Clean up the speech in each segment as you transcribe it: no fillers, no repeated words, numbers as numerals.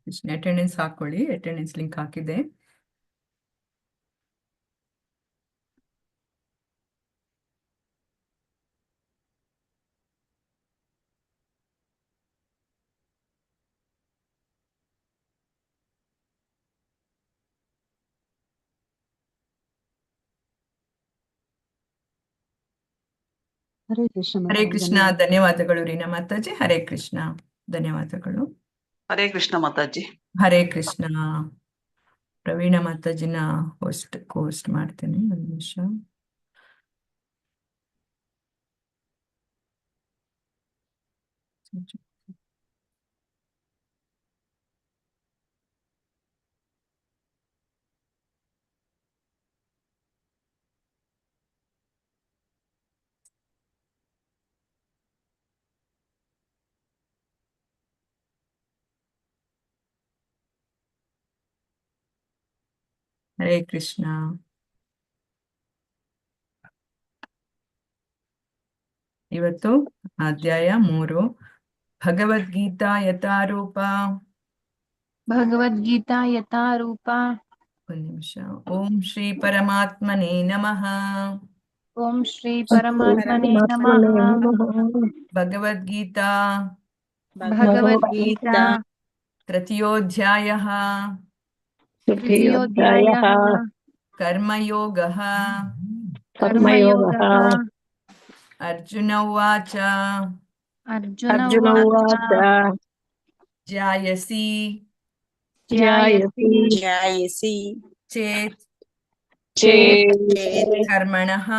Krishna. Attendance ಹಾಕೊಳ್ಳಿ, attendance link ಹಾಕಿದೆ. ಹರೇ ಕೃಷ್ಣ. ಹರೇ ಕೃಷ್ಣ. ಧನ್ಯವಾದಗಳು ರೀನಾ ಮಾತಾಜಿ. ಹರೇ ಕೃಷ್ಣ. ಧನ್ಯವಾದಗಳು. ಹರೇ ಕೃಷ್ಣ ಮಾತಾಜಿ. ಹರೇ ಕೃಷ್ಣ. ಪ್ರವೀಣ ಮಾತಾಜಿನ ಹೋಸ್ಟ್ ಮಾಡ್ತೇನೆ. ಒಂದು ನಿಮಿಷ. ಹರೇ ಕೃಷ್ಣ. ಇವತ್ತು ಅಧ್ಯಾಯ 3 ಭಗವದ್ಗೀತಾ ಯಥಾರೂಪ. ಭಗವದ್ಗೀತಾ ಯಥಾರೂಪ. ಒಂದು ನಿಮಿಷ. ಓಂ ಶ್ರೀ ಪರಮಾತ್ಮನೇ ನಮಃ. ಓಂ ಶ್ರೀ ಪರಮಾತ್ಮನೇ ನಮಃ. ಭಗವದ್ಗೀತಾ ಭಗವದ್ಗೀತಾ ತೃತೀಯೋಧ್ಯಾಯಃ ತೃತೀಯೋಧ್ಯಾಯಃ ಕರ್ಮಯೋಗಃ. ಕರ್ಮಯೋಗಃ. ಅರ್ಜುನ ಉವಾಚ ಅರ್ಜುನ ಉವಾಚ ಜ್ಯಾಯಸಿ ಜ್ಯಾಯಸಿ ಚೇತ್ ಚೇತ್ ಕರ್ಮಣಃ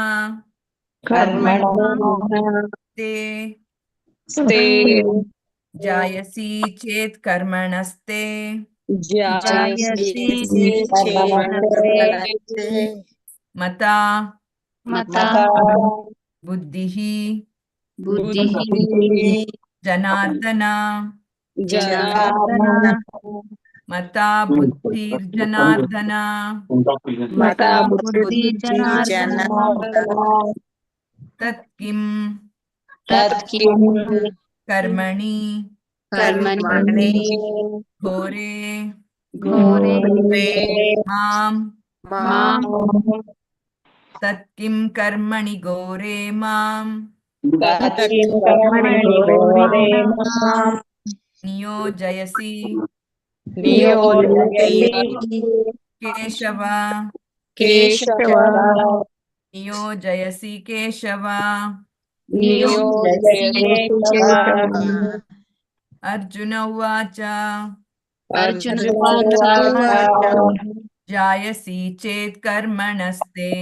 ತೇ ಜಾಯಸಿ ಚೇತ್ ಕರ್ಮಣಸ್ತೆ ಜಾಯಸಿ ಮತಾ ಮತಃ ಬುದ್ಧಿಃ ಬುದ್ಧಿಃ ಜನಾರ್ದನ. ಜನಾರ್ದನ. ಮತಾ ಬುದ್ಧಿರ್ಜನಾರ್ದನ. ಮತಃ ಬುದ್ಧಿ ಜನಾರ್ದನ. ತತ್ಕಿಂ ತತ್ಕಿಂ ಕರ್ಮಣಿ ಕರ್ಮಣಿ ಘೋರೆ ಘೋರೆ ಮಾಂ. ಮಾಂ ತತ್ಕಿಂ ಕರ್ಮಣಿ ಘೋರೆ ಮಾಂ ನಿಯೋಜಯಸಿ ಕೇಶವ. ನಿಯೋಜಯಸಿ ಕೇಶವ. ಅರ್ಜುನ ಉವಾಚ ಅರ್ಜುನ ಜಾಯಸಿ ಚೇತ್ ಕರ್ಮಣಸ್ತೆ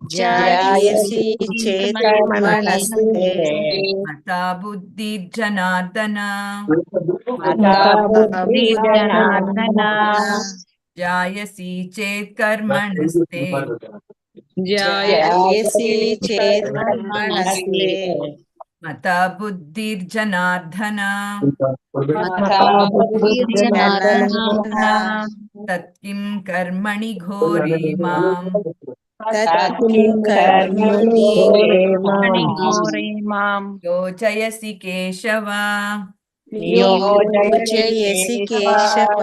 ಜಾಯಸಿ ಚೇತ್ ಕರ್ಮಣಸ್ತೆ ಮತಾ ಬುದ್ಧಿರ್ಜನಾರ್ದನ. ಬುದ್ಧಿ ಜನಾರ್ದನ. ಜಾಯಸಿ ಚೇತ್ ಕರ್ಮಣಸ್ತೆ ಜಾಯಸಿ ಚೇತ್ ಕರ್ಮಣಸ್ತೆ ಮತಾ ಬುದ್ಧಿರ್ಜನಾರ್ದನ. ಬುದ್ಧಿ ಜನಾರ್ದನ. ತತ್ಕಿಂ ಕರ್ಮಣಿ ಘೋರೆ ಮಾಂ ತತ್ಕಿಂ ಕರ್ಮಣಿ ಘೋರೆ ಮಾಂ ಯೋಜಯಸಿ ಕೇಶವ. ಯೋಜಯಸಿ ಕೇಶವ.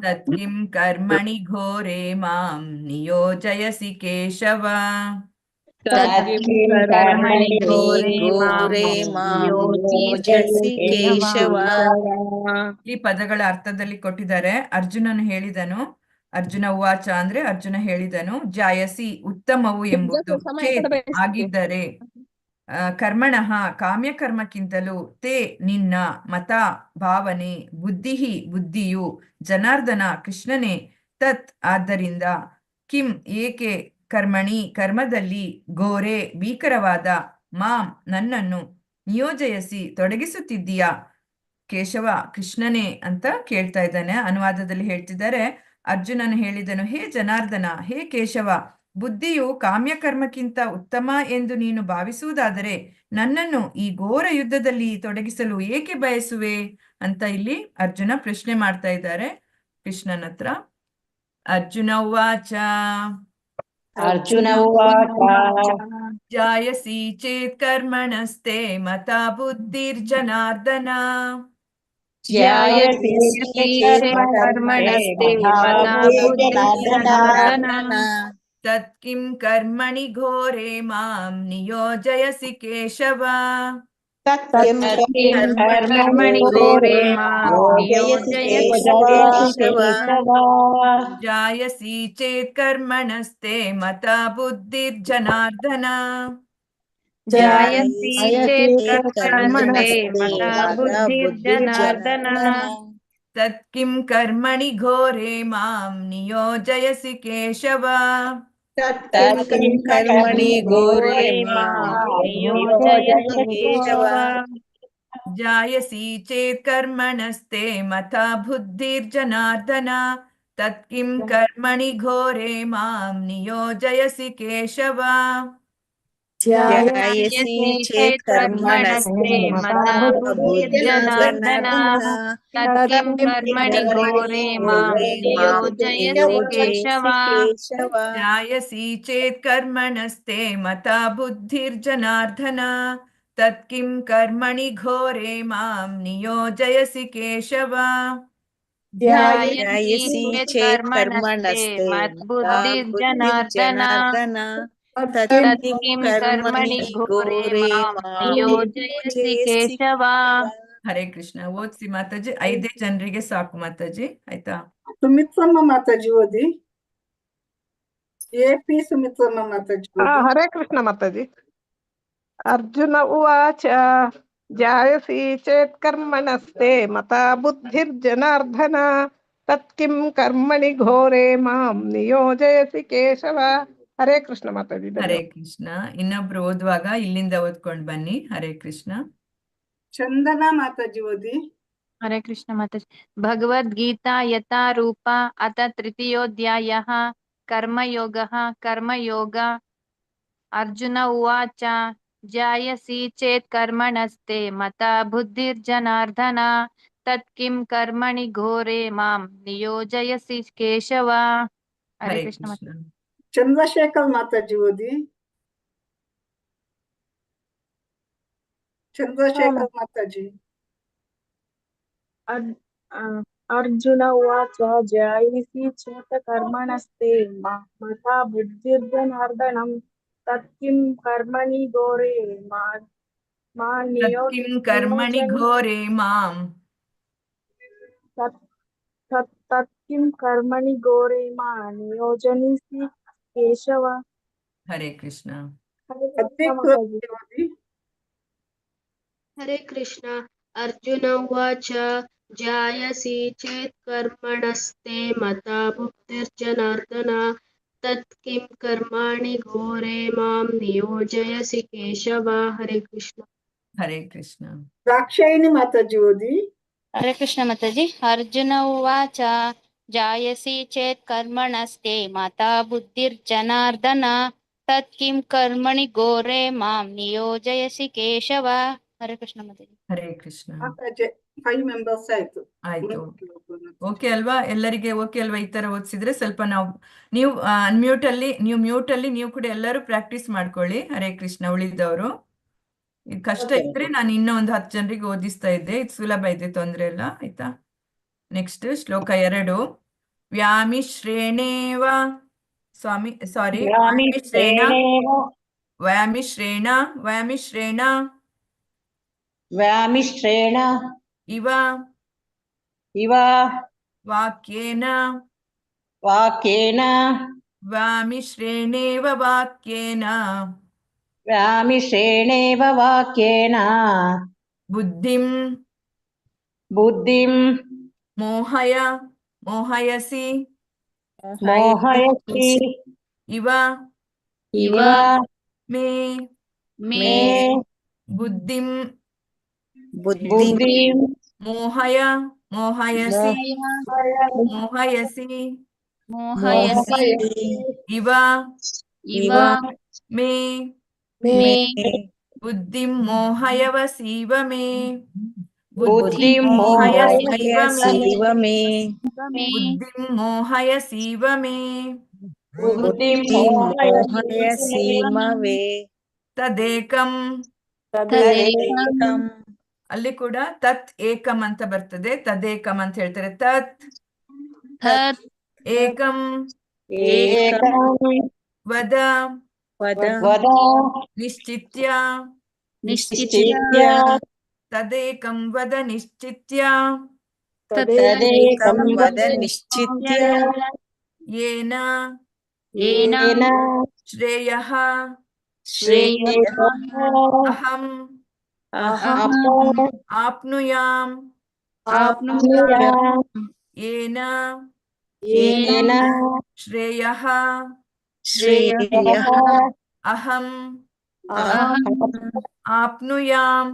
ತತ್ಕಿಂ ಕರ್ಮಣಿ ಘೋರೆ ಮಾಂ ನಿಯೋಜಯಸಿ ಕೇಶವ. ತತ್ಕಿಂ ಕರ್ಮಣಿ ಘೋರೆ ಮಾಂ ಯೋಜಯಸಿ ಕೇಶವ. ಈ ಪದಗಳ ಅರ್ಥದಲ್ಲಿ ಕೊಟ್ಟಿದ್ದಾರೆ. ಅರ್ಜುನನು ಹೇಳಿದನು. ಅರ್ಜುನ ಉವಾಚ ಅಂದ್ರೆ ಅರ್ಜುನ ಹೇಳಿದನು. ಜಾಯಸಿ ಉತ್ತಮವು ಎಂಬುದು. ಚೇತ್ ಆಗಿದ್ದರೆ. ಕರ್ಮಣಃ ಕಾಮ್ಯಕರ್ಮಕ್ಕಿಂತಲೂ. ತೇ ನಿನ್ನ. ಮತ ಭಾವನೆ. ಬುದ್ಧಿಃ ಬುದ್ಧಿಯು. ಜನಾರ್ದನ ಕೃಷ್ಣನೇ. ತತ್ ಆದ್ದರಿಂದ. ಕಿಂ ಏಕೆ. ಕರ್ಮಣಿ ಕರ್ಮದಲ್ಲಿ. ಘೋರೆ ಭೀಕರವಾದ. ಮಾಂ ನನ್ನನ್ನು. ನಿಯೋಜಯಸಿ ತೊಡಗಿಸುತ್ತಿದ್ದೀಯಾ. ಕೇಶವ ಕೃಷ್ಣನೇ ಅಂತ ಕೇಳ್ತಾ ಇದ್ದಾನೆ. ಅನುವಾದದಲ್ಲಿ ಹೇಳ್ತಿದ್ದಾರೆ. ಅರ್ಜುನನು ಹೇಳಿದನು, ಹೇ ಜನಾರ್ದನ, ಹೇ ಕೇಶವ, ಬುದ್ಧಿಯು ಕಾಮ್ಯಕರ್ಮಕ್ಕಿಂತ ಉತ್ತಮ ಎಂದು ನೀನು ಭಾವಿಸುವುದಾದರೆ ನನ್ನನ್ನು ಈ ಘೋರ ಯುದ್ಧದಲ್ಲಿ ತೊಡಗಿಸಲು ಏಕೆ ಬಯಸುವೆ ಅಂತ ಇಲ್ಲಿ ಅರ್ಜುನ ಪ್ರಶ್ನೆ ಮಾಡ್ತಾ ಇದ್ದಾರೆ ಕೃಷ್ಣನ ಹತ್ರ. ಅರ್ಜುನ ಉವಾಚ ಜಾಯಸಿ ಚೇತ್ ಕರ್ಮಣಸ್ತೆ ಮತಾ ಬುದ್ಧಿರ್ಜನಾರ್ದನ. ध्यायसि चेत् कर्मणस्ते मता बुद्धिर्जनार्दन तत्किं कर्मणि घोरे मां नियोजयसि केशव तत्किं कर्मणि घोरे मां नियोजयसि केशव जायसी चेत् कर्मणस्ते मता बुद्धिर्जनार्दन जायसि चेत् कर्मणस्ते मता बुद्धिर्जनार्दन तत्किं कर्मणि घोरे मां नियोजयसि केशव तत्किं कर्मणि घोरे मां नियोजयसि केशव जायसी चेत् कर्मणस्ते मता बुद्धिर्जनार्दन तत्किं कर्मणि घोरे मां नियोजयसि केशव ध्यायसि चेत् कर्मणस्ते मता बुद्धिर्जनार्दन तत्किं कर्मणि घोरे मां नियोजयसि केशव जायसी चेत् कर्मणस्ते मता बुद्धिर्जनार्दन तत्किं कर्मणि घोरे मां नियोजयसि केशव ध्यायसि चेत् कर्मणस्ते मद्बुद्धिर्जनार्दन तत्किं कर्मणि घोरे मां नियोजयसि केशव ಹರೇ ಕೃಷ್ಣ. ಓದ್ಸಿ ಮಾತಾಜಿ, 5 ಜನರಿಗೆ ಸಾಕು ಮಾತಾಜಿ, ಆಯ್ತಾ? ಸುಮಿತ್ರಮ್ಮ ಮಾತಾಜಿ ಓದಿ. ಎಪಿ ಸುಮಿತ್ರಮ್ಮ ಮಾತಾಜಿ ಓದಿ. ಹರೇ ಕೃಷ್ಣ ಮಾತಾಜಿ. ಅರ್ಜುನ ಉವಾಚ ಜಾಯಸಿ ಚೇತ್ ಕರ್ಮಣಸ್ತೆ ಮತಾ ಬುದ್ಧಿರ್ಜನಾರ್ದನ ತತ್ಕಿಂ ಕರ್ಮಣಿ ಘೋರೆ ಮಾಂ ನಿಯೋಜಯಸಿ ಕೇಶವ. ಹರೇ ಕೃಷ್ಣ ಮಾತಾಜಿ. ಹರೇ ಕೃಷ್ಣ. ಇನ್ನೊಬ್ರು ಓದುವಾಗ ಇಲ್ಲಿಂದ ಓದ್ಕೊಂಡ್ ಬನ್ನಿ. ಹರೇ ಕೃಷ್ಣ. ಚಂದನ ಮಾತಾಜಿ ಓದಿ. ಹರೇ ಕೃಷ್ಣ ಮಾತಾಜಿ. ಭಗವದ್ಗೀತಾ ಯಥಾ ರೂಪ ಅಥ ತೃತೀಯೋಧ್ಯಾಯಃ ಕರ್ಮಯೋಗ. ಅರ್ಜುನ ಉವಾಚ ಜಾಯಸಿ ಚೇತ್ ಕರ್ಮಣಸ್ತೆ ಮತಾ ಬುದ್ಧಿರ್ಜನಾರ್ದನ ತತ್ಕಿಂ ಕರ್ಮಣಿ ಘೋರೆ ಮಾಂ ನಿಯೋಜಯಸಿ ಕೇಶವ. ಹರೇ ಕೃಷ್ಣ ಮಾತಾಜಿ. ಚಂದ್ರಶೇಖರ್ ಮಾತಾಜಿ ಓದಿ. ಚಂದ್ರಶೇಖರ್ ಮಾತಾಜಿ. ಅರ್ಜುನ ಉವಾಚ ಜಾಯಸಿ ಚೇತ್ ಕರ್ಮಣಸ್ತೆ ಮತಾ ಬುದ್ಧಿರ್ಜನಾರ್ದನಂ ತತ್ಕಿಂ ಕರ್ಮಣಿ ಘೋರೆ ತತ್ಕಿಂ ಕರ್ಮಣಿ ಘೋರೆ ಮಾಂ ತತ್ಕಿಂ ಕರ್ಮಣಿ ಘೋರೆ ನಿಯೋಜನಿಸಿ ಕೇಶವ. ಹರೇ ಕೃಷ್ಣ. ಓದಿ. ಹರೇ ಕೃಷ್ಣ. ಅರ್ಜುನ ಉವಾಚ ಜಾಯಸಿ ಚೇತ್ ಕರ್ಮಣಸ್ತೆ ಮತಾ ಬುದ್ಧಿರ್ಜನಾರ್ದನ ತತ್ಕಿಂ ಕರ್ಮಾಣಿ ಘೋರೆ ಮಾಂ ನಿಯೋಜಯಸಿ ಕೇಶವ. ಹರೇ ಕೃಷ್ಣ. ಹರೇ ಕೃಷ್ಣ. ದಾಕ್ಷಾಯಿಣಿ ಮಾತಾಜಿ ಓದಿ. ಹರೇ ಕೃಷ್ಣ ಮಾತಾಜಿ. ಅರ್ಜುನ ಉವಾಚ ಜಾಯಸಿ ಚೇತ್ ಕರ್ಮಣಸ್ತೆ ಮತಾ ಬುದ್ಧಿರ್ಜನಾರ್ದನ ತತ್ಕಿಂ ಕರ್ಮಣಿ ಘೋರೆ ಮಾಂ ನಿಯೋಜಯಸಿ ಕೇಶವ. ಹರೇ ಕೃಷ್ಣ ಮಾತಾಜಿ. ಹರೇ ಕೃಷ್ಣ. ಮಾತಾಜಿ 5 ಮೆಂಬರ್ಸ್ ಆಯ್ತು. ಆಯ್ತು. ಓಕೆ ಅಲ್ವಾ? ಎಲ್ಲರಿಗೆ ಓಕೆ ಅಲ್ವಾ? ಈ ತರ ಓದಿಸಿದ್ರೆ ಸ್ವಲ್ಪ ನೀವು ಮ್ಯೂಟ್ ಅಲ್ಲಿ ನೀವು ಕೂಡ ಎಲ್ಲರೂ ಪ್ರಾಕ್ಟೀಸ್ ಮಾಡ್ಕೊಳ್ಳಿ. ಹರೇ ಕೃಷ್ಣ. ಉಳಿದವರು ಇದು ಕಷ್ಟ ಇದ್ರೆ ನಾನು ಇನ್ನೂ ಒಂದು 10 ಜನರಿಗೆ ಓದಿಸ್ತಾ ಇದ್ದೆ. ಇದು ಸುಲಭ ಇದೆ, ತೊಂದರೆ ಇಲ್ಲ, ಆಯ್ತಾ? ನೆಕ್ಸ್ಟ್ ಶ್ಲೋಕ 2. ವ್ಯಾಮಿಶ್ರೇಣೇವ ವ್ಯಾಮಿಶ್ರೇಣ ಇವ ವಾಕ್ಯೇನ ವ್ಯಾಮಿಶ್ರೇಣೇವ ವಾಕ್ಯೇನ ಬುದ್ಧಿಂ ಮೋಹಯಸಿ ಇವ ಮೇ ಬುದ್ಧಿಂ ಮೋಹಯಸಿ ಇವ ಮೇ ಬುದ್ಧಿಂ ಮೋಹಯವಸೀವ ಮೇ ಬುದ್ಧಿಂ ಮೋಹಯಸೀವ ಮೇ ತದೇಕಂ ಅಲ್ಲಿ ಕೂಡ ತತ್ ಏಕಂ ಅಂತ ಬರ್ತದೆ, ತದೇಕಂ ಅಂತ ಹೇಳ್ತಾರೆ. ತತ್ ತತ್ ಏಕಂ ಏಕಂ ವದ ವದ ನಿಶ್ಚಿತ್ಯ ನಿಶ್ಚಿತ್ಯ ತದೇಕಂ ವದ ನಿಶ್ಚಿತ್ಯ ತದೇಕಂ ವದ ನಿಶ್ಚಿತ್ಯ ಯೇನ ಏನ ಶ್ರೇಯಃ ಶ್ರೇಯಃ ಅಹಂ ಅಹಂ ಆಪ್ನುಯಾಂ ಆಪ್ನುಯಾಮ್ ಯೇನ ಯೇನ ಶ್ರೇಯಃ ಶ್ರೇಯಃ ಅಹಂ ಅಹಂ ಆಪ್ನುಯಾಂ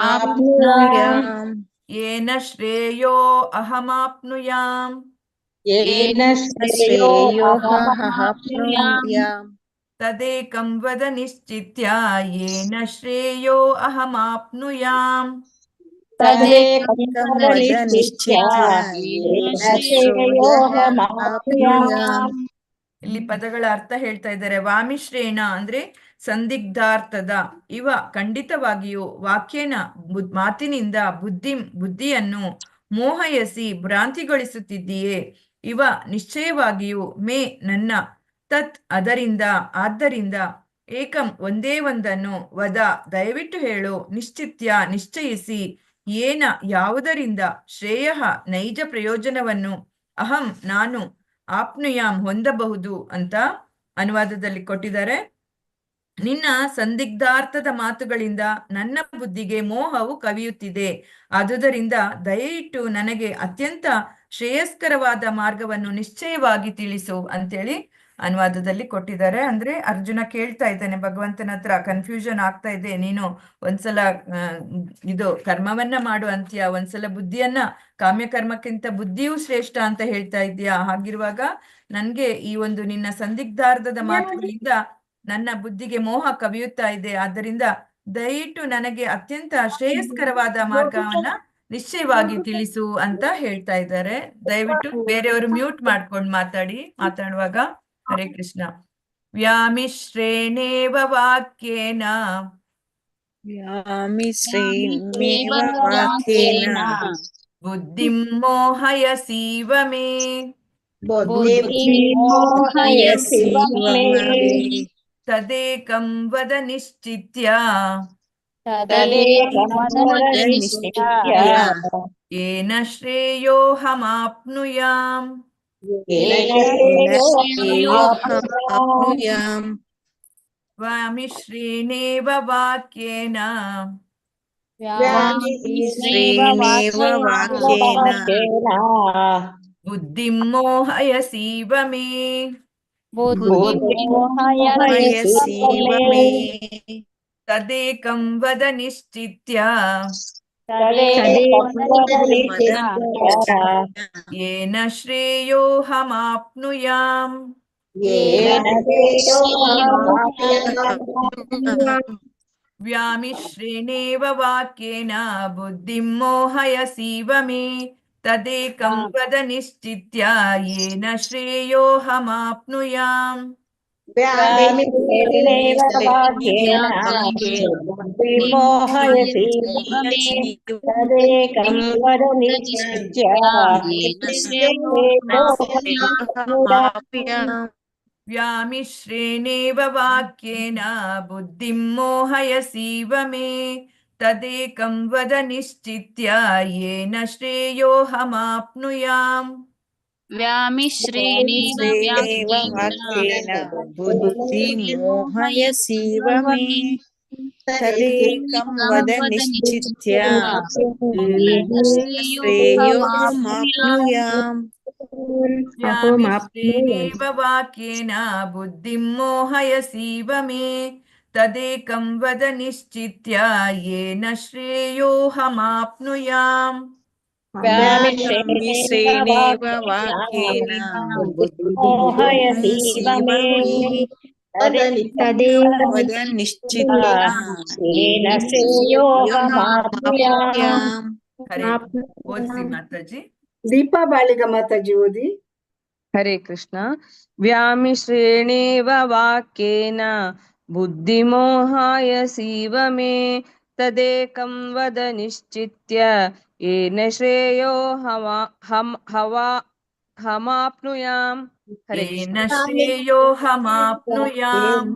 ಆಪ್ನುಯಾಮ್ ಯೇನ ಶ್ರೇಯೋ ಅಹಮಾಪ್ನುಯಾಂ ಯೇನ ಶ್ರೇಯೋಃ ಆಪ್ನುಯಾಮ್ ತದೇಕಂ ವದ ನಿಶ್ಚಿತ್ಯ ಯೇನ ಶ್ರೇಯೋ ಅಹಮಾಪ್ನುಯಾಂ ತದೇಕಂ ವದ ನಿಶ್ಚಿತ್ಯ ಯೇನ ಶ್ರೇಯೋಃ ಆಪ್ನುಯಾಮ್. ಇಲ್ಲಿ ಪದಗಳ ಅರ್ಥ ಹೇಳ್ತಾ ಇದ್ದಾರೆ. ವಾಮಿಶ್ರೇಣ ಅಂದ್ರೆ ಸಂದಿಗ್ಧಾರ್ಥದ, ಇವ ಖಂಡಿತವಾಗಿಯೂ ವಾಕ್ಯನ ಮಾತಿನಿಂದ ಬುದ್ಧಿಯನ್ನು ಮೋಹಯಸಿ ಭ್ರಾಂತಿಗೊಳಿಸುತ್ತಿದ್ದೀಯೇ. ಇವ ನಿಶ್ಚಯವಾಗಿಯೂ ಮೇ ನನ್ನ, ತತ್ ಅದರಿಂದ, ಆದ್ದರಿಂದ, ಏಕಂ ಒಂದೇ ಒಂದನ್ನು, ವದ ದಯವಿಟ್ಟು ಹೇಳು, ನಿಶ್ಚಿತ್ಯ ನಿಶ್ಚಯಿಸಿ, ಏನ ಯಾವುದರಿಂದ, ಶ್ರೇಯಃ ನೈಜ ಪ್ರಯೋಜನವನ್ನು, ಅಹಂ ನಾನು, ಆಪ್ನುಯಾಂ ಹೊಂದಬಹುದು ಅಂತ ಅನುವಾದದಲ್ಲಿ ಕೊಟ್ಟಿದ್ದಾರೆ. ನಿನ್ನ ಸಂದಿಗ್ಧಾರ್ಥದ ಮಾತುಗಳಿಂದ ನನ್ನ ಬುದ್ಧಿಗೆ ಮೋಹವು ಕವಿಯುತ್ತಿದೆ. ಆದುದರಿಂದ ದಯವಿಟ್ಟು ನನಗೆ ಅತ್ಯಂತ ಶ್ರೇಯಸ್ಕರವಾದ ಮಾರ್ಗವನ್ನು ನಿಶ್ಚಯವಾಗಿ ತಿಳಿಸು ಅಂತೇಳಿ ಅನುವಾದದಲ್ಲಿ ಕೊಟ್ಟಿದ್ದಾರೆ. ಅಂದ್ರೆ ಅರ್ಜುನ ಕೇಳ್ತಾ ಇದ್ದಾನೆ ಭಗವಂತನ ಹತ್ರ, ಕನ್ಫ್ಯೂಷನ್ ಆಗ್ತಾ ಇದೆ, ನೀನು ಒಂದ್ಸಲ ಇದು ಕರ್ಮವನ್ನ ಮಾಡು ಅಂತೀಯ, ಒಂದ್ಸಲ ಬುದ್ಧಿಯನ್ನ, ಕಾಮ್ಯಕರ್ಮಕ್ಕಿಂತ ಬುದ್ಧಿಯೂ ಶ್ರೇಷ್ಠ ಅಂತ ಹೇಳ್ತಾ ಇದೀಯಾ. ಹಾಗಿರುವಾಗ ನನ್ಗೆ ಈ ಒಂದು ನಿನ್ನ ಸಂದಿಗ್ಧಾರ್ಥದ ಮಾತುಗಳಿಂದ ನನ್ನ ಬುದ್ಧಿಗೆ ಮೋಹ ಕವಿಯುತ್ತಾ ಇದೆ. ಆದ್ದರಿಂದ ದಯವಿಟ್ಟು ನನಗೆ ಅತ್ಯಂತ ಶ್ರೇಯಸ್ಕರವಾದ ಮಾರ್ಗವನ್ನ ನಿಶ್ಚಯವಾಗಿ ತಿಳಿಸು ಅಂತ ಹೇಳ್ತಾ ಇದ್ದಾರೆ. ದಯವಿಟ್ಟು ಬೇರೆಯವರು ಮ್ಯೂಟ್ ಮಾಡ್ಕೊಂಡು ಮಾತಾಡುವಾಗ. ಹರೇ ಕೃಷ್ಣ. ವ್ಯಾಮಿಶ್ರೇಣೇವ ವಾಕ್ಯೇನ ವ್ಯಾಮಿಶ್ರೇಣೇವ ವಾಕ್ಯೇನ ಬುದ್ಧಿಂ ಮೋಹಯಸೀವ ಮೇ ಬುದ್ಧಿಂ ಮೋಹಯಸೀವ ಮೇ ತದೇಕಂ ವದ ನಿಶ್ಚಿತ್ಯ ತದೇಕಂ ವದ ನಿಶ್ಚಿತ್ಯ ಯೇನ ಶ್ರೇಯೋಹಮಾಪ್ನುಯಾಂ ಯೇನ ಶ್ರೇಯೋಃ ಆಪ್ನುಯಾಮ್. ವಾಮಿಶ್ರೇಣೇವ ವಾಕ್ಯೇನ ವ್ಯಾಮಿಶ್ರೇಣೇವ ವಾಕ್ಯೇನ ಬುದ್ಧಿಂ ಮೋಹಯಸೀವ ಮೇ ಬುದ್ಧಿಂ ಮೋಹಯಸೀವ ಮೇ ತದೇಕಂ ವದ ನಿಶ್ಚಿತ್ಯ ಯೇನ ಶ್ರೇಯೋಹಮಾಪ್ನುಯಾಂ ವ್ಯಾಮಿಶ್ರೇಣೇವ ವಾಕ್ಯೇನ ಬುದ್ಧಿಂ ಮೋಹಯಸೀವ ಮೇ ತದೇಕಂ ವದ ನಿಶ್ಚಿತ್ಯ ಯೇನ ಶ್ರೇಯೋಹಮಾಪ್ನುಯಾಂ ವ್ಯಾಮಿಶ್ರೇಣೇವ ವಾಕ್ಯೇನ ಬುದ್ಧಿಂ ಮೋಹಯಸೀವ ಮೇ ತದೇಕಂ ವದ ನಿಶ್ಚಿತ್ಯ ಯೇನ ಶ್ರೇಯೋಹಮಾಪ್ನುಯಾಂ ವ್ಯಾಮಿಶ್ರೇಣೇವ ವಾಕ್ಯೇನ ಬುದ್ಧಿಂ ಮೋಹಯಸೀವ ಮೇ ತದೇಕಂ ವದ ನಿಶ್ಚಿತ್ಯ ಯೇನ ಶ್ರೇಯೋಹಮಾಪ್ನುಯಾಮ್. ವ್ಯಾಮಿಶ್ರೇಣೇವ ವಾಕ್ಯೇನ ಬುದ್ಧಿಂ ಮೋಹಯಸೀವ ಮೇ ತದೇಕಂ ವದ ನಿಶ್ಚಿತ್ಯ ಯೇನ ಶ್ರೇಯೋಹಮಾಪ್ನುಯಾಂ ವ್ಯಾಮಿಶ್ರೇಣೇವ ವಾಕ್ಯೇನ ಬುದ್ಧಿಂ ಮೋಹಯಸೀವ ಮೇ ತದೇಕಂ ವದ ನಿಶ್ಚಿತ್ಯ ಯೇನ ಶ್ರೇಯೋಹಮಾಪ್ನುಯಾಮ್. ಹರೇ ಓದಿಸಿ ಮಾತಾಜಿ. ದೀಪಾ ಬಾಳಿಗ ಮಾತಾಜಿ ಓದಿ. ಹರೇ ಕೃಷ್ಣ. ವ್ಯಾಮಿಶ್ರೇಣೇವ ವಾಕ್ಯೇನ ಬುದ್ಧಿಮೋಹಾಯಸೀವ ಮೇ तदेकं वद निश्चित्य येन श्रेयो हमाप्नुयाम् हरे येन कृष्ण श्रेयोऽहमाप्नुयाम्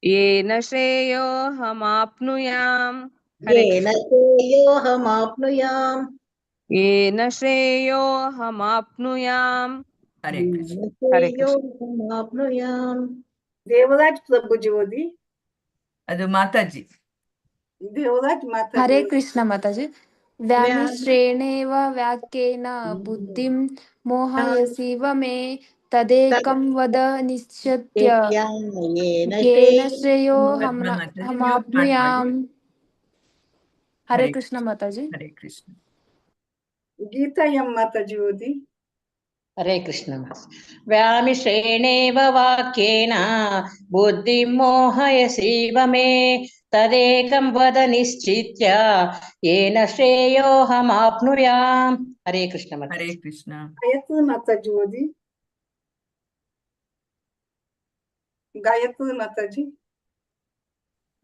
येन श्रेयो हमाप्नुयाम् हरे येन कृष्ण श्रेयोऽहमाप्नुयाम् येन श्रेयो हमाप्नुयाम् हरे कृष्ण हरे कृष्ण श्रेयोऽहमाप्नुयाम् ದೇವರಾಜ್ ಪ್ರಭುಜಿ ಓದಿ. ಅದು ಮಾತಾಜಿ. ದೇವರಾಜ್ ಮಾತಾಜಿ हरे ಓದಿ. कृष्ण माताजी। व्यामिश्रेणेव वाक्येन बुद्धिं मोहयसीव मे तदेकं वद निश्चित्य येन येन श्रेयो ಪದ್ಮ ಮಾತಾಜಿ ಮ್ಯೂಟ್ ಮಾಡ್ಕೊಳ್ಳಿ. हमाप्नुयाम् हरे ಹರೆ कृष्ण माताजी। ಹರೆ ಕೃಷ್ಣ. ಗೀತಾ ಎಂ ಮಾತಾಜಿ ಓದಿ. हरे कृष्ण व्यामिश्रेणेव वाक्येन बुद्धिं मोहयसीव मे तदेकं वद निश्चित्य येन श्रेयोऽहमाप्नुयाम् हरे कृष्ण ಹರೆ ಕೃಷ್ಣ. ಗಾಯತ್ರಿ ಮಾತಾಜಿ ಓದಿ. ಗಾಯತ್ರಿ ಮಾತಾಜಿ.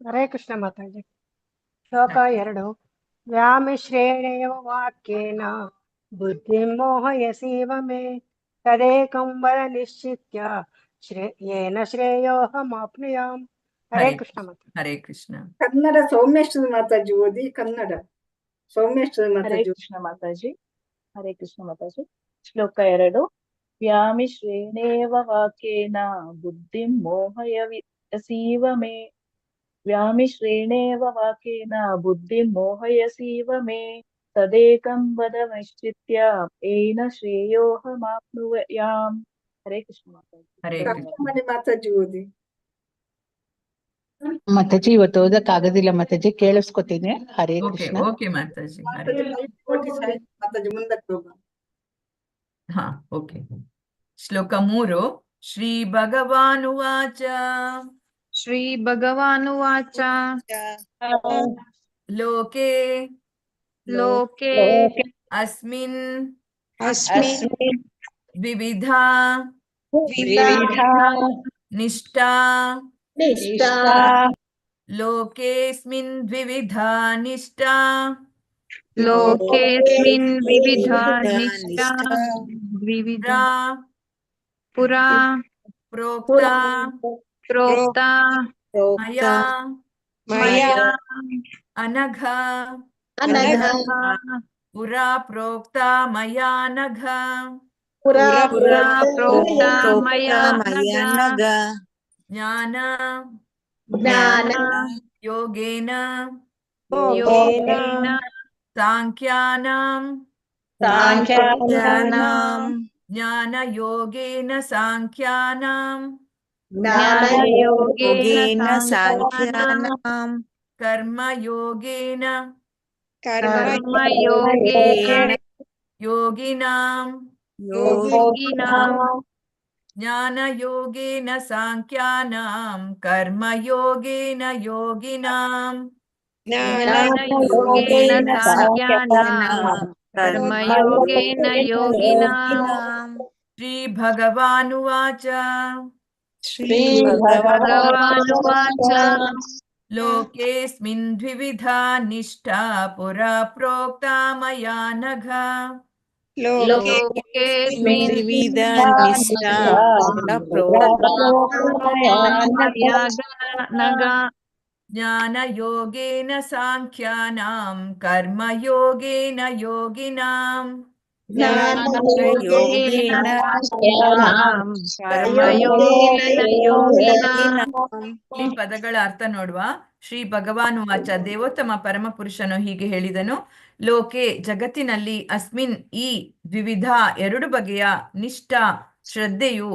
ಹರೇ ಕೃಷ್ಣ ಮಾತಾಜಿ. ಶ್ಲೋಕ 2. ವ್ಯಾಮಿಶ್ರೇಣೇವ ವಾಕ್ಯೇನ ಬುದ್ಧಿಂ ಮೋಹಯಸೀವ ಮೇ ತದೇಕಂ ವದ ನಿಶ್ಚಿತ್ಯ ಯೇನ ಶ್ರೇಯೋಹಮಾಪ್ನುಯಾಮ್. ಹರೇ ಹರೆ ಕೃಷ್ಣ ಮಾತಾಜಿ. ಹರೆ ಕೃಷ್ಣ. ಕನ್ನಡ ಸೌಮ್ಯಶ್ರೀ ಮಾತಾಜಿ ಓದಿ. ಕನ್ನಡ ಸೌಮ್ಯಶ್ರೀ ಹರೇ ಮಾತಾಜಿ. ಕೃಷ್ಣ ಮಾತಾಜಿ. ಹರೇ ಕೃಷ್ಣ ಮಾತಾಜಿ. ಶ್ಲೋಕ 2. ವ್ಯಾಮಿಶ್ರೇಣೇವ ವಾಕ್ಯೇನ ಬುದ್ಧಿಂ ಮೋಹಯಸೀವ ಮೇ ವ್ಯಾಮಿಶ್ರೇಣೇವ ವಾಕ್ಯೇನ ಬುದ್ಧಿಂ ಮೋಹಯಸೀವ ಮೇ ತದೇಕಂ ವದ ನಿಶ್ಚಿತ್ಯ ಏನ ಶ್ರೇಯೋಹಮಾಪ್ನುಯಾಮ್. ಹರೇ ಕೃಷ್ಣ ಮಾತಾಜಿ. ಹರೆ ಕೃಷ್ಣ. ಕೃಷ್ಣಮಣಿ ಮಾತಾಜಿ ಓದಿ. ಮಾತಾಜಿ ಇವತ್ತು ಓದಕ್ಕಾಗೋದಿಲ್ಲ ಮಾತಾಜಿ, ಕೇಳಿಸ್ಕೊತೀನಿ. ಹರೇ ಓಕೆ ಕೃಷ್ಣ. ಓಕೆ ಮಾತಾಜಿ. ಹರೆ ಮಾತಾಜಿ ಲೈಟ್ ಕೊಡಿ ಸಾಹಿತ್ಯ ಮಾತಾಜಿ ಮುಂದಕ್ಕೆ ಹೋಗ. ಹಾ ಓಕೆ. ಶ್ಲೋಕ 3. ಶ್ರೀ ಭಗವಾನುವಾಚ ಶ್ರೀ ಭಗವಾನುವಾಚ ಲೋಕೆ ಲೋಕೆ ಅಸ್ಮಿನ್ अस्मिन् ದ್ವಿವಿಧಾ विविधा ನಿಷ್ಠಾ निष्ठा ಲೋಕೇಸ್ಮಿನ್ ದ್ವಿವಿಧಾ ನಿಷ್ಠಾ ಲೋಕೇಸ್ಮಿನ್ ವಿವಿಧಾ निष्ठा ನಿಷ್ಠಾ ದ್ವಿವಿಧ ಪುರಾ ಪುರಾ ಪ್ರೋಕ್ತಾ ಪ್ರೋಕ್ತಾ ಮಯಾ मया ಅನಘ अनघ ಪುರಾ ಪ್ರೋಕ್ತಾ ಮಯಾ ನಘ पुरा ಪುರಾ ಪ್ರೋಕ್ತಾ प्रोक्ता ಮಯಾ मया ನಘ नघ ಜ್ಞಾನ ज्ञान ಯೋಗೇನ ಯೋಗೇನ ಸಾಂಖ್ಯಾನಾಂ साङ्ख्यानां ಜ್ಞಾನ ಯೋಗೇನ ಸಾಂಖ್ಯಾನಾಂ ಜ್ಞಾನಯೋಗೇನ योगेन ಸಾಂಖ್ಯಾನಾಂ साङ्ख्यानां ಕರ್ಮ ಯೋಗೇನ ಕರ್ಮಯೋಗೇನ ಯೋಗಿನಾಂ ಯೋಗಿನಾಂ ಜ್ಞಾನ ಯೋಗೇನ ಸಾಂಖ್ಯಾನಾಂ ಕರ್ಮ ಯೋಗೇನ ಯೋಗಿನಾಂ ಜ್ಞಾನಯೋಗೇನ ಸಾಂಖ್ಯಾನಾಂ ಕರ್ಮಯೋಗೇನ ಯೋಗಿನಾಂ ಶ್ರೀ ಭಗವಾನುವಾಚ श्री ಭಗವಾನುವಾಚ ಲೋಕೇಸ್ಮಿನ್ ದ್ವಿವಿಧಾ ನಿಷ್ಠಾ ಪುರಾ ಪ್ರೋಕ್ತಾ ಮಯಾ ನಘ ಲೋಕೇಸ್ಮಿನ್ द्विविधा निष्ठा प्रोक्ता ಮಯಾ ನಘ ಜ್ಞಾನ ಯೋಗೇನ ಸಾಂಖ್ಯಾನಾಂ ಕರ್ಮ ಯೋಗೇನ ಯೋಗಿನಾಂ ಜ್ಞಾನಯೋಗೇನ ಸಾಂಖ್ಯಾನಾಂ ಕರ್ಮಯೋಗೇನ ಯೋಗಿನಾಂ. ಈ ಪದಗಳ ಅರ್ಥ ನೋಡುವ. ಶ್ರೀ ಭಗವಾನ್ ವಾಚ, ದೇವೋತ್ತಮ ಪರಮಪುರುಷನು ಹೀಗೆ ಹೇಳಿದನು. ಲೋಕೆ ಜಗತ್ತಿನಲ್ಲಿ, ಅಸ್ಮಿನ್ ಈ, ದ್ವಿವಿಧ ಎರಡು ಬಗೆಯ, ನಿಷ್ಠಾ ಶ್ರದ್ಧೆಯು,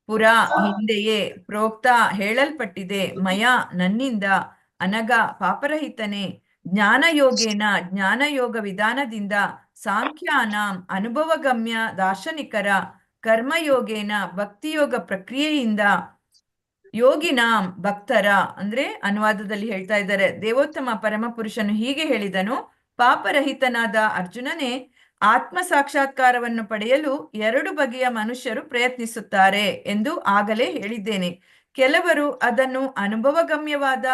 ಪುರಾ ಹಿಂದೆಯೇ, ಪ್ರೋಕ್ತ ಹೇಳಲ್ಪಟ್ಟಿದೆ, ಮಯ ನನ್ನಿಂದ, ಅನಗ ಪಾಪರಹಿತನೇ, ಜ್ಞಾನಯೋಗೇನ ಜ್ಞಾನಯೋಗ ವಿಧಾನದಿಂದ, ಸಾಂಖ್ಯಾನಾಂ ಅನುಭವಗಮ್ಯ ದಾರ್ಶನಿಕರ, ಕರ್ಮಯೋಗೇನ ಭಕ್ತಿಯೋಗ ಪ್ರಕ್ರಿಯೆಯಿಂದ, ಯೋಗಿನಾಂ ಭಕ್ತರ. ಅಂದ್ರೆ ಅನುವಾದದಲ್ಲಿ ಹೇಳ್ತಾ ಇದ್ದಾರೆ, ದೇವೋತ್ತಮ ಪರಮಪುರುಷನು ಹೀಗೆ ಹೇಳಿದನು, ಪಾಪರಹಿತನಾದ ಅರ್ಜುನನೇ, ಆತ್ಮ ಸಾಕ್ಷಾತ್ಕಾರವನ್ನು ಪಡೆಯಲು ಎರಡು ಬಗೆಯ ಮನುಷ್ಯರು ಪ್ರಯತ್ನಿಸುತ್ತಾರೆ ಎಂದು ಆಗಲೇ ಹೇಳಿದ್ದೇನೆ. ಕೆಲವರು ಅದನ್ನು ಅನುಭವಗಮ್ಯವಾದ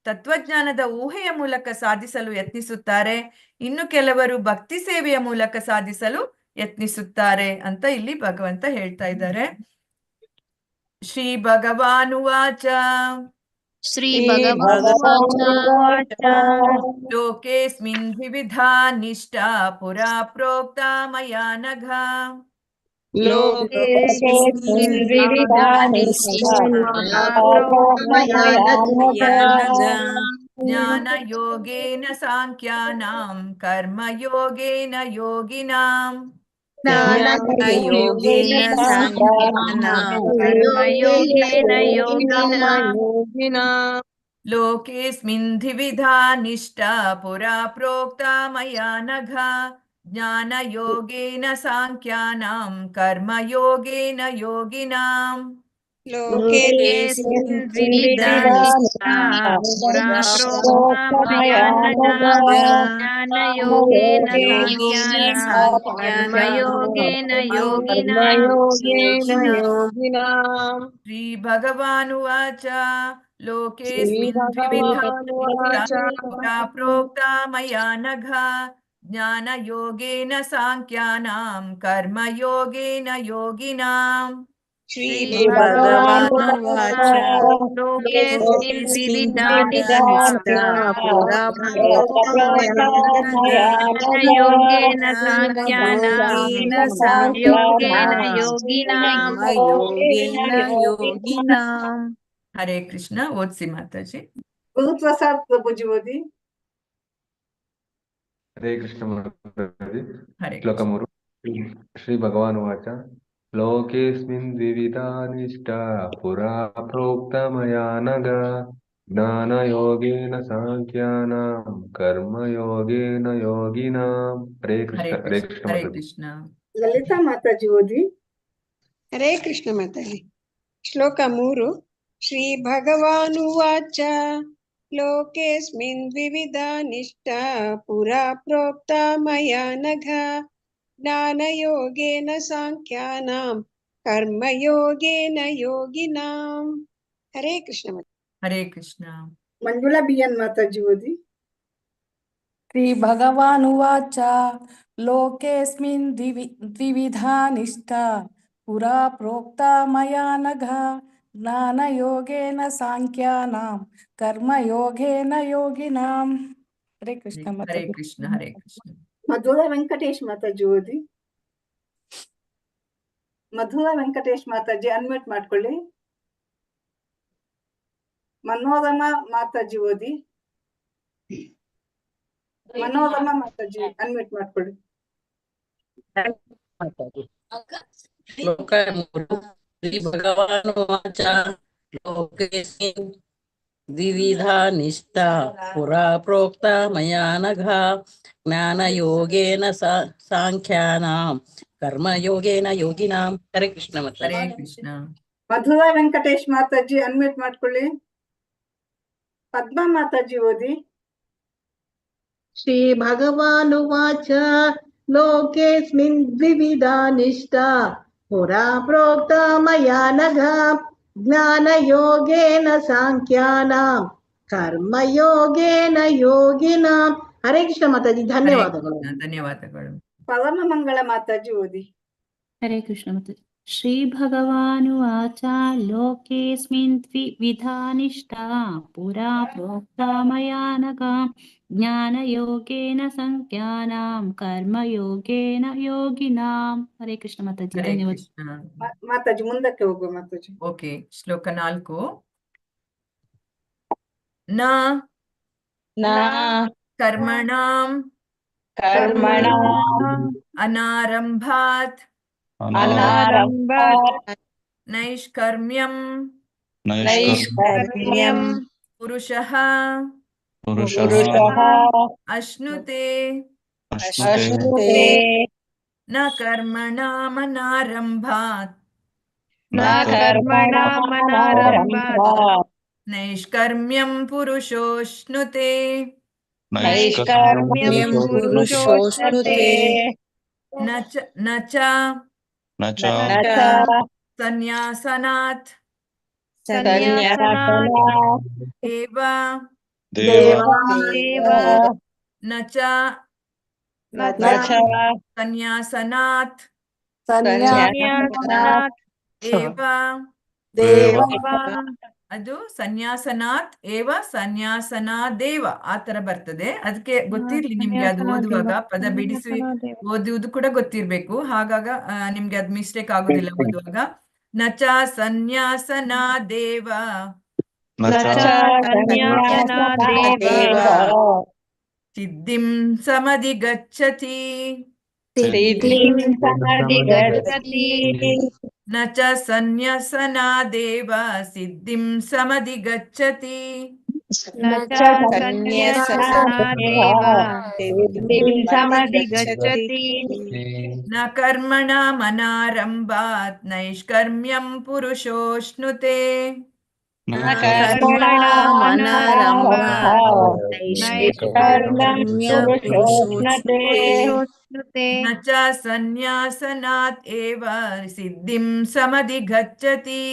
ತತ್ವಜ್ಞಾನದ ಊಹೆಯ ಮೂಲಕ ಸಾಧಿಸಲು ಯತ್ನಿಸುತ್ತಾರೆ. ಇನ್ನು ಕೆಲವರು ಭಕ್ತಿ ಸೇವೆಯ ಮೂಲಕ ಸಾಧಿಸಲು ಯತ್ನಿಸುತ್ತಾರೆ ಅಂತ ಇಲ್ಲಿ ಭಗವಂತ ಹೇಳ್ತಾ ಇದ್ದಾರೆ. ಶ್ರೀ ಭಗವಾನುವಾಚ ಶ್ರೀ ಭಗವಾನುವಾಚ ಲೋಕೇಸ್ಮಿನ್ ದ್ವಿವಿಧಾ ನಿಷ್ಠಾ ಪುರಾ ಪ್ರೋಕ್ತಾ ಮಯಾ ನಘ. ಲೋಕೇಸ್ಮಿನ್ ದ್ವಿವಿಧಾ ನಿಷ್ಠಾ ಪುರಾ ಪ್ರೋಕ್ತಾ ಮಯಾ ನಘ. ಜ್ಞಾನ ಯೋಗೇನ ಸಾಂಖ್ಯಾನಾಂ ಕರ್ಮ ಯೋಗೇನ ಯೋಗಿನಾಂ. ಯೋಗೇನ ಸಾಂಖ್ಯಾನಾಂ ಕರ್ಮಯೋಗೇನ ಯೋಗಿನಾಂ. ಲೋಕೇಸ್ಮಿನ್ ದ್ವಿವಿಧಾ ನಿಷ್ಠಾ ಪುರಾ ಪ್ರೋಕ್ತಾ ಮಯಾ ನಘ. ಜ್ಞಾನ ಯೋಗೇನ ಸಾಂಖ್ಯಾನಾಂ ಕರ್ಮ ಯೋಗೇನ ಯೋಗಿನಾಂ. ಲೋಕೇಸ್ಮಿನ್ ದ್ವಿವಿಧಾ ನಿಷ್ಠಾ ಪುರಾ ಪ್ರೋಕ್ತಾ ಮಯಾ ನಘ. ಜ್ಞಾನ ಯೋಗೇನ ಸಾಂಖ್ಯಾನಾಂ ಕರ್ಮಯೋಗೇನ ಯೋಗಿನಾಂ. ಶ್ರೀ ಭಗವಾನುವಾಚ ಲೋಕೇಸ್ಮಿನ್ ದ್ವಿವಿಧಾ ನಿಷ್ಠಾ ಪುರಾ ಪ್ರೋಕ್ತಾ ಮಯಾ ನಘ. ಜ್ಞಾನ ಯೋಗೇನ ಸಾಂಖ್ಯಾನಾಂ ಕರ್ಮ ಯೋಗೇನ ಯೋಗಿನಾಂ. ಶ್ರೀ ಭಗವಾನುವಾಚ ಲೋಕೇಸ್ಮಿನ್ ದ್ವಿವಿಧಾ ನಿಷ್ಠಾ ಪುರಾ ಪ್ರೋಕ್ತಾ ಮಯಾ ನಘ. ಜ್ಞಾನ ಯೋಗೇನ ಸಾಂಖ್ಯಾನಾಂ ಯೋಗೇನ ಯೋಗಿನಾಂ. ಹರೇ ಕೃಷ್ಣ. ಓದ್ಸಿ ಮಾತಾಜಿ. ಗುರುಪ್ರಸಾದ್ ಪ್ರಭುಜಿ ಓದಿ. ಹರೇ ಕೃಷ್ಣ ಮಾತಾಜಿ. ಹರೇ ಶ್ಲೋಕ 3. ಶ್ರೀ ಭಗವಾನುವಾಚ ಲೋಕೇಸ್ಮಿನ್ ದ್ವಿವಿಧಾ ನಿಷ್ಠಾ ಪುರಾ ಪ್ರೋಕ್ತ ಮಯಾ ನಘ. ಜ್ಞಾನ ಯೋಗೇನ ಸಾಂಖ್ಯಾನಾಂ ಕರ್ಮ ಯೋಗೇನ ಯೋಗಿನಾಂ. ಹರೇ ಕೃಷ್ಣ. ಹರೇ ಕೃಷ್ಣ ಹರೇ ಮಾತಾಜಿ. ಕೃಷ್ಣ. ಲಲಿತಾ ಮಾತಾಜಿ ಓದಿ. ಹರೇ ಕೃಷ್ಣ ಮಾತಾಜಿ. ಶ್ಲೋಕ 3. ಶ್ರೀ ಭಗವಾನುವಾಚ ಲೋಕೇಸ್ಮಿನ್ ದ್ವಿವಿಧಾ ನಿಷ್ಠಾ ಪುರಾ ಪ್ರೋಕ್ತಾ ಮಯಾ ನಘ. ಜ್ಞಾನ ಯೋಗೇನ ಸಾಂಖ್ಯಾನಾಂ ಕರ್ಮ ಯೋಗೇನ ಯೋಗಿನಾಂ. ಹರೇ ಕೃಷ್ಣ ಮಾತಾಜಿ. ಹರೇ ಕೃಷ್ಣ. ಮಂಜುಳಾ ಬಿಎನ್ ಮಾತಾಜಿ ಓದಿ. ಶ್ರೀ ಭಗವಾನುವಾಚ ಲೋಕೇಸ್ಮಿನ್ ದ್ವಿವಿಧಾ ನಿಷ್ಠಾ ಪುರಾ ಪ್ರೋಕ್ತಾ ಮಯಾ ನಘ. ಜ್ಞಾನ ಯೋಗೇನ ಸಾಂಖ್ಯಾನಾಂ ಕರ್ಮ ಯೋಗೇನ ಯೋಗಿನಾಂ. ಹರೇ ಕೃಷ್ಣ ಹರೇ ಮಾತಾಜಿ. ಕೃಷ್ಣ. ಹರೇ ಕೃಷ್ಣ. ಮಧುರಾ ವೆಂಕಟೇಶ್ ಮಾತಾಜಿ ಓದಿ. ಮಧುರಾ ವೆಂಕಟೇಶ್ ಮಾತಾಜಿ ಅನ್ಮ್ಯೂಟ್ ಮಾಡ್ಕೊಳ್ಳಿ. ಮನೋರಮಾ ಮಾತಾಜಿ ಓದಿ. ಮನೋರಮಾ ಮಾತಾಜಿ ಅನ್ಮ್ಯೂಟ್ ಮಾಡ್ಕೊಳ್ಳಿ. ಶ್ಲೋಕ 3. ಶ್ರೀ ಭಗವಾನುವಾಚ ಲೋಕೇಸ್ಮಿನ್ ದ್ವಿವಿಧಾ ನಿಷ್ಠಾ ಪುರಾ ಪ್ರೋಕ್ತಾ ಮಯಾ ನಘ. ಜ್ಞಾನ ಯೋಗೇನ ಸಾಂಖ್ಯಾನಾಂ ಕರ್ಮ ಯೋಗೇನ ಯೋಗಿನಾಂ. ಹರೇ ಕೃಷ್ಣ ಮಾತಾಜಿ. ಹರೇ ಕೃಷ್ಣ. ಮಧುರಾ ವೆಂಕಟೇಶ್ ಮಾತಾಜಿ ಅನ್ಮ್ಯೂಟ್ ಮಾಡ್ಕೊಳ್ಳಿ. ಪದ್ಮಾ ಮಾತಾಜಿ ಓದಿ. ಶ್ರೀ ಭಗವಾನುವಾಚ ಲೋಕೇಸ್ಮಿನ್ ದ್ವಿವಿಧಾ ನಿಷ್ಠಾ ಪುರಾ ಪ್ರೋಕ್ತಾ ಮಯಾ ನಘ. ಜ್ಞಾನ ಯೋಗೇನ ಸಾಂಖ್ಯಾನಾಂ ಕರ್ಮ ಯೋಗೇನ ಯೋಗಿನಾಂ. ಹರೇ ಕೃಷ್ಣ ಮಾತಾಜಿ. ಧನ್ಯವಾದಗಳು. ಧನ್ಯವಾದಗಳು. ಪರಮ ಮಂಗಳ ಮಾತಾಜಿ ಓದಿ. ಹರೇ ಕೃಷ್ಣ ಮಾತಾಜಿ. ಶ್ರೀ ಭಗವಾನುವಾಚ ಲೋಕೇಸ್ಮಿನ್ ದ್ವಿವಿಧಾ ನಿಷ್ಠಾ ಪುರಾ ಪ್ರೋಕ್ತಾ ಮಯಾ ನಘ. ಜ್ಞಾನ ಯೋಗೇನ ಸಾಂಖ್ಯಾನಾಂ ಕರ್ಮ ಯೋಗೇನ ಯೋಗಿನಾಂ. ಹರೇ ಕೃಷ್ಣ ಮಾತಾಜಿ. ಹರೇ ಧನ್ಯವಾದ. ಕೃಷ್ಣ. ಮಾತಾಜಿ ಮುಂದಕ್ಕೆ ಹೋಗುವ ಮಾತಾಜಿ. ಓಕೆ. ಶ್ಲೋಕ 4. ನ ಕರ್ಮಣಾಂ ಅನಾರಂಭಾತ್ ನೈಷ್ಕರ್ಮ್ಯಂ ಪುರುಷಃ ಅಶ್ನುತೆ ನ ಕರ್ಮಣಾಮನಾರಂಭಾತ್ ನೈಷ್ಕರ್ಮ್ಯಂ ಪುರುಷೋಶ್ನುತೆ. ನ ಚ ಸನ್ಯಾಸನಾತ್ ಏವ ದೇವಾದೇವ ನ ಚ ಸನ್ಯಾಸನಾತ್ ಸನ್ಯಾಸನಾತ್ ಏವ ಅದು ಸನ್ಯಾಸನಾತ್ ಏವ ಸನ್ಯಾಸನಾದೇವ ಆ ತರ ಬರ್ತದೆ. ಅದಕ್ಕೆ ಗೊತ್ತಿರ್ಲಿ ನಿಮ್ಗೆ ಅದು ಓದುವಾಗ ಪದ ಬಿಡಿಸಿ ಓದುವುದು ಕೂಡ ಗೊತ್ತಿರ್ಬೇಕು. ಹಾಗಾಗ ನಿಮ್ಗೆ ಅದು ಮಿಸ್ಟೇಕ್ ಆಗುದಿಲ್ಲ ಓದುವಾಗ. ನಚ ಸನ್ಯಾಸನಾದೇವ ಸಿದ್ಧಿಂ ಸಮಧಿಗಚ್ಚತಿ ನ ಚ ಸನ್ಯಾಸನಾದೇವ ಸಿದ್ಧಿಂ ಸಮಧಿಗಚ್ಚತಿ ನ ಕರ್ಮಣ ಮನಾರಂಭಾತ್ ನೈಷ್ಕರ್ಮ್ಯಂ ಪುರುಷೋಷ್ಣುತೆ ನ ಚ ಸನ್ಯಾಸನಾತ್ ಏವ ಸಿದ್ಧಿಂ ಸಮಧಿಗಚ್ಚತಿ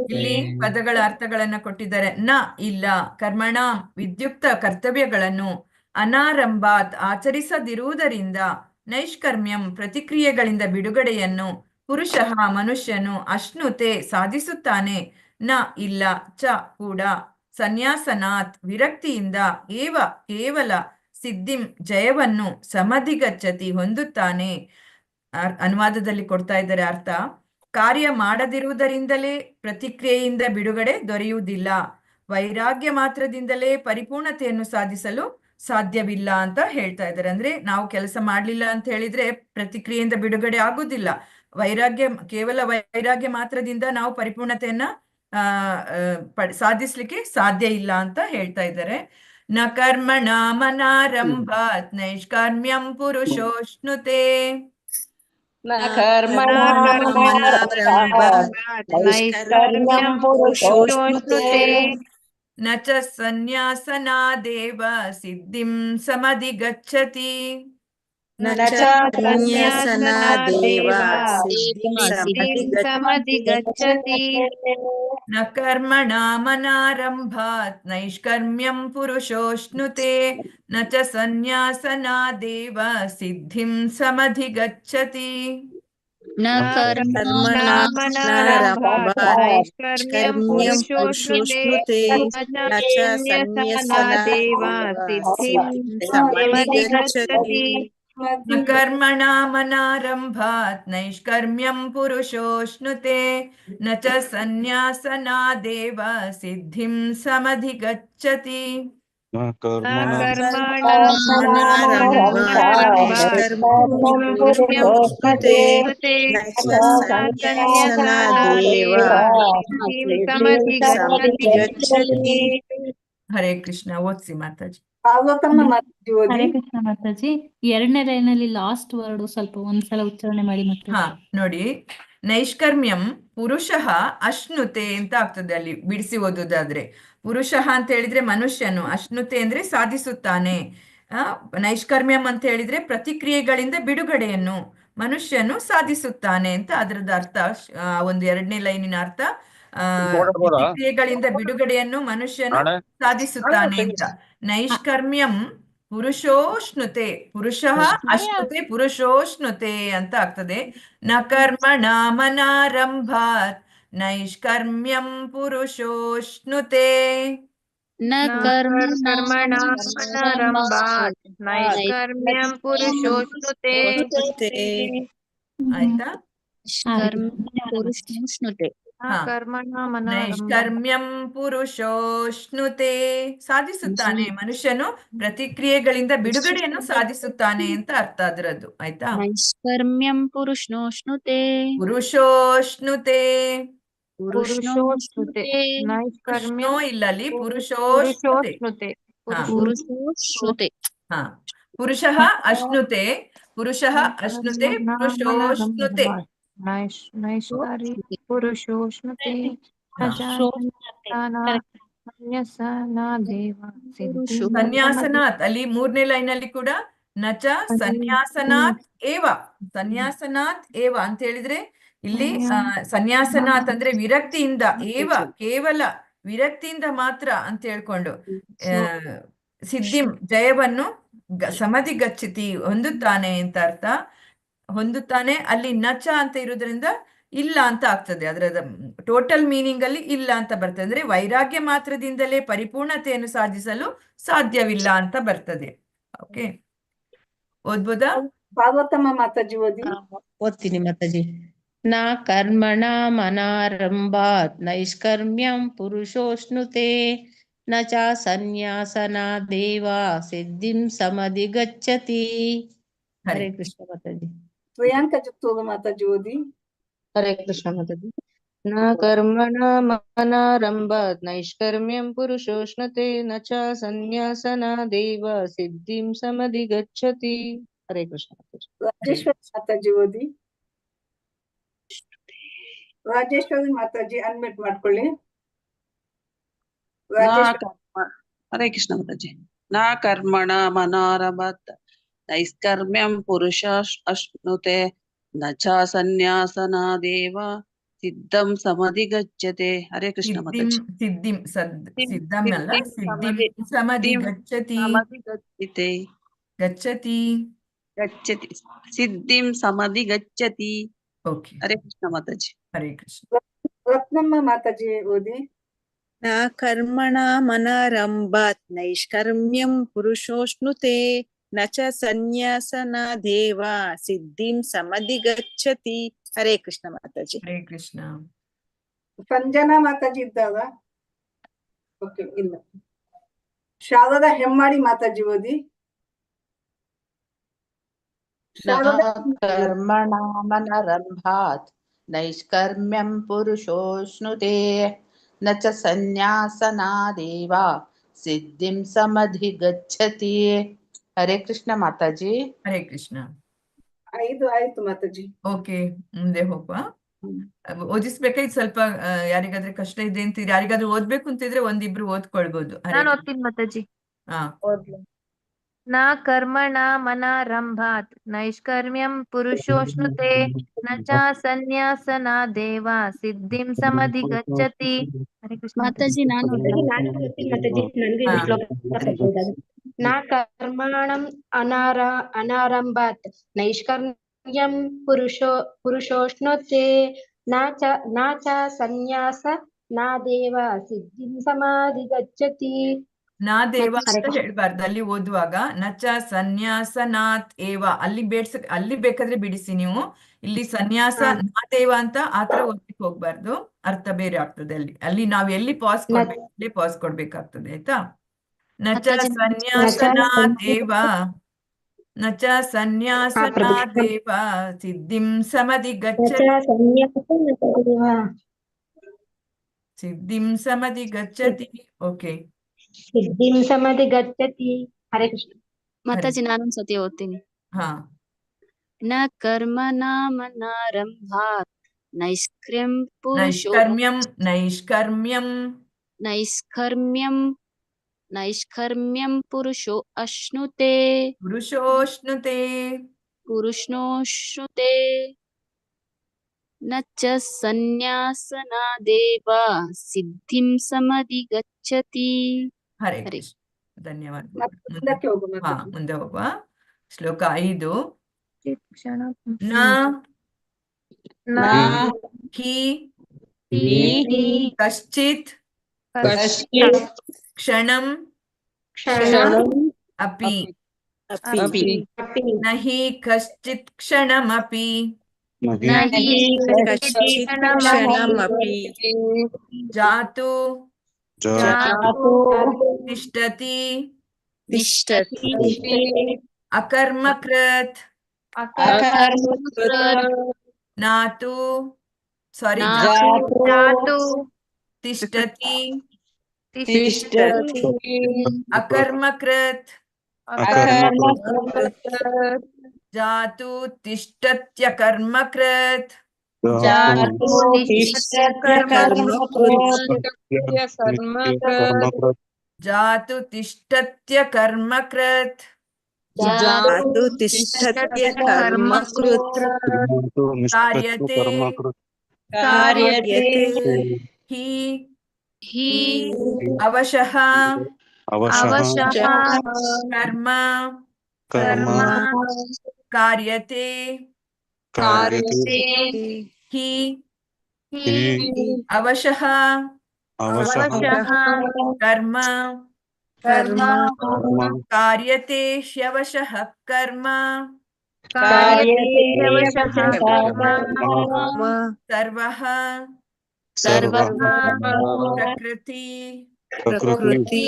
ಇಲ್ಲಿ ಪದಗಳ ಅರ್ಥಗಳನ್ನ ಕೊಟ್ಟಿದ್ದಾರೆ. ನ ಇಲ್ಲ, ಕರ್ಮಣ ವಿದ್ಯುಕ್ತ ಕರ್ತವ್ಯಗಳನ್ನು, ಅನಾರಂಭಾತ್ ಆಚರಿಸದಿರುವುದರಿಂದ, ನೈಷ್ಕರ್ಮ್ಯಂ ಪ್ರತಿಕ್ರಿಯೆಗಳಿಂದ ಬಿಡುಗಡೆಯನ್ನು, ಪುರುಷಃ ಮನುಷ್ಯನು, ಅಶ್ನುತೆ ಸಾಧಿಸುತ್ತಾನೆ, ನ ಇಲ್ಲ, ಚ ಕೂಡ, ಸನ್ಯಾಸನಾತ್ ವಿರಕ್ತಿಯಿಂದ, ಏವ ಕೇವಲ, ಸಿದ್ಧಿಂ ಜಯವನ್ನು, ಸಮಧಿಗಚ್ಚತಿ ಹೊಂದುತ್ತಾನೆ. ಅನುವಾದದಲ್ಲಿ ಕೊಡ್ತಾ ಇದ್ದಾರೆ ಅರ್ಥ. ಕಾರ್ಯ ಮಾಡದಿರುವುದರಿಂದಲೇ ಪ್ರತಿಕ್ರಿಯೆಯಿಂದ ಬಿಡುಗಡೆ ದೊರೆಯುವುದಿಲ್ಲ. ವೈರಾಗ್ಯ ಮಾತ್ರದಿಂದಲೇ ಪರಿಪೂರ್ಣತೆಯನ್ನು ಸಾಧಿಸಲು ಸಾಧ್ಯವಿಲ್ಲ ಅಂತ ಹೇಳ್ತಾ ಇದ್ದಾರೆ. ಅಂದ್ರೆ ನಾವು ಕೆಲಸ ಮಾಡ್ಲಿಲ್ಲ ಅಂತ ಹೇಳಿದ್ರೆ ಪ್ರತಿಕ್ರಿಯೆಯಿಂದ ಬಿಡುಗಡೆ ಆಗುದಿಲ್ಲ. ಕೇವಲ ವೈರಾಗ್ಯ ಮಾತ್ರದಿಂದ ನಾವು ಪರಿಪೂರ್ಣತೆಯನ್ನ ಸಾಧಿಸ್ಲಿಕ್ಕೆ ಸಾಧ್ಯ ಇಲ್ಲ ಅಂತ ಹೇಳ್ತಾ ಇದ್ದಾರೆ. ನ ಕರ್ಮಣ ಮನಾರಂಭಾತ್ ನೈಷ್ಕರ್ಮ್ಯಂ ಪುರುಷೋಷ್ಣುತೆ ನ ಚ ಸನ್ಯಾಸನಾದೇವ ಸಿದ್ಧಿಂ ಸಮಧಿಗಚ್ಚತಿ ನ ಕರ್ಮಣ ಮನಾರಂಭಾತ್ ನೈಷ್ಕರ್ಮ್ಯಂ ಪುರುಷೋಷ್ಣುತೆ ನ ಚ ಸನ್ಯಾಸನಾದೇವ ಸಿದ್ಧಿಂ ಸಮಧಿಗಚ್ಚತಿ ನ ಕರ್ಮಣ ಮನಾರಂಭಾತ್ ನೈಷ್ಕರ್ಮ್ಯಂ ಪುರುಷೋಷ್ಣುತೆ ನ ಚ ಸನ್ಯಾಸನಾದೇವ ಸಿದ್ಧಿಂ ಸಮಧಿಗಚ್ಚತಿ ಹರೇ ಕೃಷ್ಣ. ಓದ್ಸಿ ಮಾತಾಜಿ. ಹರೇ ಕೃಷ್ಣ ಮಾತಾಜಿ. 2ನೇ ಲೈನಲ್ಲಿ ಲಾಸ್ಟ್ ವರ್ಡ್ ಸ್ವಲ್ಪ ಒಂದ್ಸಲ ಉಚ್ಚಾರಣೆ ಮಾಡಿ ಮತ್ತೆ. ಹಾ ನೋಡಿ, ನೈಷ್ಕರ್ಮ್ಯಂ ಪುರುಷಃ ಅಶ್ನುತೆ ಅಂತ ಆಗ್ತದೆ ಅಲ್ಲಿ ಬಿಡಿಸಿ ಓದುದಾದ್ರೆ. ಪುರುಷಃ ಅಂತ ಹೇಳಿದ್ರೆ ಮನುಷ್ಯನು, ಅಶ್ನುತೆ ಅಂದ್ರೆ ಸಾಧಿಸುತ್ತಾನೆ. ನೈಷ್ಕರ್ಮ್ಯಂ ಅಂತ ಹೇಳಿದ್ರೆ ಪ್ರತಿಕ್ರಿಯೆಗಳಿಂದ ಬಿಡುಗಡೆಯನ್ನು ಮನುಷ್ಯನು ಸಾಧಿಸುತ್ತಾನೆ ಅಂತ ಅದರದ ಅರ್ಥ. ಒಂದು 2ನೇ ಲೈನಿನ ಅರ್ಥ ಪ್ರತಿಕ್ರಿಯೆಗಳಿಂದ ಬಿಡುಗಡೆಯನ್ನು ಮನುಷ್ಯನು ಸಾಧಿಸುತ್ತಾನೆ ಅಂತ. ನೈಷ್ಕರ್ಮ್ಯಂ ಪುರುಷೋಷ್ಣುತೆ, ಪುರುಷಃ ಅಶ್ನುತೆ ಪುರುಷೋಷ್ಣುತೆ ಅಂತ ಆಗ್ತದೆ. ನ ಕರ್ಮಣ ಮನಾರಂಭಾತ್ ನೈಷ್ಕರ್ಮ್ಯಂ ಪುರುಷೋಷ್ಣುತೆ ನ ಕರ್ಮಣ ಮನಾರಂಭಾತ್ ನೈಷ್ಕರ್ಮ್ಯಂ ಪುರುಷೋಷ್ಣುತೆ. ಆಯ್ತಾ? ಪುರುಷೋಷ್ಣುತೆ ನೈಷ್ಕರ್ಮ್ಯಂ ಪುರುಷೋಷ್ಣುತೆ ಸಾಧಿಸುತ್ತಾನೆ, ಮನುಷ್ಯನು ಪ್ರತಿಕ್ರಿಯೆಗಳಿಂದ ಬಿಡುಗಡೆಯನ್ನು ಸಾಧಿಸುತ್ತಾನೆ ಅಂತ ಅರ್ಥ ಅದರದ್ದು. ಆಯ್ತಾ? ನೈಷ್ಕರ್ಮ್ಯಂ ಪುರುಷೋಷ್ಣುತೆ ಪುರುಷೋಷ್ಣುತೆ ಪುರುಷೋಷ್ಣುತೆ ಕೃಷ್ಣೋ ಇಲ್ಲಲ್ಲಿ ಪುರುಷೋಷ್ಣುತೆ. ಹಾ, ಪುರುಷಃ ಅಶ್ನುತೆ, ಪುರುಷಃ ಅಶ್ನುತೆ ಪುರುಷೋಷ್ಣುತೆ. ಪುರುಷೋಷ್ಣುತೆ ಸನ್ಯಾಸನಾತ್ ಅಲ್ಲಿ 3ನೇ ಲೈನಲ್ಲಿ ಕೂಡ ನಚ ಸನ್ಯಾಸನಾತ್ ಏವ, ಸನ್ಯಾಸನಾತ್ ಏವ ಅಂತ ಹೇಳಿದ್ರೆ ಇಲ್ಲಿ ಸನ್ಯಾಸನಾಥ್ ಅಂದ್ರೆ ವಿರಕ್ತಿಯಿಂದ ಕೇವಲ ವಿರಕ್ತಿಯಿಂದ ಮಾತ್ರ ಅಂತ ಹೇಳ್ಕೊಂಡು ಸಿದ್ಧಿಂ ಜಯವನ್ನು ಸಮಧಿ ಗಚ್ಚತಿ ಹೊಂದುತ್ತಾನೆ ಅಂತ ಅರ್ಥ. ಹೊಂದುತ್ತಾನೆ ಅಲ್ಲಿ ನಚ ಅಂತ ಇರೋದ್ರಿಂದ ಇಲ್ಲ ಅಂತ ಆಗ್ತದೆ. ಅದರ ಟೋಟಲ್ ಮೀನಿಂಗ್ ಅಲ್ಲಿ ಇಲ್ಲ ಅಂತ ಬರ್ತದೆ. ಅಂದ್ರೆ ವೈರಾಗ್ಯ ಮಾತ್ರದಿಂದಲೇ ಪರಿಪೂರ್ಣತೆಯನ್ನು ಸಾಧಿಸಲು ಸಾಧ್ಯವಿಲ್ಲ ಅಂತ ಬರ್ತದೆ. ಓಕೆ, ಓದ್ಬೋದಾ? ಪಾರ್ವತಮ್ಮ ಮಾತಾಜಿ ಓದಿ. ಓದ್ತೀನಿ ಮಾತಾಜಿ. ನ ಕರ್ಮಣ ಮನಾರಂಭಾತ್ ನೈಷ್ಕರ್ಮ್ಯಂ ಪುರುಷೋಷ್ಣುತೆ ನ ಚ ಸನ್ಯಾಸನಾದೇವ ಸಿದ್ಧಿಂ ಸಮಧಿಗಚ್ಚತಿ. ಹರೇ ಕೃಷ್ಣ ಮಾತಾಜಿ. ಪ್ರಿಯಾಂಕಾ ಚಿತ್ತೂರು ಮಾತಾಜಿ ಓದಿ. ಹರೇ ಕೃಷ್ಣ ಮಾತಾಜಿ. ನ ಕರ್ಮಣ ಮನಾರಂಭಾತ್ ನೈಷ್ಕರ್ಮ್ಯಂ ಪುರುಷೋಷ್ಣುತೆ ನ ಚ ಸನ್ಯಾಸನಾದೇವ ಸಿದ್ಧಿಂ ಸಮಧಿಗಚ್ಚತಿ. ಹರೇ ಕೃಷ್ಣ ಮಾತಾಜಿ. ರಾಜೇಶ್ವರಿ ಮಾತಾಜಿ ಓದಿ. ರಾಜೇಶ್ವರಿ ಮಾತಾಜಿ ಅನ್ಮಿಟ್ ಮಾಡ್ಕೊಳ್ಳಿ. ಹರೇ ಕೃಷ್ಣ ಮಾತಾಜಿ. ನ ಕರ್ಮಣ ಮನಾರಭತ್ ನೈಷ್ಕರ್ಮ್ಯಂ ಪುರುಷ ಅಶ್ನುತೆ ನ ಚ ಸನ್ಯಾಸನಾದೇವ ಸಿದ್ಧಂ ಸಮಧಿಗಚ್ಚತೆ. ಹರೇ ಕೃಷ್ಣ ಮಾತಾಜಿ. ಸಿದ್ಧಿಂ ಸಿದ್ಧಂ ಅಲ್ಲ, ಸಿದ್ಧಿಂ ಸಮಧಿಗಚ್ಚತಿ. ಗಚ್ಚತಿ ಗಚ್ಚತಿ ಸಿದ್ಧಿಂ ಸಮಧಿಗಚ್ಚತಿ. ಓಕೆ, ಹರೇ ಕೃಷ್ಣ ಮಾತಾಜಿ. ಹರೇ ಕೃಷ್ಣ. ರತ್ನಮ್ಮ ಮಾತಾಜಿ ಓದಿ. ನ ಕರ್ಮಣ ಮನಾರಂಭಾತ್ ನೈಷ್ಕರ್ಮ್ಯಂ ಪುರುಷೋಷ್ಣುತೆ ನ ಚ ಸನ್ಯಾಸನಾದೇವ ಸಿದ್ಧಿಂ ಸಮಧಿಗಚ್ಚತಿ. ಹರೇ ಕೃಷ್ಣ ಮಾತಾಜಿ. ಹರೇ ಕೃಷ್ಣ. ಸಂಜನಾ ಮಾತಾಜಿ ಇದ್ದಾರ? ಓಕೆ, ಇಲ್ಲ. ಶಾರದಾ ಹೆಮ್ಮಾಡಿ ಮಾತಾಜಿ ಓದಿ. ಕರ್ಮಣ ಮನರಂಭಾತ್ ನೈಷ್ಕರ್ಮ್ಯಂ ಪುರುಷೋಷ್ಣುತೆ ನ ಚ ಸನ್ಯಾಸನಾದೇವ ಸಿದ್ಧಿಂ ಸಮಧಿಗಚ್ಚತಿ. ಹರೇ ಕೃಷ್ಣ ಮಾತಾಜಿ. ಹರೇ ಕೃಷ್ಣ. 5 ಆಯ್ತು ಮಾತಾಜಿ. ಓಕೆ, ಮುಂದೆ ಹೋಗುವ. ಓದಿಸ್ಬೇಕಾಯ್ತು ಸ್ವಲ್ಪ. ಯಾರಿಗಾದ್ರೆ ಕಷ್ಟ ಇದೆ ಅಂತ ಯಾರಿಗಾದ್ರೂ ಓದ್ಬೇಕು ಅಂತಿದ್ರೆ ಒಂದಿಬ್ರು ಓದ್ಕೊಳ್ಬಹುದು. ನಾನು ಓದ್ತೀನಿ ಮಾತಾಜಿ. ಹಾ, ನ ಕರ್ಮಣ ಮನಾರಂಭಾತ್ ನೈಷ್ಕರ್ಮ್ಯಂ ಪುರುಷೋಷ್ಣುತೆ ನ ಚ ಸನ್ಯಾಸನಾದೇವ ಸಿದ್ಧಿಂ ಸಮಧಿಗಚ್ಚತಿ. ಹರೇ ಕೃಷ್ಣ ಮಾತಾಜಿ. ನಾನು ಓದ್ತೀನಿ ಮಾತಾಜಿ. ನನಗೆ ಹಾ. ಶ್ಲೋಕ ನ ಕರ್ಮಣಂ ಅನಾರಂಭಾತ್ ನೈಷ್ಕರ್ಮ್ಯಂ ಪುರುಷೋಷ್ಣುತೆ ನ ಚ ಸನ್ಯಾಸನಾದೇವ ಸಿದ್ಧಿಂ ಸಮಧಿಗಚ್ಚತಿ. ನಾ ದೇವ ಅಂತ ಹೇಳ್ಬಾರ್ದು ಅಲ್ಲಿ ಓದುವಾಗ. ನಚ ಸನ್ಯಾಸನಾಥ್ ಏವ ಅಲ್ಲಿ ಅಲ್ಲಿ ಬೇಕಾದ್ರೆ ಬಿಡಿಸಿ ನೀವು. ಇಲ್ಲಿ ಸನ್ಯಾಸ ನಾ ದೇವ ಅಂತ ಆತರ ಓದ್ಲಿಕ್ಕೆ ಹೋಗ್ಬಾರ್ದು, ಅರ್ಥ ಬೇರೆ ಆಗ್ತದೆ. ಅಲ್ಲಿ ನಾವ್ ಎಲ್ಲಿ ಪಾಸ್ ಕೊಡ್ಬೇಕು ಅಲ್ಲಿ ಪಾಸ್ ಕೊಡ್ಬೇಕಾಗ್ತದೆ, ಆಯ್ತಾ? ನಚ ಸನ್ಯಾಸನಾಥ್ ಏವ ನಚ ಸನ್ಯಾಸನಾದೇವ ಸಿದ್ಧಿಂ ಸಮಧಿಗಚ್ಚತಿ. ಸಿದ್ಧಿಂ ಸಮಧಿಗಚ್ಚತಿ. ಓಕೆ, ಸಿದ್ಧಿಂ ಸಮಧಿಗಚ್ಚತಿ. ಹರೇ ಕೃಷ್ಣ ಮಾತಾಜಿ. ನಾನೊಂದ್ಸತಿ ಓದ್ತೀನಿ. ಹಾ. ನ ಕರ್ಮಣ ಮನಾರಂಭಾತ್ ನೈಷ್ಕರ್ಮ್ಯಂ ನೈಷ್ಕರ್ಮ್ಯಂ ಪುರುಷೋ ಅಶ್ನುತೆ ಪುರುಷೋಷ್ಣುತೆ ನ ಚ ಸನ್ಯಾಸನಾದೇವ ಸಿದ್ಧಿಂ ಸಮಧಿಗಚ್ಚತಿ. ಹರೇ ಕೃಷ್ಣ. ಧನ್ಯವಾದ. ಮುಂದಕ್ಕೆ ಹೋಗು ಹಾ, ಮಾತಾಜಿ. ಮುಂದೆ ಹೋಗುವ. ಶ್ಲೋಕ 5. ನ ಹಿ ಕಶ್ಚಿತ್ ಕ್ಷಣಂ ಅಪಿ ನ ಹಿ ಕಶ್ಚಿತ್ ಕ್ಷಣಮಪಿ ಜಾತು ತಿಷ್ಠತಿ ಅಕರ್ಮಕೃತ್ ನಾತು ತಿಷ್ಠತಿ ಅಕರ್ಮಕೃತ್ ಜಾತು ತಿಷ್ಠತ್ಯಕರ್ಮಕೃತ್ ಜಾತು ತಿಷ್ಠತ್ಯಕರ್ಮಕೃತ್ ಜಾತು ತಿಷ್ಠತ್ಯ ಕರ್ಮ ಕೃತ್ ಕಾರ್ಯತೆ ಕಾರ್ಯತೆ ಹಿ ಹಿ ಅವಶಃ ಅವಶಃ ಕರ್ಮ ಕರ್ಮ ಕಾರ್ಯತೆ ಕಾರ್ಯತೆ ಹಿ ಹಿ ಅವಶಃ ಅವಶಃ ಕರ್ಮ ಕರ್ಮ ಕಾರ್ಯತೆ ಹ್ಯವಶಃ ಕರ್ಮ ಕಾರ್ಯತೆ ಹ್ಯವಶಃ ಕರ್ಮ ಸರ್ವಃ ಸರ್ವಃ ಪ್ರಕೃತಿ ಪ್ರಕೃತಿ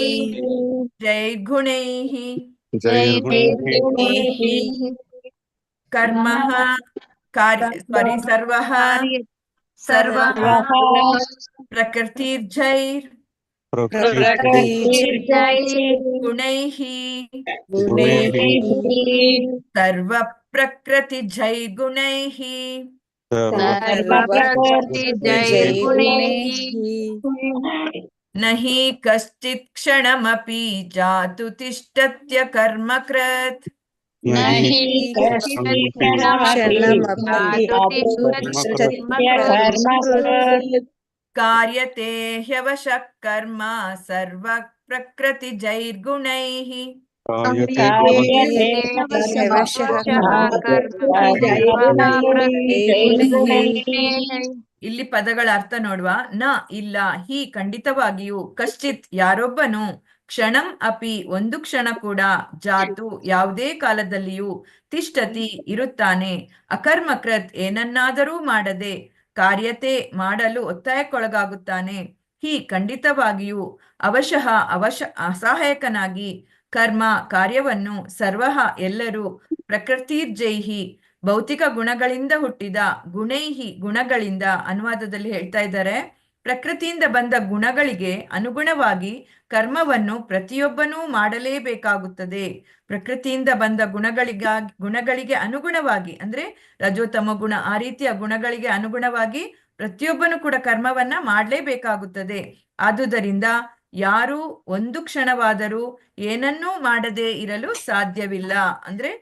ಜೈರ್ಗುಣೈಃ ಜೈರ್ಗುಣೈಃ ಕರ್ಮಃ ಸರ್ವಃ ಸರ್ವಃ ಪ್ರಕೃತಿರ್ಜೈರ್ ಗುಣೈಃ ಸರ್ವ ಪ್ರಕೃತಿಜೈರ್ಗುಣೈಃ ನ ಹಿ ಕಶ್ಚಿತ್ ಕ್ಷಣಮಪಿ ಜಾತು ತಿಷ್ಠತ್ಯ ಕರ್ಮಕೃತ್ ಕಾರ್ಯತೆ ಹ್ಯವಶಃ ಕರ್ಮ ಸರ್ವ ಪ್ರಕೃತಿಜೈರ್ಗುಣೈಃ ಇಲ್ಲಿ ಪದಗಳ ಅರ್ಥ ನೋಡುವ. ನ ಇಲ್ಲ, ಹಿ ಖಂಡಿತವಾಗಿಯೂ, ಕಶ್ಚಿತ್ ಯಾರೊಬ್ಬನು, ಕ್ಷಣಂ ಅಪಿ ಒಂದು ಕ್ಷಣ ಕೂಡ, ಜಾತು ಯಾವುದೇ ಕಾಲದಲ್ಲಿಯೂ, ತಿಷ್ಠತಿ ಇರುತ್ತಾನೆ, ಅಕರ್ಮಕೃತ್ ಏನನ್ನಾದರೂ ಮಾಡದೆ, ಕಾರ್ಯತೆ ಮಾಡಲು ಒತ್ತಾಯಕ್ಕೊಳಗಾಗುತ್ತಾನೆ, ಹಿ ಖಂಡಿತವಾಗಿಯೂ, ಅವಶಃ ಅಸಹಾಯಕನಾಗಿ, ಕರ್ಮ ಕಾರ್ಯವನ್ನು, ಸರ್ವಃ ಎಲ್ಲರೂ, ಪ್ರಕೃತಿರ್ಜೈಹಿ ಭೌತಿಕ ಗುಣಗಳಿಂದ ಹುಟ್ಟಿದ, ಗುಣೈಹಿ ಗುಣಗಳಿಂದ, ಅನುವಾದದಲ್ಲಿ ಹೇಳ್ತಾ ಇದ್ದಾರೆ, ಪ್ರಕೃತಿಯಿಂದ ಬಂದ ಗುಣಗಳಿಗೆ ಅನುಗುಣವಾಗಿ ಕರ್ಮವನ್ನು ಪ್ರತಿಯೊಬ್ಬನೂ ಮಾಡಲೇಬೇಕಾಗುತ್ತದೆ. ಪ್ರಕೃತಿಯಿಂದ ಬಂದ ಗುಣಗಳಿಗೆ ಅನುಗುಣವಾಗಿ ಅಂದ್ರೆ ರಜೋತಮ ಗುಣ, ಆ ರೀತಿಯ ಗುಣಗಳಿಗೆ ಅನುಗುಣವಾಗಿ ಪ್ರತಿಯೊಬ್ಬನು ಕೂಡ ಕರ್ಮವನ್ನ ಮಾಡಲೇಬೇಕಾಗುತ್ತದೆ. ಆದುದರಿಂದ ಯಾರು ಒಂದು ಕ್ಷಣವಾದರೂ ಏನನ್ನೂ ಮಾಡದೇ ಇರಲು ಸಾಧ್ಯವಿಲ್ಲ. ಅಂದ್ರೆ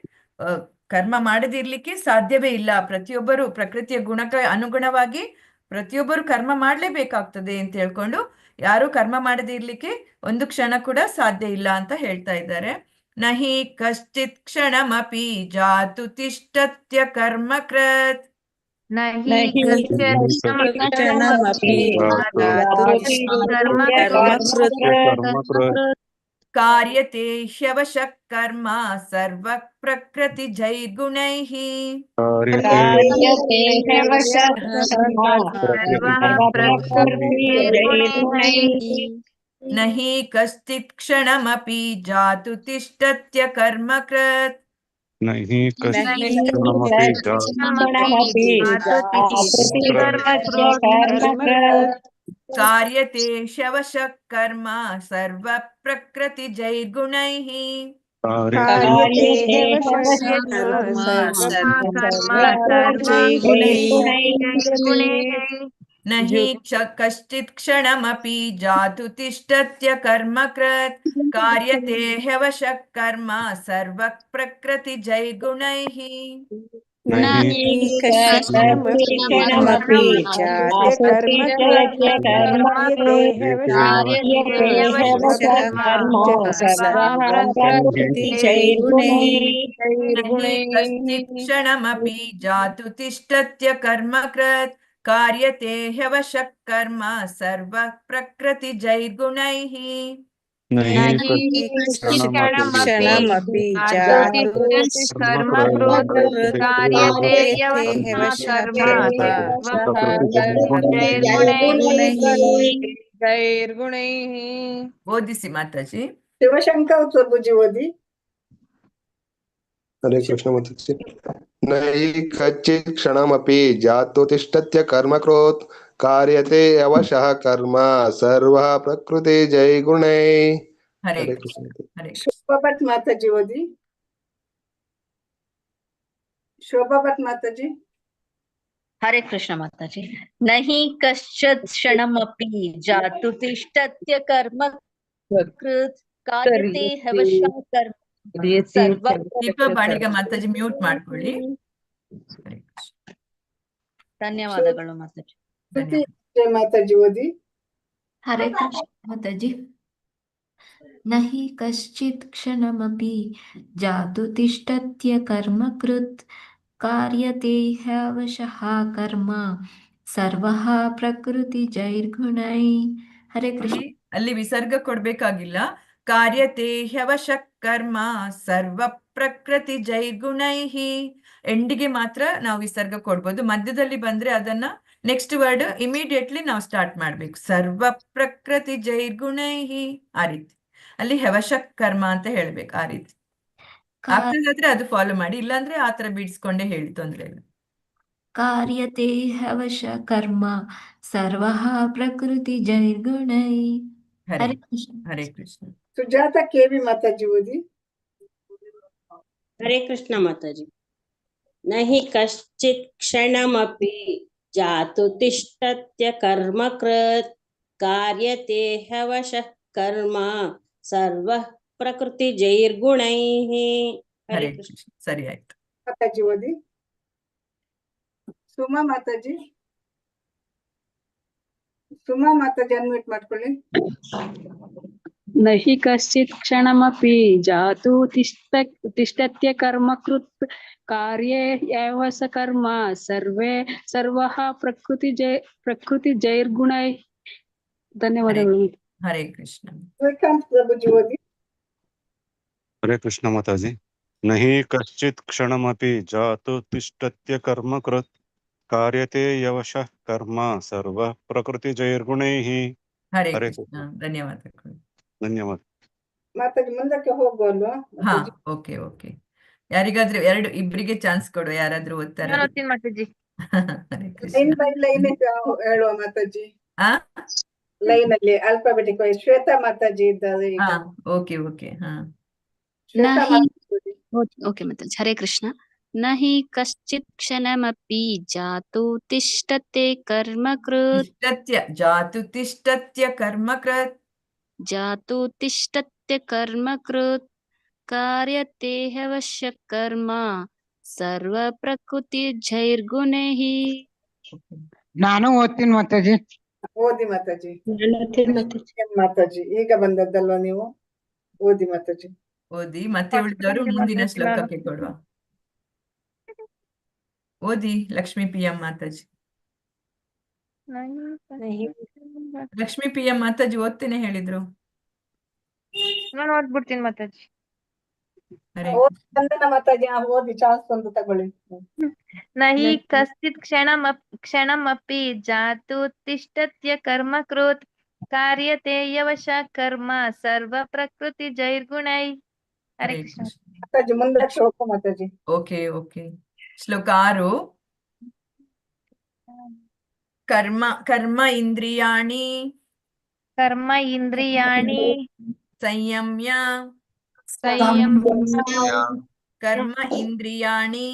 ಕರ್ಮ ಮಾಡದಿರ್ಲಿಕ್ಕೆ ಸಾಧ್ಯವೇ ಇಲ್ಲ. ಪ್ರತಿಯೊಬ್ಬರು ಪ್ರಕೃತಿಯ ಗುಣಕ್ಕೆ ಅನುಗುಣವಾಗಿ ಪ್ರತಿಯೊಬ್ಬರು ಕರ್ಮ ಮಾಡಲೇಬೇಕಾಗ್ತದೆ ಅಂತ ಹೇಳ್ಕೊಂಡು ಯಾರು ಕರ್ಮ ಮಾಡದೇ ಇರ್ಲಿಕ್ಕೆ ಒಂದು ಕ್ಷಣ ಕೂಡ ಸಾಧ್ಯ ಇಲ್ಲ ಅಂತ ಹೇಳ್ತಾ ಇದ್ದಾರೆ. ನಹಿ ಕಶ್ಚಿತ್ ಕ್ಷಣಮಪಿ ಜಾತು ತಿಷ್ಠತ್ಯ ಕರ್ಮಕೃತ್. ಕಾರ್ಯತೆ ಹ್ಯವಶಃ ಕರ್ಮ ಸರ್ವ ಪ್ರಕೃತಿಜೈರ್ಗುಣೈಃ. ನ ಹಿ ಕಶ್ಚಿತ್ ಕ್ಷಣಮಪಿ ಜಾತು ತಿಷ್ಠತ್ಯ ಕರ್ಮಕೃತ್. ಕಾರ್ಯತೆ ಹ್ಯವಶಃ ಕರ್ಮ ಸರ್ವ ಪ್ರಕೃತಿಜೈರ್ಗುಣೈಃ. ನ ಹಿ ಕಶ್ಚಿತ್ ಕ್ಷಣಮಪಿ ಜಾತು ತಿಷ್ಠತ್ಯ ಕರ್ಮಕೃತ್. ಕಾರ್ಯತೆ ಹ್ಯವಶಃ ಕರ್ಮ ಸರ್ವ ಪ್ರಕೃತಿಜೈರ್ಗುಣೈಃ. ಕ್ಷಣಮಪಿ ಜಾತು ತಿಷ್ಠತ್ಯ ಕರ್ಮಕೃತ್. ಕಾರ್ಯತೆ ಹ್ಯವಶಃ ಕರ್ಮ ಸರ್ವ ಪ್ರಕೃತಿಜೈರ್ಗುಣೈಃ. ಕ್ಷಣಮಪಿ ಜಾತು ಕಾರ್ಯತೆ ಹ್ಯವಶಃ ಜೈರ್ಗುಣೈಃ. ಓದಿಸಿ ಮಾತಾಜಿ. ಶಿವಶಂಕರ್ ಪ್ರಭುಜಿ ಓದಿ. ಹರೇ ಕೃಷ್ಣ ಮಾತಾಜಿ. ನಹಿ ಕಚ್ಚಿತ್ ಕ್ಷಣಮಪಿ ಜಾತು ತಿಷ್ಠತ್ಯ ಕರ್ಮಕೃತ್. ಕಾರ್ಯತೆ ಅವಶಃ ಕರ್ಮ ಸರ್ವ ಪ್ರಕೃತಿ ಜೈರ್ಗುಣೈ. ಹರೇ ಹರೇ ಕೃಷ್ಣ. ಕೃಷ್ಣ. ಹರೇ ಶೋಭಾ ಭಟ್ ಮಾತಾಜಿ ಓದಿ. ಶೋಭಾ ಭಟ್ ಮಾತಾಜಿ. हरे कृष्ण माता जी. नहीं कश्चित् क्षणमपि जातु तिष्ठत्य कर्म कृत्. कार्यते हवशः कर्म ದೀಪ ಬಾಳಿಗ ಮಾತಾಜಿ ಮ್ಯೂಟ್ ಮಾಡ್ಕೊಳ್ಳಿ. ಹರೇ ಕೃಷ್ಣ. ಧನ್ಯವಾದಗಳು ಮಾತಾಜಿ. ಶ್ರುತಿ ಜಯ ಮಾತಾಜಿ ಓದಿ. ಹರೇ ಕೃಷ್ಣ ಮಾತಾಜಿ. ನಹಿ ಕಶ್ಚಿತ್ ಕ್ಷಣಮಪಿ ಜಾತು ತಿಷ್ಠತ್ಯ ಕರ್ಮ ಕೃತ್ ಕಾರ್ಯತೆ ಹ್ಯವಶಃ ಕರ್ಮ ಸರ್ವಃ ಪ್ರಕೃತಿ ಜೈರ್ಗುಣೈ. ಹರೇ ಕೃಷ್ಣ. ಅಲ್ಲಿ ವಿಸರ್ಗ ಕೊಡ್ಬೇಕಾಗಿಲ್ಲ. ಕಾರ್ಯತೆ ಹ್ಯವಶಃ ಕರ್ಮ ಸರ್ವ ಪ್ರಕೃತಿ ಜೈರ್ಗುಣೈಹಿ. ಎಂಡಿಗೆ ಮಾತ್ರ ನಾವು ವಿಸರ್ಗ ಕೊಡ್ಬೋದು. ಮಧ್ಯದಲ್ಲಿ ಬಂದ್ರೆ ಅದನ್ನ ನೆಕ್ಸ್ಟ್ ವರ್ಡ್ ಇಮಿಡಿಯೇಟ್ಲಿ ನಾವು ಸ್ಟಾರ್ಟ್ ಮಾಡ್ಬೇಕು. ಸರ್ವ ಪ್ರಕೃತಿ ಜೈರ್ಗುಣೈಹಿ ಆ ರೀತಿ. ಅಲ್ಲಿ ಹ್ಯವಶಃ ಕರ್ಮ ಅಂತ ಹೇಳ್ಬೇಕು ಆ ರೀತಿ. ಆಗ್ತದಾದ್ರೆ ಅದು ಫಾಲೋ ಮಾಡಿ, ಇಲ್ಲಾಂದ್ರೆ ಆತರ ಬಿಡಿಸ್ಕೊಂಡೇ ಹೇಳಿ, ತೊಂದ್ರೆ ಇಲ್ಲ. ಕಾರ್ಯತೆ ಹ್ಯವಶ ಕರ್ಮ ಸರ್ವಃ ಪ್ರಕೃತಿ ಜೈರ್ಗುಣೈ. ಹರೇ ಹರೇ ಕೃಷ್ಣ. ಹರೇ ಕೃಷ್ಣ. ಸುಜಾತ ಕೆವಿ ಮಾತಾಜಿ ಓದಿ. ಹರೇ ಕೃಷ್ಣ ಮಾತಾಜಿ. ನಹಿ ಕಶ್ಚಿತ್ ಕ್ಷಣಮಪಿ ಜಾತು ತಿಷ್ಠತ್ಯ ಕರ್ಮ ಕೃತ್ ಕಾರ್ಯತೆ ಹ್ಯವಶಃ ಕರ್ಮ ಸರ್ವ ಪ್ರಕೃತಿ ಜೈರ್ಗುಣೈಃ. ಹರೇ ಕೃಷ್ಣ. ಸರಿ ಆಯ್ತು. ಮಾತಾಜಿ ಓದಿ. ಸುಮಾ ಮಾತಾಜಿ. ಸುಮಾ ಮಾತಾಜಿ ಅನ್ಮ್ಯೂಟ್ ಮಾಡ್ಕೊಳ್ಳಿ. ನಹಿ ಕಶ್ಚಿತ್ ಕ್ಷಣಮಪಿ ಜಾತು ತಿಷ್ಠತ್ಯ ಕರ್ಮ ಕೃತ್ ಕಾರ್ಯೇ ಯವ ಸ ಕರ್ಮ ಸರ್ವಃ ಪ್ರಕೃತಿ ಜೈರ್ಗುಣೈ. ಧನ್ಯವಾದಗಳು. ಹರೇ ಕೃಷ್ಣ. ಶ್ರೀಕಾಂತ್ ಪ್ರಭುಜಿ ಓದಿ. ಹರೇ ಕೃಷ್ಣ ಮಾತಾಜಿ. ನಹಿ ಕಶ್ಚಿತ್ ಕ್ಷಣಮಪಿ ಜಾತು ತಿಷ್ಠತ್ಯ ಕರ್ಮ ಕೃತ್ ಕಾರ್ಯತೆ ಯವಶಃ ಕರ್ಮ ಸರ್ವ ಪ್ರಕೃತಿ ಜೈರ್ಗುಣೈಃ. ಹರೇ ಹರೇ ಕೃಷ್ಣ. ಧನ್ಯವಾದಗಳು. ಧನ್ಯವಾದ. ಮಾತಾಜಿ ಮುಂದಕ್ಕೆ ಹೋಗುವಲ್ವಾ? ಹಾ, ಓಕೆ ಓಕೆ. ಯಾರಿಗಾದ್ರೂ ಇಬ್ಬರಿಗೆ ಚಾನ್ಸ್ ಕೊಡು. ಯಾರಾದ್ರೂ ಓದ್ತಾರೆ. Mataji. Hare Krishna. Line by line ಹೇಳುವ ಮಾತಾಜಿ. ಆ ಲೈನ್ ಅಲ್ಲಿ ಆಲ್ಫಾಬೆಟಿಕ್ ವೈಸ್. ಶ್ವೇತಾ ಮಾತಾಜಿ ಇದ್ದಾರೆ ಈಗ. ಹಾ, ಓಕೆ ಓಕೆ. ಹಾ, ಶ್ವೇತಾ ಮಾತಾಜಿ ಓದಿ. ಓಕೆ ಮಾತಾಜಿ. ಹರೇ ಕೃಷ್ಣ. ನಹಿ ಕಶ್ಚಿತ್ ಕ್ಷಣಮಪಿ ಜಾತು ತಿಷ್ಠತೆ ಕರ್ಮ ಕೃತ್ ಜಾತು ತಿಷ್ಠತ್ಯ ಕರ್ಮ ಕೃತ್ ಜಾತು ತಿಷ್ಠತ್ಯ ಕರ್ಮ ಕೃತ್ ಕಾರ್ಯತೆ ಹ್ಯವಶ್ಯ ಕರ್ಮ ಸರ್ವ ಪ್ರಕೃತಿ ಜೈರ್ಗುಣೈಃ. ನಾನು ಓದ್ತೀನಿ ಮಾತಾಜಿ. ಓದಿ ಮಾತಾಜಿ. ಮಾತಾಜಿ ಈಗ ಬಂದದ್ದಲ್ವಾ ನೀವು? ಓದಿ ಮಾತಾಜಿ. ಓದಿ. ಮತ್ತೆ ಉಳಿದವರು ಮುಂದಿನ ಶ್ಲೋಕಕ್ಕೆ ಕೊಡುವ. ಓದಿ ಲಕ್ಷ್ಮೀ PM ಮಾತಾಜಿ. ಲಕ್ಷ್ಮೀ PM ಮಾತಾಜಿ ಓದ್ತೇನೆ ಹೇಳಿದ್ರು. ನಾನು ಓದ್ಬಿಡ್ತೀನಿ ಮಾತಾಜಿ. ಚಂದನ ಮಾತಾಜಿ ಓದಿ. ಚಾನ್ಸ್ ಒಂದು ತಗೊಳ್ಳಿ. ನಹಿ ಕಶ್ಚಿತ್ ಕ್ಷಣಮಪಿ ಜಾತು ತಿಷ್ಠತ್ಯ ಕರ್ಮ ಕೃತ್ ಕಾರ್ಯತೆ ಯವಶಃ ಕರ್ಮ ಸರ್ವ ಪ್ರಕೃತಿ ಜೈರ್ಗುಣೈ. ಹರೇ ಕೃಷ್ಣ. ಮಾತಾಜಿ ಮುಂದೆ ಶ್ಲೋಕ ಮಾತಾಜಿ. Okay okay. ಶ್ಲೋಕ 6. ಕರ್ಮ ಇಂದ್ರಿಯಾಣಿ ಸಂಯಮ್ಯ ಕರ್ಮ ಇಂದ್ರಿಯಾಣಿ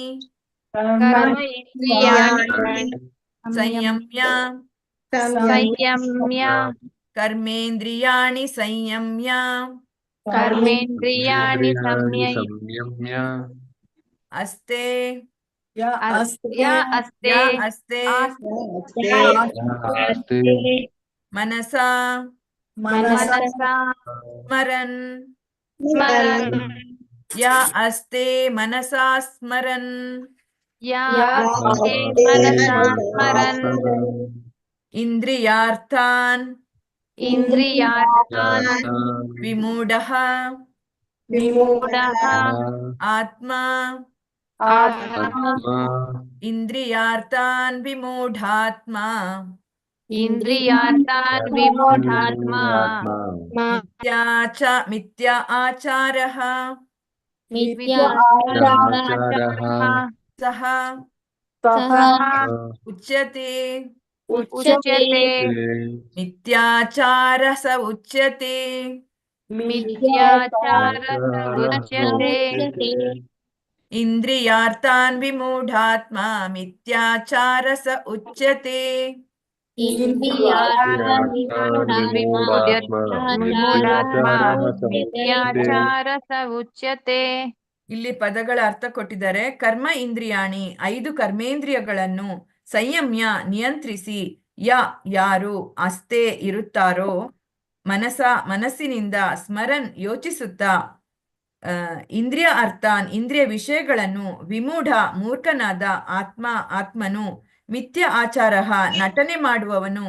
ಸಂಯಮ್ಯ ಕರ್ಮೇಂದ್ರಿಯಾಣಿ ಸಂಯಮ್ಯ ಅಸ್ತೆ ಮನಸಾ ಸ್ಮರನ್ ಯಾ ಅಸ್ತೆ ಮನಸಾ ಸ್ಮರನ್ ಇಂದ್ರಿಯಾರ್ಥಾನ್ ವಿಮೂಢಃ ಆತ್ಮಾ ಇಂದ್ರಿಯಾರ್ಥಾನ್ ವಿಮೂಢಾತ್ಮಾ ಮಿಥ್ಯಾ ಆಚಾರಃ ಸಹ ಉಚ್ಯತೆ ಮಿಥ್ಯಾಚಾರ ಸ ಉಚ್ಯತೆ ಇಂದ್ರಿಯಾರ್ಥಾನ್ ವಿಮೂಢಾತ್ಮ ಮಿಥ್ಯಾಚಾರ ಸ ಉಚ್ಯತೆ. ಇಂದ್ರಿಯಾರ್ಥಾನ್ ವಿಮೂಢಾತ್ಮ ಮಿಥ್ಯಾಚಾರ ಸ ಉಚ್ಯತೆ. ಇಲ್ಲಿ ಪದಗಳ ಅರ್ಥ ಕೊಟ್ಟಿದ್ದಾರೆ. ಕರ್ಮ ಇಂದ್ರಿಯಾಣಿ 5 ಕರ್ಮೇಂದ್ರಿಯಗಳನ್ನು ಸಂಯಮ್ಯ ನಿಯಂತ್ರಿಸಿ ಯಾರು ಅಸ್ತೆ ಇರುತ್ತಾರೋ ಮನಸ್ಸಿನಿಂದ ಸ್ಮರನ್ ಯೋಚಿಸುತ್ತಾ ಇಂದ್ರಿಯ ಅರ್ಥಾನ್ ಇಂದ್ರಿಯ ವಿಷಯಗಳನ್ನು ವಿಮೂಢ ಮೂರ್ಖನಾದ ಆತ್ಮನು ಮಿಥ್ಯ ಆಚಾರ ನಟನೆ ಮಾಡುವವನು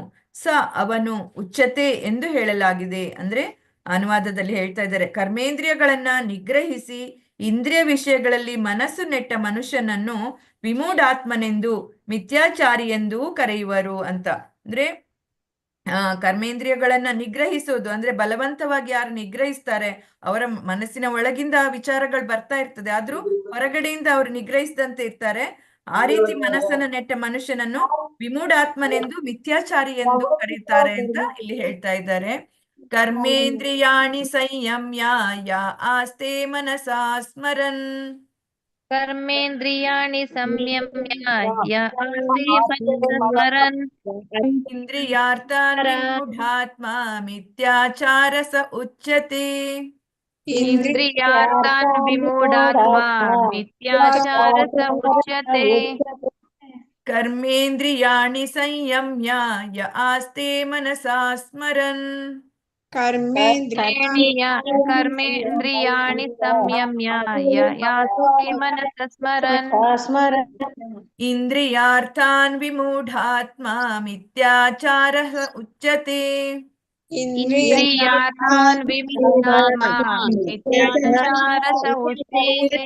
ಅವನು ಉಚ್ಚತೆ ಎಂದು ಹೇಳಲಾಗಿದೆ. ಅಂದ್ರೆ ಅನುವಾದದಲ್ಲಿ ಹೇಳ್ತಾ ಇದ್ದಾರೆ, ಕರ್ಮೇಂದ್ರಿಯಗಳನ್ನ ನಿಗ್ರಹಿಸಿ ಇಂದ್ರಿಯ ವಿಷಯಗಳಲ್ಲಿ ಮನಸ್ಸು ನೆಟ್ಟ ಮನುಷ್ಯನನ್ನು ವಿಮೂಢಾತ್ಮನೆಂದು ಮಿಥ್ಯಾಚಾರಿ ಎಂದೂ ಕರೆಯುವರು ಅಂತ. ಅಂದ್ರೆ ಕರ್ಮೇಂದ್ರಿಯಗಳನ್ನ ನಿಗ್ರಹಿಸೋದು ಅಂದ್ರೆ ಬಲವಂತವಾಗಿ ಯಾರು ನಿಗ್ರಹಿಸ್ತಾರೆ ಅವರ ಮನಸ್ಸಿನ ಒಳಗಿಂದ ವಿಚಾರಗಳು ಬರ್ತಾ ಇರ್ತದೆ, ಆದ್ರೂ ಹೊರಗಡೆಯಿಂದ ಅವರು ನಿಗ್ರಹಿಸದಂತೆ ಇರ್ತಾರೆ. ಆ ರೀತಿ ಮನಸ್ಸನ್ನ ನೆಟ್ಟ ಮನುಷ್ಯನನ್ನು ವಿಮೂಢಾತ್ಮನೆಂದು ಮಿಥ್ಯಾಚಾರಿ ಎಂದು ಕರೀತಾರೆ ಅಂತ ಇಲ್ಲಿ ಹೇಳ್ತಾ ಇದ್ದಾರೆ. ಕರ್ಮೇಂದ್ರಿಯಾಣಿ ಸಂಯಮ್ಯ ಆಸ್ತೆ ಮನಸಾ ಸ್ಮರನ್. ಕರ್ಮೇಂದ್ರಿಯಾಣಿ ಸಂಯಮ್ಯ ಸ್ಮರನ್ ಇಂದ್ರಿಯಾರ್ಥಾನ್ ವಿಮೂಢಾತ್ಮ ಮಿಥ್ಯಾಚಾರ ಸ ಉಚ್ಯತೆ. ಇಂದ್ರಿಯಾರ್ಥಾನ್ ವಿಮೂಢಾತ್ಮ ಮಿಥ್ಯಾಚಾರ ಸ ಉಚ್ಯತೆ. ಕರ್ಮೇಂದ್ರಿಯಾಣಿ ಸಂಯಮ್ಯ ಆಸ್ತೆ ಮನಸಾ ಸ್ಮರನ್. ಕರ್ಮೇಂದ್ರಿಯಾಣಿ ಸಂಯಮ್ಯ ಯಾಸ್ತೆ ಮನಸ ಸ್ಮರನ್. ಇಂದ್ರಿಯಾರ್ಥಾನ್ ವಿಮೂಢಾತ್ಮ ಮಿಥ್ಯಾಚಾರ ಉಚ್ಯತೆ. ಇಂದ್ರಿಯಾರ್ಥಾನ್ ವಿಮೂಢಾತ್ಮ ಮಿಥ್ಯಾಚಾರ ಸ ಉಚ್ಯತೆ.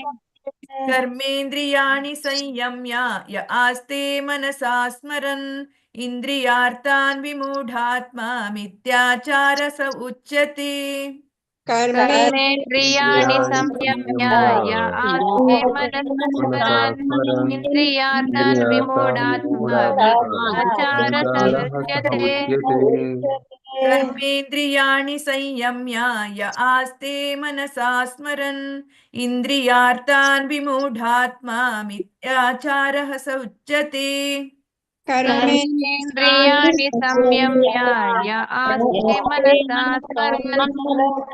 ಕರ್ಮೇಂದ್ರಿಯಾಣಿ ಸಂಯಮ್ಯ ಆಸ್ತೆ ಮನಸಾ ಸ್ಮರನ್ ಇಂದ್ರಿಯಾರ್ಥಾನ್ ವಿಮೂಢಾತ್ಮ ಮಿಥ್ಯಾಚಾರ ಸ ಉಚ್ಯತೆ. ಕರ್ಮೇಂದ್ರಿಯಾಣಿ ಸಂಯಮ್ಯ ಆಸ್ತೆ ಮನಸ ಸ್ಮರನ್ ಇಂದ್ರಿಯಾರ್ಥಾನ್ ವಿಮೂಢಾತ್ಮ ಮಿಥ್ಯಾಚಾರ ಸ ಉಚ್ಯತೆ. ಕರ್ಮೇಂದ್ರಿಯಾಣಿ ಸಂಯಮ್ಯ ಆಸ್ತೆ ಮನಸಾ ಸ್ಮರನ್ ಇಂದ್ರಿಯಾರ್ಥಾನ್ ವಿಮೂಢಾತ್ಮ ಮಿಥ್ಯಾಚಾರ ಸ ಉಚ್ಯತೆ. ಕರ್ಮೇಂದ್ರಿಯಾಣಿ ಸಂಯಮ್ಯ ಆಸ್ತೆ ಮನಸಾ ಸ್ಮರನ್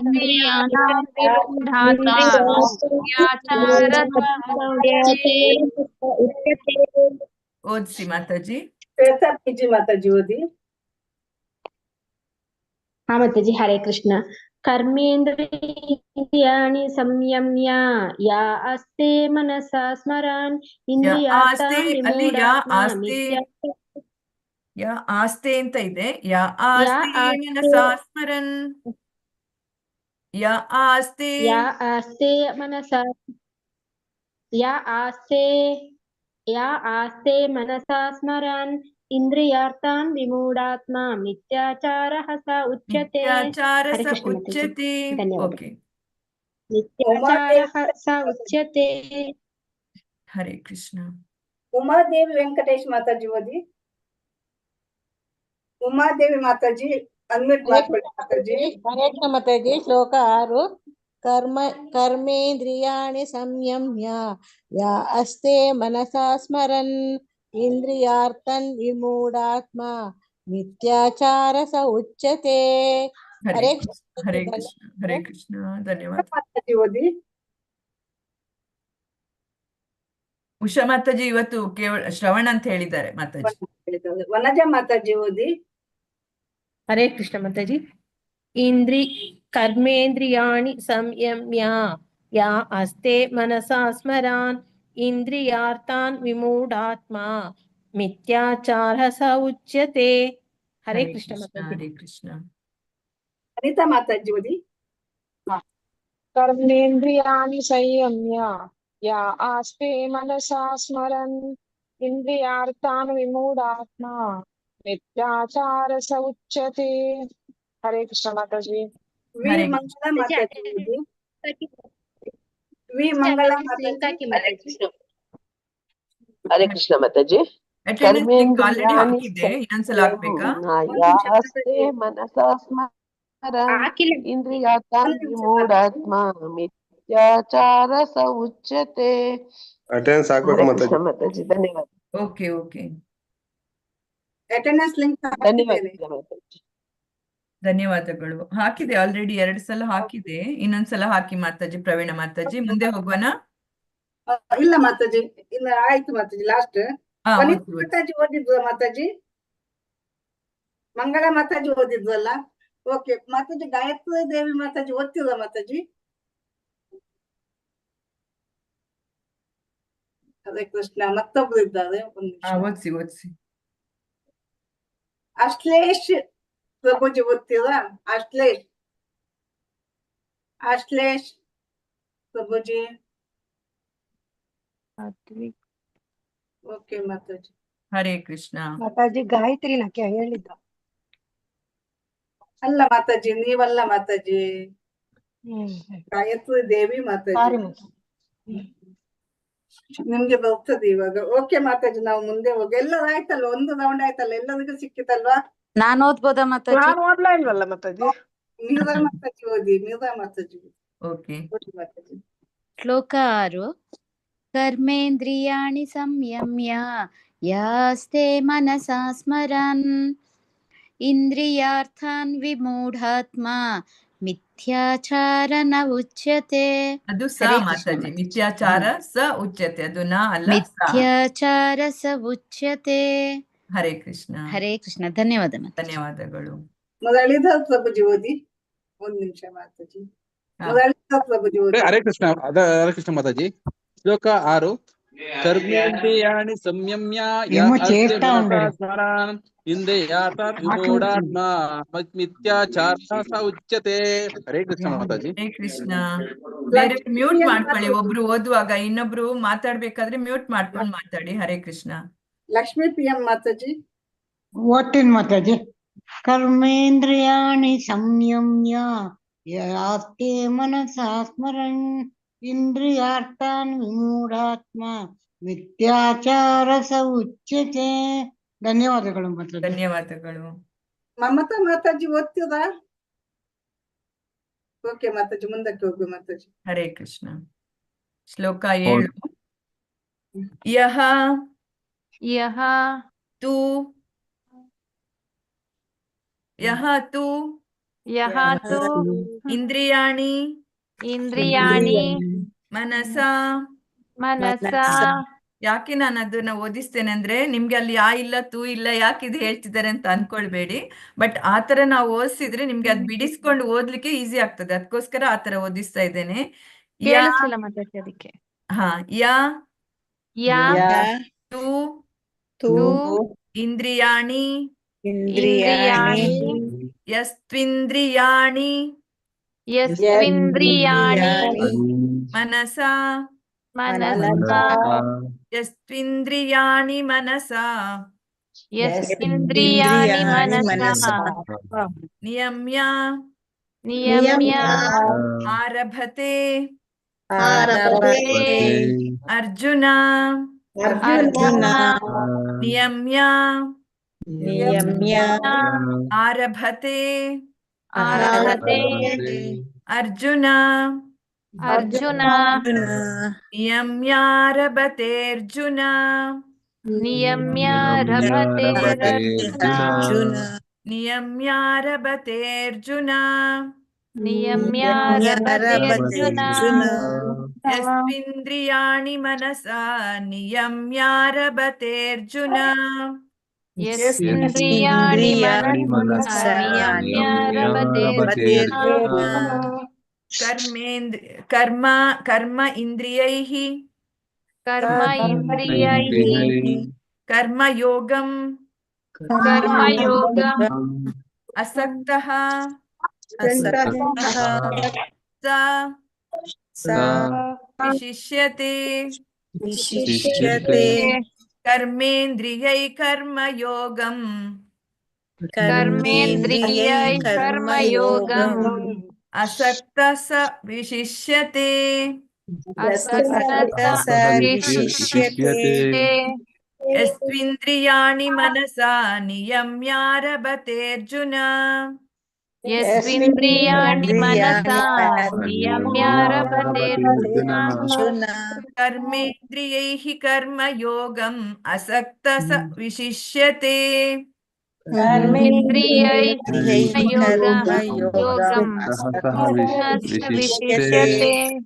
ಇಂದ್ರಿಯಾರ್ಥಾನ್ ವಿಮೂಢಾತ್ಮ ಮಿಥ್ಯಾಚಾರ ಸ ಉಚ್ಯತೆ. ಓದಿಸಿ ಮಾತಾಜಿ. ಶ್ವೇತಾ ಪಿಜಿ ಮಾತಾಜಿ ಓದಿ. ಹಾ ಮಾತಾಜಿ. ಹರೇ ಕೃಷ್ಣ. ಕರ್ಮೇಂದ್ರಿಯಾಣಿ ಸಂಯಮ್ಯ ಯಾ ಆಸ್ತೆ ಮನಸಾ ಸ್ಮರನ್ ಇಂದ್ರಿಯಾರ್ಥಾನ್ ವಿಮೂಢಾತ್ಮ ಯಾ ಆಸ್ತೆ ಅಂತ ಇದೆ. ಯಾ ಆಸ್ತೆ ಮನಸಾ ಸ್ಮರನ್ ಯಾ ಆಸ್ತೆ ಮನಸಾ ಯಾ ಆಸ್ತೆ ಮನಸಾ ಸ್ಮರನ್ ಇಂದ್ರಿಯಾರ್ಥಾನ್ ವಿಮೂಢಾತ್ಮ ಮಿಥ್ಯಾಚಾರ ಸ ಉಚ್ಯತೆ. ಓಕೆ, ಮಿಥ್ಯಾಚಾರ ಸ ಉಚ್ಯತೆ. ಹರೇ ಕೃಷ್ಣ. ಉಮಾದೇವಿ ವೆಂಕಟೇಶ್ ಮಾತಾಜಿ ಓದಿ. ಉಮಾದೇವಿ ಮಾತಾಜಿ ಅನ್ಮ್ಯೂಟ್ ಮಾಡ್ಕೊಳ್ಳಿ ಮಾತಾಜಿ. ಹರೇ ಕೃಷ್ಣ ಮಾತಾಜಿ. ಶ್ಲೋಕ 6. ಕರ್ಮೇಂದ್ರಿಯಾಣಿ ಸಂಯಮ್ಯ ಯಾ ಅಸ್ತೆ ಮನಸಾ ಸ್ಮರನ್ ಇಂದ್ರಿಯಾರ್ಥನ್ ವಿಮೂಢಾತ್ಮ ಮಿಥ್ಯಾಚಾರ ಸ ಉಚ್ಯತೆ. ಹರೇ ಕೃಷ್ಣ. ಹರೇ ಕೃಷ್ಣ. ಹರೇ ಕೃಷ್ಣ. ಧನ್ಯವಾದ ಮಾತಾಜಿ ಓದಿ. ಉಷಾ ಮಾತಾಜಿ ಇವತ್ತು ಕೇವಲ ಶ್ರವಣ ಅಂತ ಹೇಳಿದ್ದಾರೆ ಮಾತಾಜಿ. ವನಜಾ ಮಾತಾಜಿ ಓದಿ. ಹರೇ ಕೃಷ್ಣ ಮಾತಾಜಿ. ಕರ್ಮೇಂದ್ರಿಯಾಣಿ ಸಂಯಮ್ಯ ಯಾ ಅಸ್ತೆ ಮನಸಾ ಸ್ಮರಾನ್ ಇಂದ್ರಿಯಾರ್ಥಾನ್ ವಿಮೂಢಾತ್ಮ ಮಿಥ್ಯಾಚಾರ ಸ ಉಚ್ಯತೆ. ಹರೇ ಕೃಷ್ಣ ಮಾತಾಜಿ. ಹರೇ ಕೃಷ್ಣ. ಅನಿತಾ ಮಾತಾಜಿ ಓದಿ. ಕರ್ಮೇಂದ್ರಿಯಾಣಿ ಸಂಯಮ್ಯ ಯಾ ಆಸ್ತೆ ಮನಸಾ ಸ್ಮರನ್ ಇಂದ್ರಿಯಾರ್ಥಾನ್ ವಿಮೂಢಾತ್ಮ ಮಿಥ್ಯಾಚಾರ ಸ ಉಚ್ಯತೆ. ಹರೇ ಕೃಷ್ಣ ಮಾತಾಜಿ. ವಿ ಮಂಗಳಾ ಮಾತಾಜಿ ಓದಿ. ವಿ ಮಂಗಳಾ ಮಾತಾಜಿ. ಹರೇ ಕೃಷ್ಣ ಮಾತಾಜಿ. ಆಲ್ರೆಡಿ ಹಾಕಿದೆ, ಇನ್ನೊಂದ್ಸಲ ಹಾಕ್ಬೇಕಾ? ಮನಸಾ ಸ್ಮರನ್ ಇಂದ್ರಿಯಾರ್ಥಾನ್ ವಿಮೂಢಾತ್ಮ ಮಿಥ್ಯಾಚಾರ ಸ ಉಚ್ಯತೆ. ಅಟೆಂಡೆನ್ಸ್ ಹಾಕ್ಬೇಕು ಮಾತಾಜಿ. ಧನ್ಯವಾದ. Okay okay. ಅಟೆಂಡೆನ್ಸ್ ಲಿಂಕ್ ಹಾಕಿದ್ದೇನೆ. ಧನ್ಯವಾದಗಳು. ಹಾಕಿದೆ ಆಲ್ರೆಡಿ 2 ಸಲ ಹಾಕಿದೆ. ಇನ್ನೊಂದ್ಸಲ ಹಾಕಿ ಮಾತಾಜಿ. ಪ್ರವೀಣ ಮಾತಾಜಿ ಮುಂದೆ ಹೋಗೋಣ. ಇಲ್ಲ ಮಾತಾಜಿ, ಇಲ್ಲ ಆಯ್ತು ಮಾತಾಜಿ. ಲಾಸ್ಟ್ ಮಾತಾಜಿ ಓದಿದ್ವ ಮಾತಾಜಿ? ಮಂಗಳ ಮಾತಾಜಿ ಓದಿದ್ವಲ್ಲ? ಓಕೆ ಮಾತಾಜಿ. ಗಾಯತ್ರಿ ದೇವಿ ಮಾತಾಜಿ ಓದ್ತಿಲ್ಲ ಮಾತಾಜಿ? ಹರೇ ಕೃಷ್ಣ. ಮತ್ತೊಬ್ರು ಇದ್ದಾರೆ, ಓದಿಸಿ. ಅಶ್ಲೇಷ್ ಪ್ರಭುಜಿ ಓದ್ತೀರಾ? ಅಶ್ಲೇಷ್ ಪ್ರಭುಜಿ. ಓಕೆ ಮಾತಾಜಿ. ಹರೇ ಕೃಷ್ಣ. ಮಾತಾಜಿ ಗಾಯತ್ರಿ ನಕ್ಕೆ ಹೇಳಿದ್ದ. ಅಲ್ಲ ಮಾತಾಜಿ, ನೀವಲ್ಲ ಮಾತಾಜಿ, ಗಾಯತ್ರಿ ದೇವಿ ಮಾತಾಜಿ. ನಿಮ್ಗೆ ಬರ್ತದೆ ಇವಾಗ. ಓಕೆ ಮಾತಾಜಿ, ನಾವು ಮುಂದೆ ಹೋಗಿ. ಎಲ್ಲರೂ ಆಯ್ತಲ್ಲ, ಒಂದು ರೌಂಡ್ ಆಯ್ತಲ್ಲ, ಎಲ್ಲರಿಗೂ ಸಿಕ್ಕಿತಲ್ವಾ? ನಾನು ಓದ್ಬೋದಾ ಮಾತಾಜಿ? ನಾನು ಓದ್ಲಾ ಇಲ್ವಲ್ಲ ಮಾತಾಜಿ? ಮೀರಾ ಮಾತಾಜಿ ಓದಿ. ಮೀರಾ ಮಾತಾಜಿ ಓಕೆ. ಮಾತಾಜಿ. ಶ್ಲೋಕ 6. ಕರ್ಮೇಂದ್ರಿಯಾಣಿ ಸಂಯಮ್ಯ ಯಾಸ್ತೆ ಮನಸಾ ಸ್ಮರನ್ ಇಂದ್ರಿಯಾರ್ಥಾನ್ ವಿಮೂಢಾತ್ಮ ಮಿಥ್ಯಾಚಾರ ನ ಉಚ್ಯತೆ. ಅದು ಸ ಮಾತಾಜಿ. ಮಿಥ್ಯಾಚಾರ ಸ ಉಚ್ಯತೆ. ಅದು ನ ಅಲ್ಲ, ಮಿಥ್ಯಾಚಾರ ಸ ಉಚ್ಯತೆ. ಹರೇ ಕೃಷ್ಣ. ಹರೇ ಕೃಷ್ಣ. ಧನ್ಯವಾದ. ಧನ್ಯವಾದಗಳು. ಮುರಳೀಧರ್ ಪ್ರಭುಜಿ ಓದಿ. 1 ನಿಮಿಷ ಮಾತಾಜಿ. ಮುರಳೀಧರ್ ಪ್ರಭುಜಿ ಓದಿ. ಹರೇ ಕೃಷ್ಣ. ಹರೇ ಕೃಷ್ಣ ಮಾತಾಜಿ. ಶ್ಲೋಕ 6. ಕರ್ಮೇಂದ್ರಿಯಾಣಿ ಸಂಯಮ್ಯ ಸ್ಮರನ್ ಇಂದ್ರಿಯಾರ್ಥಾನ್ ವಿಮೂಢಾತ್ಮ ಮಿಥ್ಯಾಚಾರ ಸ ಉಚ್ಯತೆ. ಹರೇ ಕೃಷ್ಣ ಮಾತಾಜಿ. ಹರೇ ಕೃಷ್ಣ. ಬೇರೆ ಮ್ಯೂಟ್ ಮಾಡ್ಕೊಳ್ಳಿ. ಒಬ್ರು ಓದುವಾಗ ಇನ್ನೊಬ್ರು ಮಾತಾಡ್ಬೇಕಾದ್ರೆ ಮ್ಯೂಟ್ ಮಾಡ್ಕೊಂಡು ಮಾತಾಡಿ. ಹರೇ ಕೃಷ್ಣ. ಲಕ್ಷ್ಮೀ PM ಮಾತಾಜಿ ಓದ್ತೀನಿ ಮಾತಾಜಿ. ಕರ್ಮೇಂದ್ರಿಯಾಣಿ ಸಂಯಮ್ಯ ಯಾಸ್ತೆ ಮನಸಾ ಸ್ಮರನ್ ಇಂದ್ರಿಯಾರ್ಥಾನ್ ವಿಮೂಢಾತ್ಮ ಮಿಥ್ಯಾಚಾರ ಸ ಉಚ್ಯತೆ. ಧನ್ಯವಾದಗಳು ಮಾತಾಜಿ. ಧನ್ಯವಾದಗಳು. ಮಮತಾ ಮಾತಾಜಿ ಓದ್ತೀರಾ? ಓಕೆ ಮಾತಾಜಿ, ಮುಂದಕ್ಕೆ ಹೋಗು ಮಾತಾಜಿ. ಹರೇ ಕೃಷ್ಣ. ಶ್ಲೋಕ 7. ಯಹ ತು ಇಂದ್ರಿಯಾಣಿ ಮನಸಾ. ಯಾಕೆ ನಾನು ಅದನ್ನ ಓದಿಸ್ತೇನೆ ಅಂದ್ರೆ ನಿಮ್ಗೆ ಅಲ್ಲಿ ಯಾ ಇಲ್ಲ ತೂ ಇಲ್ಲ ಯಾಕೆ ಇದು ಹೇಳ್ತಿದ್ದಾರೆ ಅಂತ ಅನ್ಕೊಳ್ಬೇಡಿ. ಬಟ್ ಆತರ ನಾವು ಓದಿಸಿದ್ರೆ ನಿಮ್ಗೆ ಅದ್ ಬಿಡಿಸ್ಕೊಂಡು ಓದ್ಲಿಕ್ಕೆ ಈಸಿ ಆಗ್ತದೆ. ಅದಕ್ಕೋಸ್ಕರ ಆತರ ಓದಿಸ್ತಾ ಇದ್ದೇನೆ. ಅದಕ್ಕೆ ತು ಇಂದ್ರಿಯಾಣಿ ಯಸ್ತ್ವಿಂದ್ರಿಯಾಣಿ ಮನಸಾ ಯಸ್ತ್ವಿಂದ್ರಿಯಾಣಿ ಮನಸಾ ನಿಯಮ್ಯ ಆರಭತೆ ಅರ್ಜುನ. ನಿಯಮ್ಯ ಆರಭತೆ ಅರ್ಜುನ. ನಿಯಮ್ಯಾರಭತೆ ಅರ್ಜುನ. ನಿಯಮ್ಯಾರಭತೆ ಅರ್ಜುನ. ಯಸ್ಮಿಂದ್ರಿಯಾಣಿ ಮನಸಾ ನಿಯಮ್ಯಾರಭತೆ ಅರ್ಜುನ. ಕರ್ಮ ಇಂದ್ರಿಯೈಃ ಕರ್ಮಯೋಗಂ ಅಸಕ್ತಃ ಸ ವಿಶಿಷ್ಯತೆ. ಕರ್ಮೇಂದ್ರಿಯೈ ಕರ್ಮಯೋಗಂ ಅಸಕ್ತ ಸ ವಿಶಿಷ್ಯತೆ. ಯಸ್ತ್ವಿಂದ್ರಿಯಾಣಿ ಮನಸಾ ನಿಯಮ್ಯಾರಭತೆ ಅರ್ಜುನ. ಕರ್ಮೇಂದ್ರಿಯೈಃ ಕರ್ಮಯೋಗಂ ಅಸಕ್ತ ಸ ವಿಶಿಷ್ಯತೆ. कर्मेन्द्रियैः कर्मयोगम् विशिष्यते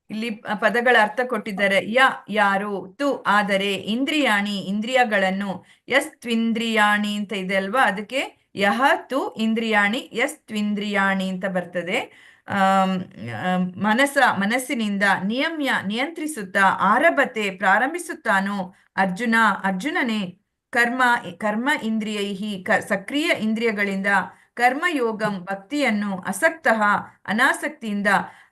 ಇಲ್ಲಿ ಪದಗಳ ಅರ್ಥ ಕೊಟ್ಟಿದ್ದಾರೆ. ಯಾರು, ತು ಆದರೆ, ಇಂದ್ರಿಯಾಣಿ ಇಂದ್ರಿಯಗಳನ್ನು, ತ್ವಿಂದ್ರಿಯಾಣಿ ಅಂತ ಇದೆ ಅಲ್ವಾ, ಅದಕ್ಕೆ ಯಹ ತು ಇಂದ್ರಿಯಾಣಿ ತ್ವಿಂದ್ರಿಯಾಣಿ ಅಂತ ಬರ್ತದೆ. ಮನಸ್ಸಿನಿಂದ ನಿಯಂತ್ರಿಸುತ್ತಾ, ಆರಭತೆ ಪ್ರಾರಂಭಿಸುತ್ತಾನೋ ಅರ್ಜುನನೇ, ಕರ್ಮ ಇಂದ್ರಿಯೈಹಿ ಸಕ್ರಿಯ ಇಂದ್ರಿಯಗಳಿಂದ, ಕರ್ಮಯೋಗಂ ಭಕ್ತಿಯನ್ನು, ಅಸಕ್ತಃ ಅನಾಸಕ್ತಿಯಿಂದ,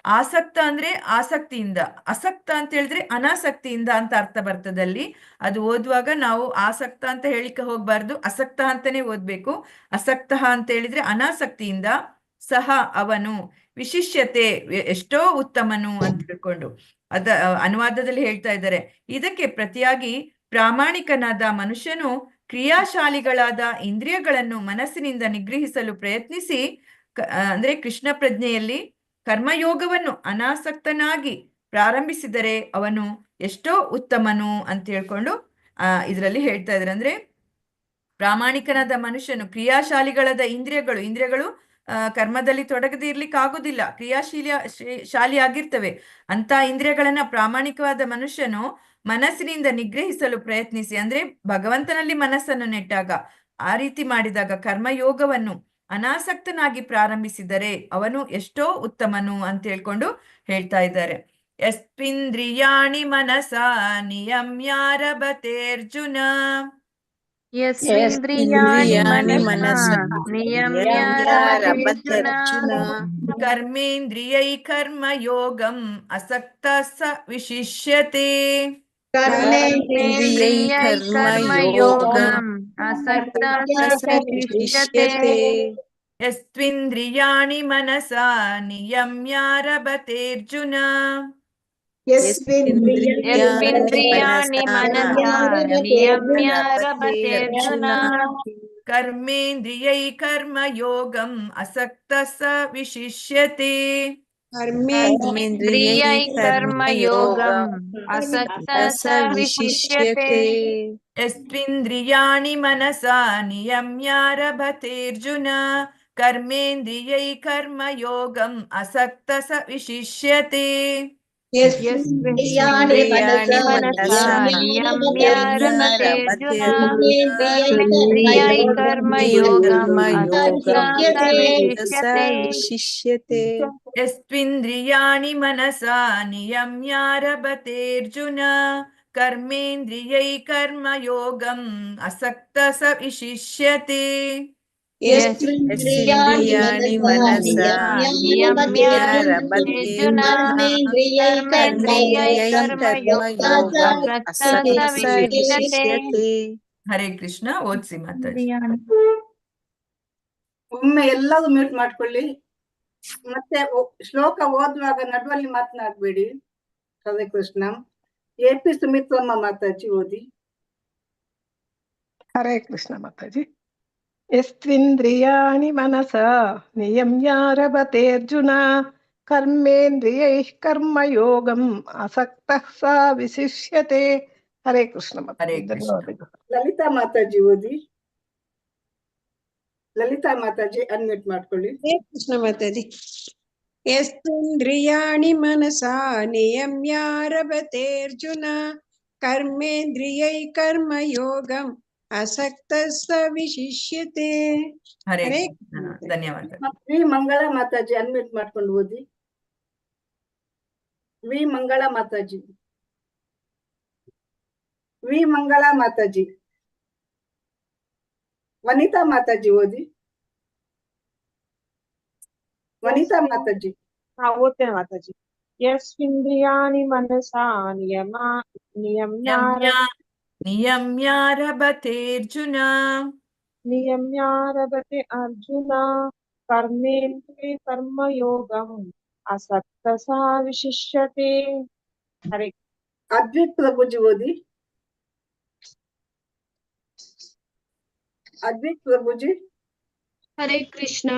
ಆಸಕ್ತ ಅಂದ್ರೆ ಆಸಕ್ತಿಯಿಂದ, ಅಸಕ್ತ ಅಂತ ಹೇಳಿದ್ರೆ ಅನಾಸಕ್ತಿಯಿಂದ ಅಂತ ಅರ್ಥ ಬರ್ತದಲ್ಲಿ. ಅದು ಓದುವಾಗ ನಾವು ಆಸಕ್ತ ಅಂತ ಹೇಳಿಕೆ ಹೋಗ್ಬಾರ್ದು, ಅಸಕ್ತ ಅಂತಾನೆ ಓದ್ಬೇಕು. ಅಸಕ್ತ ಅಂತ ಹೇಳಿದ್ರೆ ಅನಾಸಕ್ತಿಯಿಂದ, ಸಹ ಅವನು, ವಿಶಿಷ್ಯತೆ ಎಷ್ಟೋ ಉತ್ತಮನು ಅಂತ ತಿಳ್ಕೊಂಡು ಅನುವಾದದಲ್ಲಿ ಹೇಳ್ತಾ ಇದ್ದಾರೆ. ಇದಕ್ಕೆ ಪ್ರತಿಯಾಗಿ ಪ್ರಾಮಾಣಿಕನಾದ ಮನುಷ್ಯನು ಕ್ರಿಯಾಶಾಲಿಗಳಾದ ಇಂದ್ರಿಯಗಳನ್ನು ಮನಸ್ಸಿನಿಂದ ನಿಗ್ರಹಿಸಲು ಪ್ರಯತ್ನಿಸಿ, ಅಂದ್ರೆ ಕೃಷ್ಣ ಪ್ರಜ್ಞೆಯಲ್ಲಿ ಕರ್ಮಯೋಗವನ್ನು ಅನಾಸಕ್ತನಾಗಿ ಪ್ರಾರಂಭಿಸಿದರೆ ಅವನು ಎಷ್ಟೋ ಉತ್ತಮನು ಅಂತ ಹೇಳ್ಕೊಂಡು ಇದರಲ್ಲಿ ಹೇಳ್ತಾ ಇದ್ದಾರೆ. ಅಂದ್ರೆ ಪ್ರಾಮಾಣಿಕನಾದ ಮನುಷ್ಯನು ಕ್ರಿಯಾಶಾಲಿಗಳಾದ ಇಂದ್ರಿಯಗಳು ಕರ್ಮದಲ್ಲಿ ತೊಡಗದೆ ಇರ್ಲಿಕ್ಕೆ ಆಗುದಿಲ್ಲ, ಶಾಲಿ ಆಗಿರ್ತವೆ. ಅಂತ ಇಂದ್ರಿಯಗಳನ್ನ ಪ್ರಾಮಾಣಿಕವಾದ ಮನುಷ್ಯನು ಮನಸ್ಸಿನಿಂದ ನಿಗ್ರಹಿಸಲು ಪ್ರಯತ್ನಿಸಿ, ಅಂದ್ರೆ ಭಗವಂತನಲ್ಲಿ ಮನಸ್ಸನ್ನು ನೆಟ್ಟಾಗ, ಆ ರೀತಿ ಮಾಡಿದಾಗ ಕರ್ಮಯೋಗವನ್ನು ಅನಾಸಕ್ತನಾಗಿ ಪ್ರಾರಂಭಿಸಿದರೆ ಅವನು ಎಷ್ಟೋ ಉತ್ತಮನು ಅಂತ ಹೇಳ್ಕೊಂಡು ಹೇಳ್ತಾ ಇದ್ದಾರೆ. ಯಸ್ತ್ವಿಂದ್ರಿಯಾಣಿ ಮನಸಾ ನಿಯಮ್ಯಾರಭತೇರ್ಜುನ. ಯಸ್ತ್ವಿಂದ್ರಿಯಾಣಿ ಮನಸಾ ನಿಯಮ್ಯಾರಭತೇರ್ಜುನ ಕರ್ಮೇಂದ್ರಿಯೈ ಕರ್ಮಯೋಗಂ ಅಸಕ್ತಃ ಸ ವಿಶಿಷ್ಯತೆ. कर्मेन्द्रियै कर्मयोगम् असक्तः स विशिष्यते. यस्त्विन्द्रियाणि मनसा नियम्यारभतेऽर्जुन. यस्त्विन्द्रियाणि मनसा नियम्यारभतेऽर्जुन कर्मेन्द्रियै कर्मयोगम् असक्तः स विशिष्यते. कर्मेन्द्रियै कर्मयोगम् असक्तः स विशिष्यते. यस्त्विन्द्रियाणि मनसा नियम्यारभतेऽर्जुन कर्मेन्द्रियै कर्मयोगम् असक्तः स विशिष्यते. यस्त्विन्द्रियाणि मनसा नियम्यारभतेऽर्जुन कर्मेन्द्रियै कर्मयोगम् असक्तः स विशिष्यते. यस्त्विन्द्रियाणि मनसा नियम्यारभतेऽर्जुन कर्मेन्द्रियै कर्मयोगम् असक्तः स विशिष्यते. यस्त्विन्द्रियाणि मनसा नियम्यारभतेऽर्जुन कर्मेन्द्रियै कर्मयोगम् असक्तः स विशिष्यते. ಹರೇ ಕೃಷ್ಣ. ಓದ್ಸಿ ಮಾತಾಡಿ. ಒಮ್ಮೆ ಎಲ್ಲರೂ ಮ್ಯೂಟ್ ಮಾಡ್ಕೊಳ್ಳಿ. ಮತ್ತೆ ಶ್ಲೋಕ ಓದುವಾಗ ನಡುವಲ್ಲಿ ಮಾತನಾಡಬೇಡಿ. ಹರೇ ಕೃಷ್ಣ. AP ಸುಮಿತ್ರಮ್ಮ ಮಾತಾಜಿ ಓದಿ. ಹರೇ ಕೃಷ್ಣ ಮಾತಾಜಿ. ಯಸ್ತ್ವಿಂದ್ರಿಯಾಣಿ ಮನಸಾ ನಿಯಮ್ಯಾರಭತೇರ್ಜುನ ಕರ್ಮೇಂದ್ರಿಯೈಃ ಕರ್ಮಯೋಗಂ ಅಸಕ್ತಃ ಸ ವಿಶಿಷ್ಯತೆ. ಹರೇ ಕೃಷ್ಣ ಮಾತಾಜಿ. ಧನ್ಯವಾದಗಳು. ಲಲಿತಾ ಮಾತಾಜಿ ಓದಿ. ಲಲಿತಾ ಮಾತಾಜಿ ಅನ್ಮ್ಯೂಟ್ ಮಾಡ್ಕೊಳ್ಳಿ. ಹರೇ ಕೃಷ್ಣ ಮಾತಾಜಿ. ಯಸ್ತ್ವಿಂದ್ರಿಯಾಣಿ ಮನಸಾ ನಿಯಮ್ಯಾರಭತೇರ್ಜುನ ಕರ್ಮೇಂದ್ರಿಯೈ ಕರ್ಮಯೋಗಂ असक्तः स विशिष्यते. ಹರೇ ಕೃಷ್ಣ. ಧನ್ಯವಾದ. ವಿ ಮಂಗಳ ಮಾತಾಜಿ ಅನ್ಮ್ಯೂಟ್ ಮಾಡ್ಕೊಂಡು ಓದಿ. ವಿ ಮಂಗಳ ಮಾತಾಜಿ. ವಿ ಮಂಗಳ ಮಾತಾಜಿ. ವನಿತಾ ಮಾತಾಜಿ ಓದಿ. ವನಿತಾ ಮಾತಾಜಿ. ಓದ್ತೇನೆ ಮಾತಾಜಿ. ಯಸ್ತ್ವಿಂದ್ರಿಯಾಣಿ ಮನಸಾ ನಿಯಮ್ಯಾರಭತೇರ್ಜುನ ನಿಯಮ್ಯಾರಭತೆ ಅರ್ಜುನ ಕರ್ಮೇಂದ್ರಿಯೈ ಕರ್ಮಯೋಗಂ ಅಸಕ್ತಃ ಸ ವಿಶಿಷ್ಯತೆ. ಹರೇ ಅದ್ವಿತ್ ಪ್ರಭುಜಿ ಓದಿ. ಅದ್ವಿತ್ ಪ್ರಭುಜಿ. ಹರೇ ಕೃಷ್ಣ.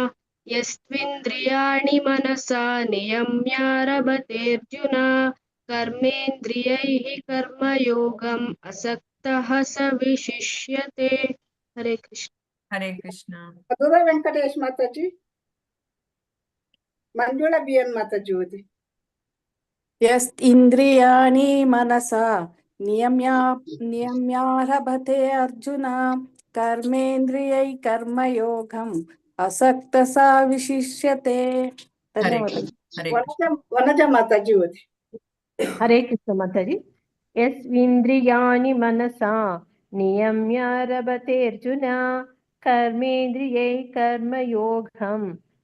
ಯಸ್ತ್ವಿಂದ್ರಿಯಾಣಿ ಮನಸಾ ನಿಯಮ್ಯಾರಭತೇರ್ಜುನ ಕರ್ಮೇಂದ್ರಿಯೈಃ ಕರ್ಮಯೋಗಂ ಅಸಕ್ತಃ ಸ ವಿಶಿಷ್ಯತೆ. ಹರೇ ಕೃಷ್ಣ. ಹರೇ ಕೃಷ್ಣ. ಮಧುರಾ ವೆಂಕಟೇಶ್ ಮಾತಾಜಿ, ಮಂಜುಳಾ BN ಮಾತಾಜಿ ಓದಿ. ಯಸ್ ಇಂದ್ರಿಯಾಣಿ ಮನಸಾ ನಿಯಮ್ಯಾರಭತೆ ಅರ್ಜುನ ಕರ್ಮೇಂದ್ರಿಯೈ ಕರ್ಮಯೋಗಂ ಅಸಕ್ತ ಸಾ ವಿಶಿಷ್ಯತೆ. ಧನ್ಯವಾದಗಳು. ವನಜಾ ಮಾತಾಜಿ ಓದಿ. ಹರೇ ಕೃಷ್ಣ ಮಾತಾಜಿ. ಯಸ್ವಿಂದ್ರಿಯಾಣಿ ಮನಸಾ ನಿಯಮ್ಯ ರಭತೆ ಅರ್ಜುನ ಕರ್ಮೇಂದ್ರಿಯೈ ಕರ್ಮಯೋಗಂ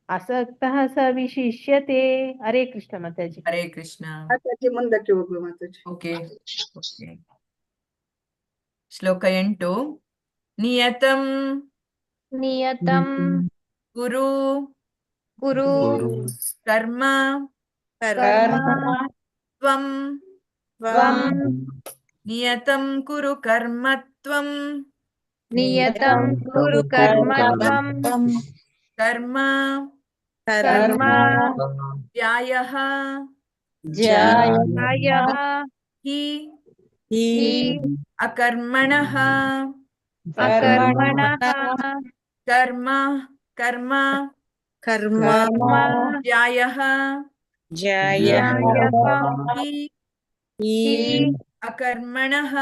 ಅಸಕ್ತಃ ಸ ವಿಶಿಷ್ಯತೆ. ಹರೇ ಕೃಷ್ಣ ಮಾತಾಜಿ. ಹರೇ ಕೃಷ್ಣ. ಮಾತಾಜಿ ಮುಂದಕ್ಕೆ ಹೋಗುವ ಮಾತಾಜಿ. ಓಕೆ. ಶ್ಲೋಕ 8. ನಿಯತಂ ಕುರು ಕರ್ಮ ತ್ವಂ ನಿಯತಂ ಕುರು ಕರ್ಮ ತ್ವಂ ಕರ್ಮ ಧ್ಯಾಯಃ ಹಿ ಅಕರ್ಮಣಃ ಕರ್ಮ ಧ್ಯಾಯಃ ಹಿ ಅಕರ್ಮಣಃ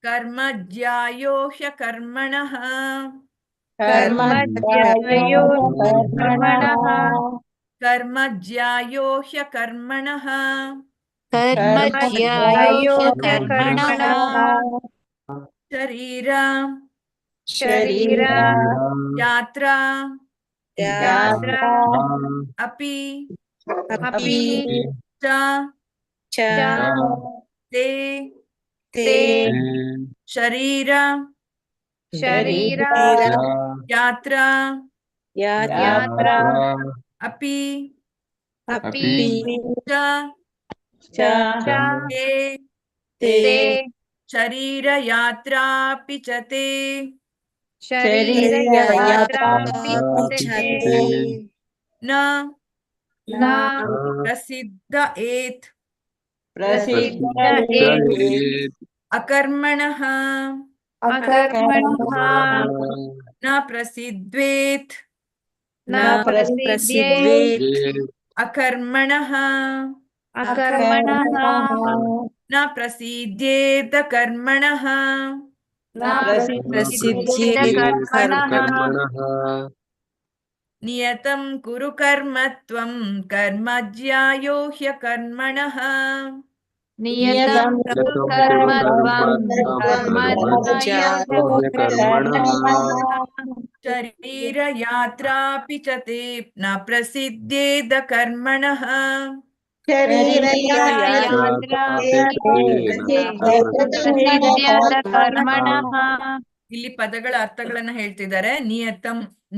ಕರ್ಮ ಜ್ಯಾಯೋ ಹ್ಯಕರ್ಮಣಃ ಕರ್ಮ ಜ್ಯಾಯೋ ಹ್ಯಕರ್ಮಣಃ ಶರೀರ ಯಾತ್ರಾ ಅಪಿ ಚ ತೇ ಶರೀರ ಯಾತ್ರಾ ಅಪಿ ಚ ತೇ ಶರೀರ ಯಾತ್ರಾಪಿ ಚ ತೇ ನ ಪ್ರಸಿದ್ಧ ಏತ್ ಅಕರ್ಮಣಃ ನ ಪ್ರಸಿದ್ಧೇತ್ ಅಕರ್ಮಣಃ ನ ಪ್ರಸಿದ್ಧೇತ ಕರ್ಮಣಃ ನಿಯತಂ ಕುರು ಕರ್ಮ ತ್ವಂ ಕರ್ಮ ಜ್ಯಾಯೋ ಹ್ಯಕರ್ಮಣಃ ಶರೀರ ಯಾತ್ರಾಪಿ ಚ ತೇ ನ ಪ್ರಸಿದ್ಧೇದ ಕರ್ಮಣಃ ಇಲ್ಲಿ ಪದಗಳ ಅರ್ಥಗಳನ್ನ ಹೇಳ್ತಿದ್ದಾರೆ. ನಿಯತಂ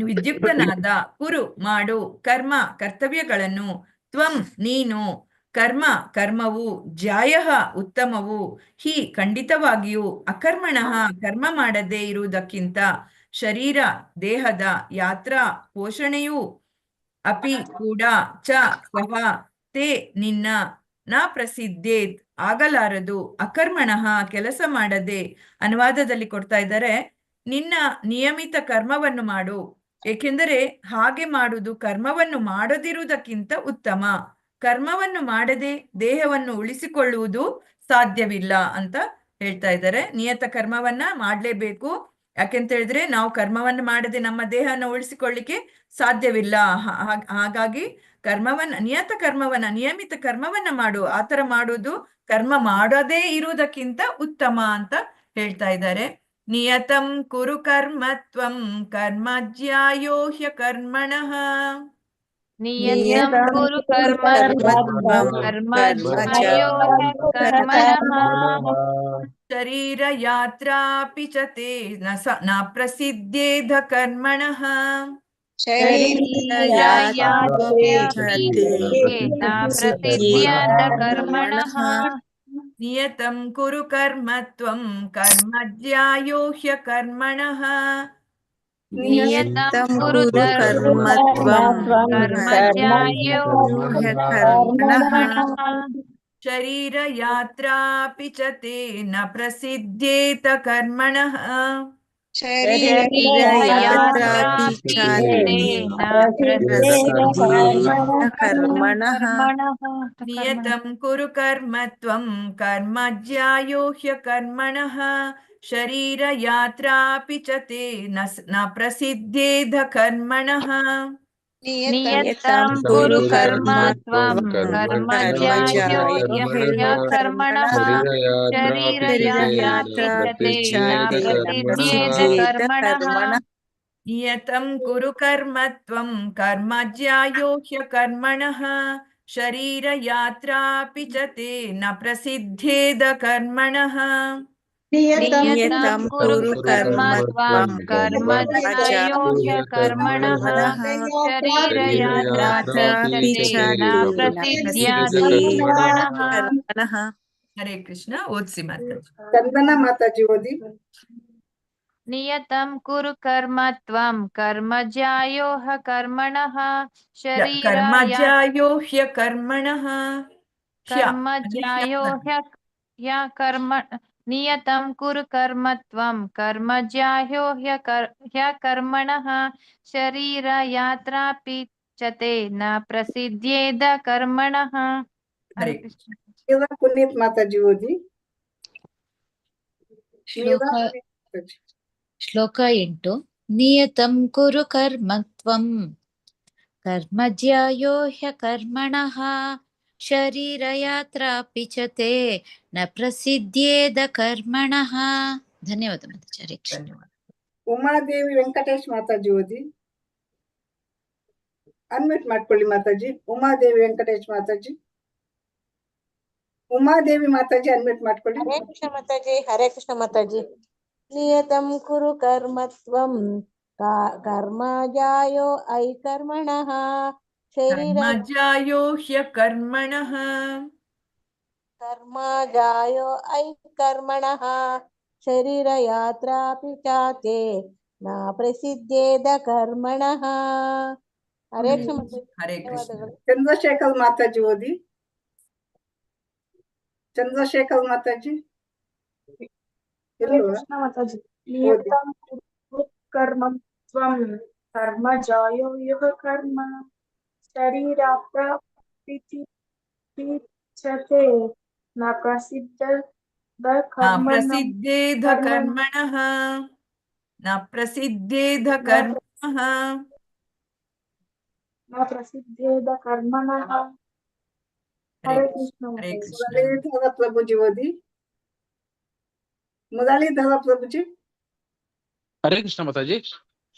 ವಿದ್ಯುಕ್ತನಾದ, ಕುರು ಮಾಡು, ಕರ್ಮ ಕರ್ತವ್ಯಗಳನ್ನು, ತ್ವಂ ನೀನು, ಕರ್ಮ ಕರ್ಮವು, ಜ್ಯಾಯಃ ಉತ್ತಮವು, ಹಿ ಖಂಡಿತವಾಗಿಯೂ, ಅಕರ್ಮಣಃ ಕರ್ಮ ಮಾಡದೇ ಇರುವುದಕ್ಕಿಂತ, ಶರೀರ ದೇಹದ, ಯಾತ್ರಾ ಪೋಷಣೆಯೂ, ಅಪಿ ಕೂಡ, ಚ ಸಹ, ತೇ ನಿನ್ನ, ನ ಪ್ರಸಿದ್ಧೇತ್ ಆಗಲಾರದು, ಅಕರ್ಮಣಃ ಕೆಲಸ ಮಾಡದೆ. ಅನುವಾದದಲ್ಲಿ ಕೊಡ್ತಾ ಇದ್ದಾರೆ, ನಿನ್ನ ನಿಯಮಿತ ಕರ್ಮವನ್ನು ಮಾಡು, ಏಕೆಂದರೆ ಹಾಗೆ ಮಾಡುವುದು ಕರ್ಮವನ್ನು ಮಾಡದಿರುವುದಕ್ಕಿಂತ ಉತ್ತಮ. ಕರ್ಮವನ್ನು ಮಾಡದೆ ದೇಹವನ್ನು ಉಳಿಸಿಕೊಳ್ಳುವುದು ಸಾಧ್ಯವಿಲ್ಲ ಅಂತ ಹೇಳ್ತಾ ಇದ್ದಾರೆ. ನಿಯತ ಕರ್ಮವನ್ನ ಮಾಡ್ಲೇಬೇಕು. ಯಾಕೆಂತ ಹೇಳಿದ್ರೆ ನಾವು ಕರ್ಮವನ್ನು ಮಾಡದೆ ನಮ್ಮ ದೇಹವನ್ನು ಉಳಿಸಿಕೊಳ್ಳಿಕ್ಕೆ ಸಾಧ್ಯವಿಲ್ಲ. ಹಾಗಾಗಿ ನಿಯಮಿತ ಕರ್ಮವನ್ನ ಮಾಡು. ಆತರ ಮಾಡುವುದು ಕರ್ಮ ಮಾಡದೇ ಇರುವುದಕ್ಕಿಂತ ಉತ್ತಮ ಅಂತ ಹೇಳ್ತಾ ಇದ್ದಾರೆ. ನಿಯತಂ ಕುರು ಕರ್ಮ ತ್ವಂ ಕರ್ಮ ಜ್ಯಾಯೋ ಹ್ಯಕರ್ಮಣಃ ಶರೀರ ಯಾತ್ರಾಪಿ ಚ ತೇ ನ ಪ್ರಸಿದ್ಧೇಧ ಕರ್ಮಣಃ ನಿಯತಂ ಕುರು ಕರ್ಮ ತ್ವಂ ಕರ್ಮ ಜ್ಯಾಯೋ ಹ್ಯಕರ್ಮಣಃ शरीरयात्रापि च ते न प्रसिद्ध्येत कर्मणः शरीरयात्रापि कर्मणः नियतं कुरु कर्म त्वं कर्म ज्यायो ह्यकर्मणः शरीरयात्रापि च ते न प्रसिद्ध्येद कर्मणः नियतं कुरु कर्म त्वं कर्म ज्यायो ह्यकर्मणः शरीरयात्रापि च ते न प्रसिद्ध्येत कर्मणः नियतं कुरु कर्म त्वं कर्म ज्यायो ह्यकर्मणः शरीरयात्रापि च ते न प्रसिद्ध्येद कर्मणः नियतं कुरु कर्म त्वं कर्म ज्यायो ह्यकर्मणः शरीरयात्रापि च ते न प्रसिद्ध्येत कर्मणः हरे कृष्ण ओत्सि माताजी चंदना माताजी ओदी नियतं कुरु कर्म त्वं कर्म ज्यायो ह्यकर्मणः कर्म ज्यायो ह्यकर्मणः कर्म ज्यायो ह्यकर्म नियतं कुरु कर्म त्वं कर्म ज्यायो ह्यकर्मणः शरीरयात्रापि च ते न प्रसिद्ध्येद कर्मणः हरे कृष्ण पुनीत माताजी ओदी ಶ್ಲೋಕ 8 ನಿಯತಂ ಕುರು ಕರ್ಮ ತ್ವಂ ಕರ್ಮ ಜ್ಯಾಯೋ ಹ್ಯಕರ್ಮಣಃ ಶರೀರಯಾತ್ರಾಪಿ ಚ ತೇ ನ ಪ್ರಸಿದ್ಧ್ಯೇದ ಕರ್ಮಣಃ ಧನ್ಯವಾದ ಮಾತಾಚಾರ್ಯ. ಉಮಾದೇವಿ ವೆಂಕಟೇಶ್ ಮಾತಾಜಿ ಓದಿ. ಅನ್ಮ್ಯೂಟ್ ಮಾಡ್ಕೊಳ್ಳಿ ಮಾತಾಜಿ. ಉಮಾದೇವಿ ವೆಂಕಟೇಶ್ ಮಾತಾಜಿ. ಉಮಾದೇವಿ ಮಾತಾಜಿ ಅನ್ಮ್ಯೂಟ್ ಮಾಡ್ಕೊಳ್ಳಿ. ಹರೇ ಕೃಷ್ಣ ಮಾತಾಜಿ. ಹರೇ ಕೃಷ್ಣ ಮಾತಾಜಿ. ನಿಯತಂ ಕುರು ಕರ್ಮತ್ವಂ ಕರ್ಮ ಜಾಯೋ ಐ ಕರ್ಮಣಃ कर्मज्यायो ह्यकर्मणः कर्म जायो ऐ कर्मणः शरीरयात्रापि चाते न प्रसिद्ध्येद कर्मणः. हरे कृष्ण. चंद्रशेखर माताजी ओदी. चंद्रशेखर माताजी. हरे कृष्ण माताजी. नियतं कुरु कर्म त्वं कर्म जायो ह्यः कर्म शरीराप्राप्ति च ते न प्रसिद्ध्येद कर्मणः न प्रसिद्ध्येद कर्मणः न प्रसिद्ध्येद कर्मणः. हरे कृष्ण. मुरलीधर प्रभुजी ओदी. मुरलीधर प्रभुजी. हरे कृष्ण माताजी.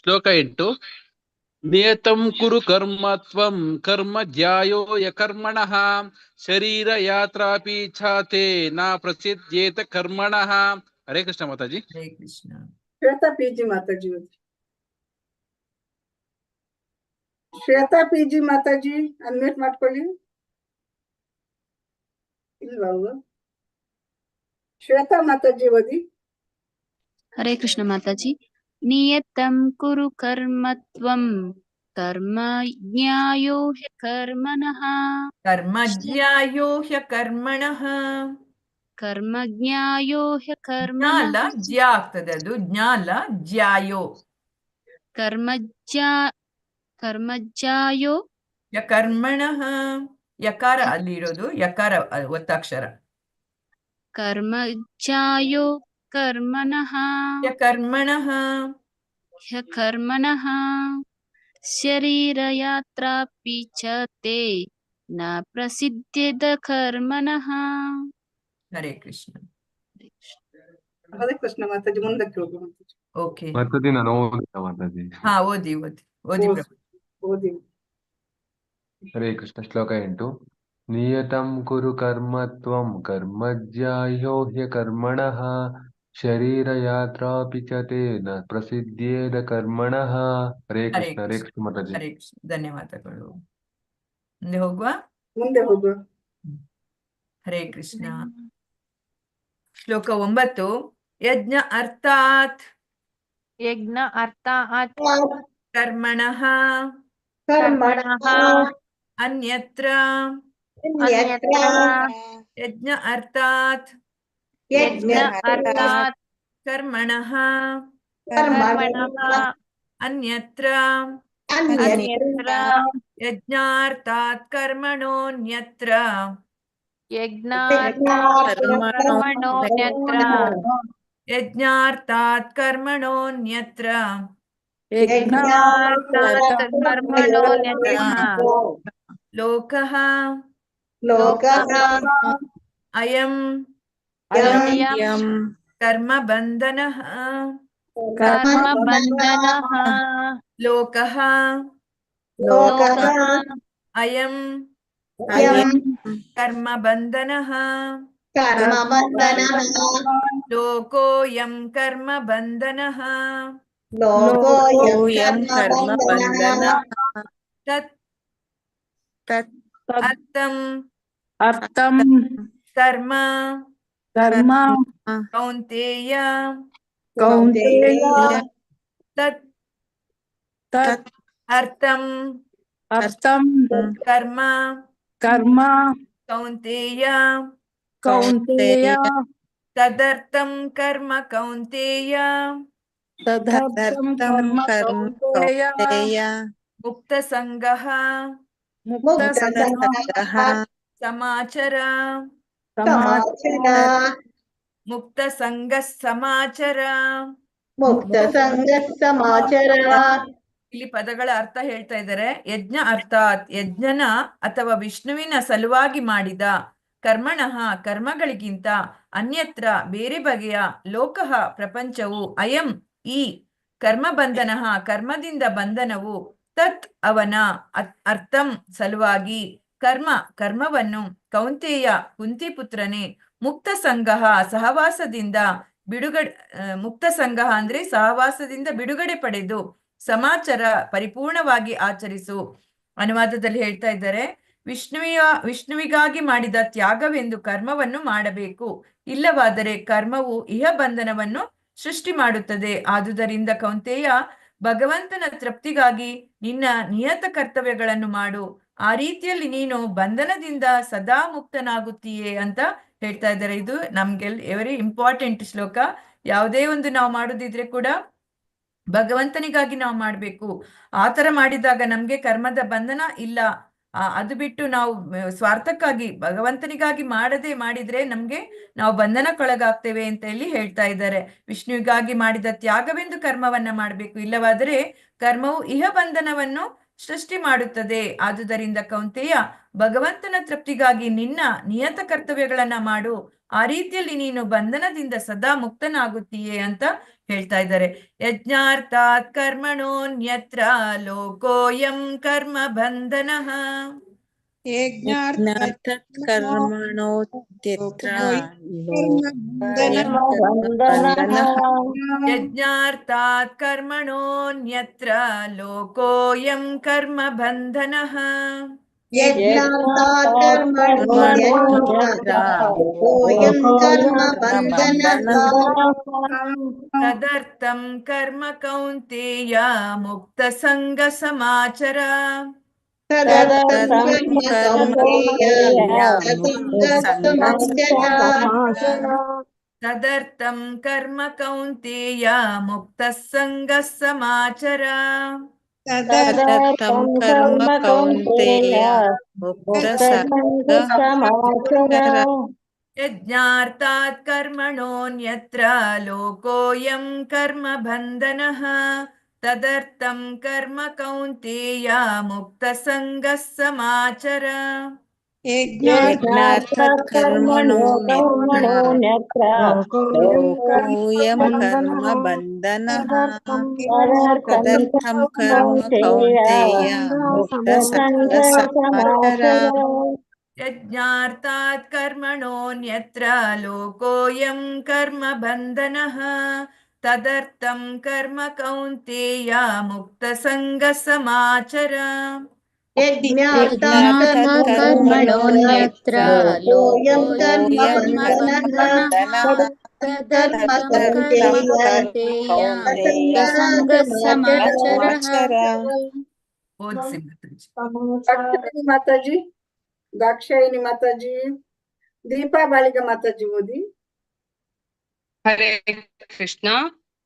ಶ್ಲೋಕ 8 ನಿಯತಂ ಕುರು ಕರ್ಮ ತ್ವಂ ಕರ್ಮ ಜ್ಯಾಯೋ ಯಕರ್ಮಣಃ ಶರೀರ ಯಾತ್ರಾಪಿ ಛಾತೆ ನ ಪ್ರಸಿದ್ಧ್ಯೇತ ಕರ್ಮಣಃ. ಹರೇ ಕೃಷ್ಣ ಮಾತಾಜಿ. ಹರೇ ಕೃಷ್ಣ. ಶ್ವೇತಾ ಪಿಜಿ ಮಾತಾಜಿ ಓದಿ. ಶ್ವೇತಾ ಪಿಜಿ ಮಾತಾಜಿ ಅನ್ಮ್ಯೂಟ್ ಮಾಡ್ಕೊಳ್ಳಿ. ಇಲ್ವಾ ಅವರು? ಶ್ವೇತಾ ಮಾತಾಜಿ ಓದಿ. ಹರೇ ಕೃಷ್ಣ ಮಾತಾಜಿ. ನಿಯತಂ ಕುರು ಕರ್ಮ ತ್ವಂ ಕರ್ಮ ಜ್ಯಾಯೋ ಹ್ಯಕರ್ಮಣಃ कर्मज्यायो ह्यकर्मणः ಕರ್ಮ ಜ್ಯಾಯೋ ಹ್ಯಕರ್ಮಣಃ ಜ್ಞಾಲ ಜ್ಯ ಆಗ್ತದೆ, ಅದು ಜ್ಞಾಲ ಜ್ಯಾಯೋ ಕರ್ಮಜ್ಯಾಯೋ ಯಕರ್ಮಣಃ ಯಕಾರ ಅಲ್ಲಿ ಇರೋದು, ಯಕಾರ ಒತ್ತಕ್ಷರ. ಕರ್ಮಜ್ಯಾಯೋ ಕರ್ಮಣಃ ಯಕರ್ಮಣಃ ಹ್ಯಕರ್ಮಣಃ ಶರೀರಯಾತ್ರಾಪಿ ಚ ತೇ ನ ಪ್ರಸಿದ್ಧ್ಯೇದ ಕರ್ಮಣಃ. ಹರೇ ಕೃಷ್ಣ. ಹರೇ ಕೃಷ್ಣ ಮಾತಾಜಿ. ಮುಂದಕ್ಕೆ ಹೋಗು ಮಾತಾಜಿ. ಓಕೆ ಮಾತಾಜಿ ನಾನು ಓದುತ್ತಾ ಮಾತಾಜಿ. ಹಾ ಓದಿ ಓದಿ ಓದಿ ಪ್ರಭು. ಓದಿ. ಹರೇ ಕೃಷ್ಣ. ಶ್ಲೋಕ 8 ನಿಯತಂ ಕುರು ಕರ್ಮ ತ್ವಂ ಕರ್ಮ ಜ್ಯಾಯೋ ಹ್ಯಕರ್ಮಣಃ ಶರೀರ ಯಾತ್ರಾಪಿ ಚ ತೇ ನ ಪ್ರಸಿದ್ಧ್ಯೇದ ಕರ್ಮಣಃ. ಹರೇ ಕೃಷ್ಣ. ಹರೇ ಕೃಷ್ಣ ಮಾತಾಜಿ. ಹರೇ ಕೃಷ್ಣ. ಧನ್ಯವಾದಗಳು. ಮುಂದೆ ಹೋಗುವ. ಮುಂದೆ ಹೋಗುವ. ಹರೇ ಕೃಷ್ಣ. ಶ್ಲೋಕ 9 ಯಜ್ಞ ಅರ್ಥಾತ್ ಕರ್ಮಣಃ ಅನ್ಯತ್ರ ಅನ್ಯತ್ರ ಯಜ್ಞ ಅರ್ಥಾತ್ ಯಜ್ಞ ಅರ್ಥಾತ್ ಕರ್ಮಣಃ ಕರ್ಮಣಃ ಅನ್ಯತ್ರ ಅನ್ಯತ್ರ ಯಜ್ಞಾರ್ಥಾತ್ ಕರ್ಮಣೋನ್ಯತ್ರ ಯಜ್ಞಾರ್ಥಾತ್ ಕರ್ಮಣೋನ್ಯತ್ರ ಯಜ್ಞಾರ್ಥಾತ್ ಕರ್ಮಣೋನ್ಯತ್ರ ಯಜ್ಞಾರ್ಥಾತ್ ಕರ್ಮಣೋನ್ಯತ್ರ ಲೋಕಃ ಲೋಕಃ ಅಯಂ ಅಯಂ ಕರ್ಮಬಂಧನಃ ಕರ್ಮಬಂಧನಃ ಲೋಕಃ ಲೋಕಃ ಅಯಂ ಅಯಂ ಕರ್ಮಬಂಧನಃ ಕರ್ಮಬಂಧನಃ ಲೋಕೋಯಂ ಕರ್ಮಬಂಧನಃ ಲೋಕೋಯಂ ಕರ್ಮಬಂಧನಃ ತತ್ ಅರ್ಥಂ ಕರ್ಮ ಕೌಂತೇಯ ತತ್ ಅರ್ಥಂ ಕರ್ಮ ಕೌಂತೇಯ ತದರ್ಥಂ ಕರ್ಮ ಕೌಂತೇಯ ಮುಕ್ತ ಸಂಗಃ ಸಮಾಚರ ಮುಕ್ತ ಸಂಘ ಸಮಾಚರ ಇಲ್ಲಿ ಪದಗಳ ಅರ್ಥ ಹೇಳ್ತಾ ಇದ್ದಾರೆ. ಯಜ್ಞ ಅರ್ಥಾತ್ ಯಜ್ಞನ ಅಥವಾ ವಿಷ್ಣುವಿನ ಸಲುವಾಗಿ ಮಾಡಿದ, ಕರ್ಮಣಃ ಕರ್ಮಗಳಿಗಿಂತ, ಅನ್ಯತ್ರ ಬೇರೆ ಬಗೆಯ, ಲೋಕಃ ಪ್ರಪಂಚವು, ಅಯಂ ಈ, ಕರ್ಮಬಂಧನಃ ಕರ್ಮದಿಂದ ಬಂಧನವು, ತತ್ ಅವನ, ಅರ್ಥಂ ಸಲುವಾಗಿ, ಕರ್ಮ ಕರ್ಮವನ್ನು, ಕೌಂತೇಯ ಕುಂತಿಪುತ್ರನೇ, ಮುಕ್ತ ಸಂಘ ಸಹವಾಸದಿಂದ ಬಿಡುಗಡೆ, ಮುಕ್ತ ಸಂಘ ಅಂದ್ರೆ ಸಹವಾಸದಿಂದ ಬಿಡುಗಡೆ ಪಡೆದು, ಸಮಾಚಾರ ಪರಿಪೂರ್ಣವಾಗಿ ಆಚರಿಸು. ಅನುವಾದದಲ್ಲಿ ಹೇಳ್ತಾ ಇದ್ದಾರೆ, ವಿಷ್ಣುವಿಗಾಗಿ ಮಾಡಿದ ತ್ಯಾಗವೆಂದು ಕರ್ಮವನ್ನು ಮಾಡಬೇಕು, ಇಲ್ಲವಾದರೆ ಕರ್ಮವು ಇಹ ಬಂಧನವನ್ನು ಸೃಷ್ಟಿ ಮಾಡುತ್ತದೆ. ಆದುದರಿಂದ ಕೌಂತೇಯ, ಭಗವಂತನ ತೃಪ್ತಿಗಾಗಿ ನಿನ್ನ ನಿಯತ ಕರ್ತವ್ಯಗಳನ್ನು ಮಾಡು, ಆ ರೀತಿಯಲ್ಲಿ ನೀನು ಬಂಧನದಿಂದ ಸದಾ ಮುಕ್ತನಾಗುತ್ತೀಯೇ ಅಂತ ಹೇಳ್ತಾ ಇದ್ದಾರೆ. ಇದು ನಮ್ಗೆಲ್ ವೆರಿ ಇಂಪಾರ್ಟೆಂಟ್ ಶ್ಲೋಕ. ಯಾವುದೇ ಒಂದು ನಾವು ಮಾಡೋದಿದ್ರೆ ಕೂಡ ಭಗವಂತನಿಗಾಗಿ ನಾವು ಮಾಡಬೇಕು. ಆ ತರ ಮಾಡಿದಾಗ ನಮ್ಗೆ ಕರ್ಮದ ಬಂಧನ ಇಲ್ಲ. ಅದು ಬಿಟ್ಟು ನಾವು ಸ್ವಾರ್ಥಕ್ಕಾಗಿ ಭಗವಂತನಿಗಾಗಿ ಮಾಡದೆ ಮಾಡಿದ್ರೆ ನಮ್ಗೆ ನಾವು ಬಂಧನಕ್ಕೊಳಗಾಗ್ತೇವೆ ಅಂತ ಹೇಳಿ ಹೇಳ್ತಾ ಇದ್ದಾರೆ. ವಿಷ್ಣುವಿಗಾಗಿ ಮಾಡಿದ ತ್ಯಾಗವೆಂದು ಕರ್ಮವನ್ನ ಮಾಡಬೇಕು, ಇಲ್ಲವಾದರೆ ಕರ್ಮವು ಇಹ ಬಂಧನವನ್ನು ಸೃಷ್ಟಿ ಮಾಡುತ್ತದೆ. ಆದುದರಿಂದ ಕೌಂತೇಯ, ಭಗವಂತನ ತೃಪ್ತಿಗಾಗಿ ನಿನ್ನ ನಿಯತ ಕರ್ತವ್ಯಗಳನ್ನ ಮಾಡು, ಆ ರೀತಿಯಲ್ಲಿ ನೀನು ಬಂಧನದಿಂದ ಸದಾ ಮುಕ್ತನಾಗುತ್ತೀಯೇ ಅಂತ ಹೇಳ್ತಾ ಇದ್ದಾರೆ. ಯಜ್ಞಾರ್ಥಾತ್ ಕರ್ಮಣೋನ್ಯತ್ರ ಲೋಕೋಯಂ ಕರ್ಮ ಬಂಧನಃ. ಯಜ್ಞಾರ್ಥಾತ್ ಕರ್ಮಣೋತ್ಯತ್ರ ಯಜ್ಞಾರ್ಥಾತ್ ಕರ್ಮಣೋನ್ಯತ್ರ ಲೋಕೋಯಂ ಕರ್ಮ ಬಂಧನಃ. ಯಜ್ಞಾರ್ಥಾತ್ ಕರ್ಮಣೋನ್ಯತ್ರ ಲೋಕೋಯಂ ಕರ್ಮ ಬಂಧನಃ ತದರ್ಥಂ ಕರ್ಮ ಕೌಂತೇಯ ಮುಕ್ತ ಸಂಘ ಸಮಾಚರ. ತದರ್ಥಂ ಕರ್ಮ ಕೌಂತೇಯ ಮುಕ್ತ ಸಂಘ ಸಮಾಚರ. ತದರ್ಥಂ ಕರ್ಮ ಕೌಂತೇಯ ಮುಕ್ತ ಸಂಘ ಸಮಾಚರ. ಯಜ್ಞಾರ್ಥಾತ್ ಕರ್ಮಣೋನ್ಯತ್ರ ಲೋಕೋಯಂ ಕರ್ಮ ಬಂಧನಃ. ತದರ್ಥಂ ಕರ್ಮ ಕೌಂತೇಯ ಮುಕ್ತ ಸಂಘ ಸಮಾಚರ. ಯಜ್ಞಾರ್ಥಾತ್ ಕರ್ಮಣೋನ್ಯತ್ರ ಲೋಕೋಯಂ ಕರ್ಮ ಬಂಧನಃ. ತದರ್ಥಂ ಕರ್ಮ ಕೌಂತೇಯ ಮುಕ್ತ ಸಂಘ ಸಮಾಚರ. ಯಜ್ಞಾರ್ಥಾತ್ ಕರ್ಮಣೋನ್ಯತ್ರ ಲೋಕೋಯಂ ಕರ್ಮ ಬಂಧನಃ. ತದರ್ಥಂ ಕರ್ಮ ಕೌಂತೇಯ ಮುಕ್ತ ಸಂಘ ಸಮಾಚರ. ಯಜ್ಞಾರ್ಥಾತ್ ಕರ್ಮಣೋನ್ಯತ್ರ ಲೋಕೋಯಂ ಕರ್ಮ ಬಂಧನಃ. ತದರ್ಥಂ ಕರ್ಮ ಕೌಂತೇಯ ಮುಕ್ತ ಸಂಘ ಸಮಾಚರ. ಓದಿಸಿ ಮಾತಾಜಿ. ದಾಕ್ಷಾಯಿನಿ ಮಾತಾಜಿ. ದೀಪಾ ಬಾಳಿಗ ಮಾತಾಜಿ ಓದಿ. ಹರೇ ಕೃಷ್ಣ.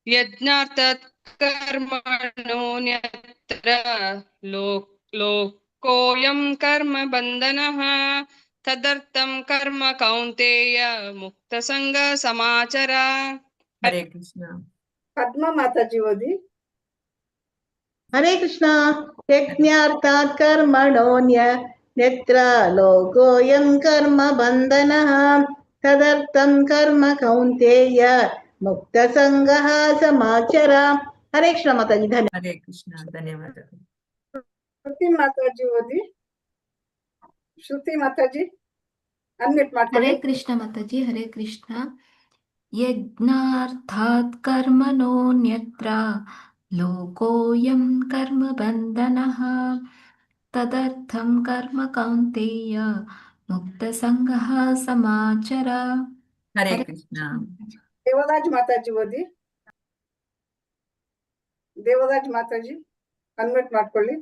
ಯಜ್ಞಾರ್ಥಾತ್ ಕರ್ಮಣೋನ್ಯತ್ರ ಲೋಕೋಯಂ ಕರ್ಮ ಬಂಧನಃ ತದರ್ಥಂ ಕರ್ಮ ಕೌಂತೆಯ ಮುಕ್ತ ಸಂಗ ಸಮಾಚಾರ. ಹರೇ ಕೃಷ್ಣ. ಪದ್ಮ ಮಾತಾಜಿ ಓದಿ. ಹರೇ ಕೃಷ್ಣ. ಯಜ್ಞಾರ್ಥಾತ್ ಕರ್ಮಣೋನ್ಯತ್ರ ಲೋಕೋಯಂ ಕರ್ಮ ಬಂಧನಃ ತದರ್ಥಂ ಕರ್ಮ ಕೌಂತೆಯ ಮುಕ್ತ ಸಂಗಃ ಸಮಾಚಾರ. ಹರೇ ಕೃಷ್ಣ ಮಾತಾಜಿ. ಧನ್ಯವಾದ. ಹರೇ ಕೃಷ್ಣ. ಧನ್ಯವಾದಗಳು. ಶ್ರುತಿ ಮಾತಾಜಿ ಓದಿ. ಶ್ರುತಿ ಮಾತಾಜಿ ಅನ್ಮಿಟ್ ಹರೇ ಮಾಡ್ಕೊಳ್ಳಿ. ಕೃಷ್ಣ ಮಾತಾಜಿ. ಹರೇ ಕೃಷ್ಣ. ಯಜ್ಞಾರ್ಥಾತ್ ಕರ್ಮಣೋನ್ಯತ್ರ ಲೋಕೋಯಂ ಕರ್ಮ ಬಂಧನಃ ತದರ್ಥಂ ಕರ್ಮ ಕೌಂತೆಯ ಮುಕ್ತ ಸಂಗಃ ಸಮಾಚಾರ. ಹರೇ ಕೃಷ್ಣ. ದೇವರಾಜ್ ಮಾತಾಜಿ ಓದಿ. ದೇವರಾಜ್ ಮಾತಾಜಿ ಅನ್ಮಿಟ್ ಮಾಡ್ಕೊಳ್ಳಿ.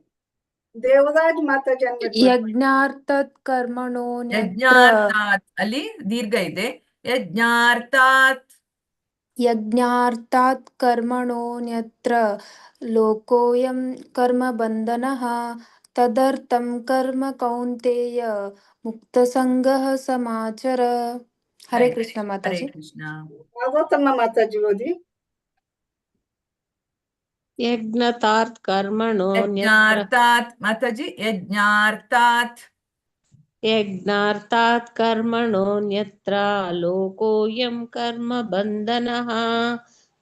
ದೇವರಾಜ್ ಮಾತಾಜಿ ಅನ್ಮಿಟ್. ಯಜ್ಞಾರ್ಥಾತ್ ಕರ್ಮಣೋನ್ಯತ್ರ. ಯಜ್ಞಾರ್ಥಾತ್ ಅಲ್ಲಿ ದೀರ್ಘ ಇದೆ. ಯಜ್ಞಾರ್ಥಾತ್. ಯಜ್ಞಾರ್ಥಾತ್ ಕರ್ಮಣೋನ್ಯತ್ರ ಲೋಕೋಯಂ ಕರ್ಮ ಬಂಧನಃ ತದರ್ಥಂ ಕರ್ಮ ಕೌಂತೆಯ ಮುಕ್ತ ಸಂಗಃ ಸಮಾಚಾರ. ಹರೇ ಕೃಷ್ಣ ಹರೇ ಮಾತಾಜಿ. ಕೃಷ್ಣ. ಭಾಗವತಮ್ಮ ಮಾತಾಜಿ ಓದಿ. ಯಜ್ಞತಾರ್ಥ್ ಕರ್ಮಣೋನ್ಯತ್ರ ಯಜ್ಞಾರ್ಥಾತ್ ಮಾತಾಜಿ. ಯಜ್ಞಾರ್ಥಾತ್. ಯಜ್ಞಾರ್ಥಾತ್ ಕರ್ಮಣೋನ್ಯತ್ರ ಲೋಕೋಯಂ ಕರ್ಮ ಬಂಧನಃ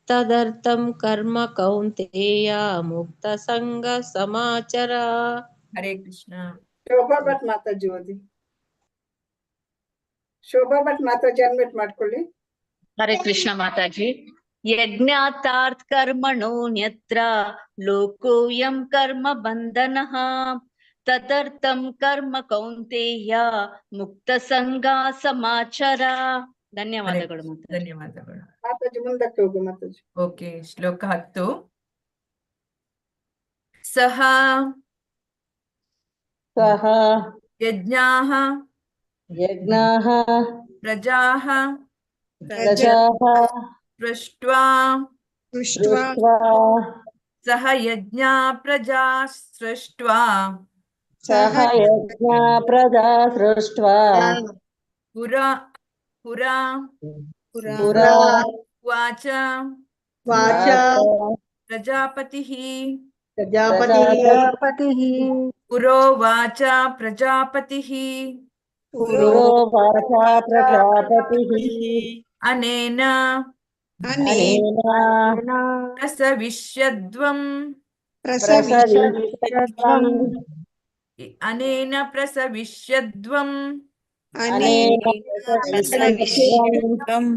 ತದರ್ಥಂ ಕರ್ಮ ಕೌಂತೆಯ ಮುಕ್ತ ಸಂಗ ಸಮಾಚಾರ. ಹರೇ ಕೃಷ್ಣ. ಶೋಭಾ ಭಟ್ ಮಾತಾಜಿ ಓದಿ. ಶೋಭಾ ಭಟ್ ಮಾತಾಜಿ ಅನ್ಮಿಟ್ ಮಾಡ್ಕೊಳ್ಳಿ. ಹರೇ ಕೃಷ್ಣ ಮಾತಾಜಿ. ಯಜ್ಞಾರ್ಥಾತ್ ಕರ್ಮಣೋನ್ಯತ್ರ ಲೋಕೋಯಂ ಕರ್ಮ ಬಂಧನಃ ತದರ್ಥಂ ಕರ್ಮ ಕೌಂತೆಯ ಮುಕ್ತ ಸಂಗ ಸಮಾಚಾರ. ಧನ್ಯವಾದಗಳು ಮಾತಾಜಿ. ಧನ್ಯವಾದಗಳು. ಮಾತಾಜಿ ಮುಂದಕ್ಕೆ ಹೋಗು ಮಾತಾಜಿ. ಓಕೆ. ಶ್ಲೋಕ 10. ಸಹ ಸಹ ಯಜ್ಞಾಃ ಯಜ್ಞಾಃ ಪ್ರಜಾಃ ಪ್ರಜಾಃ ಸೃಷ್ಟ್ವಾ ದೃಷ್ಟ್ವಾ ಸಹ ಯಜ್ಞಾ ಪ್ರಜಾ ಸೃಷ್ಟ್ವಾ ಸಹ ಯಜ್ಞಾ ಪ್ರಜಾ ಸೃಷ್ಟ್ವಾ ಪುರಾ ಪುರಾ ಪುರಾ ವಾಚ ವಾಚ ಪ್ರಜಾಪತಿಃ ಪ್ರಜಾಪತಿಃ ಪುರೋವಾಚ ಪ್ರಜಾಪತಿಃ ಪುರೋವಾಚ ಪ್ರಜಾಪತಿಃ ಅನೇನ ಅನೇನ ಪ್ರಸವಿಷ್ಯದ್ವಂ ಪ್ರಸವಿಷ್ಯದ್ವಂ ಅನೇನ ಪ್ರಸವಿಷ್ಯದ್ವಂ ಅನೇನ ಪ್ರಸವಿಷ್ಯದ್ವಂ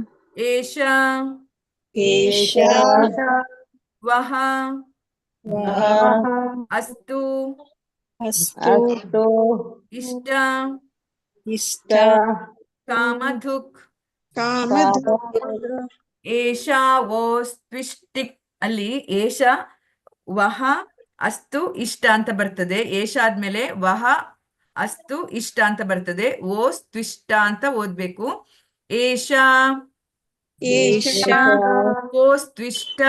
ಏಷ ಏಷ ವಹ ವಹ ಅಸ್ತು ಅಸ್ತು ಇಷ್ಟ ಇಷ್ಟ ಕಾಮಧುಕ್ ಏಷಾ ವೋಸ್ತ್ವಿಷ್ಟಿಕ್ ಅಲ್ಲಿ ಏಷ ವಹ ಅಸ್ತು ಇಷ್ಟ ಅಂತ ಬರ್ತದೆ. ಏಷ ಆದ್ಮೇಲೆ ವಹ ಅಸ್ತು ಇಷ್ಟ ಅಂತ ಬರ್ತದೆ. ಓಸ್ತ್ವಿಷ್ಟ ಅಂತ ಓದ್ಬೇಕು. ಏಷಾ ಓಸ್ತ್ವಿಷ್ಟ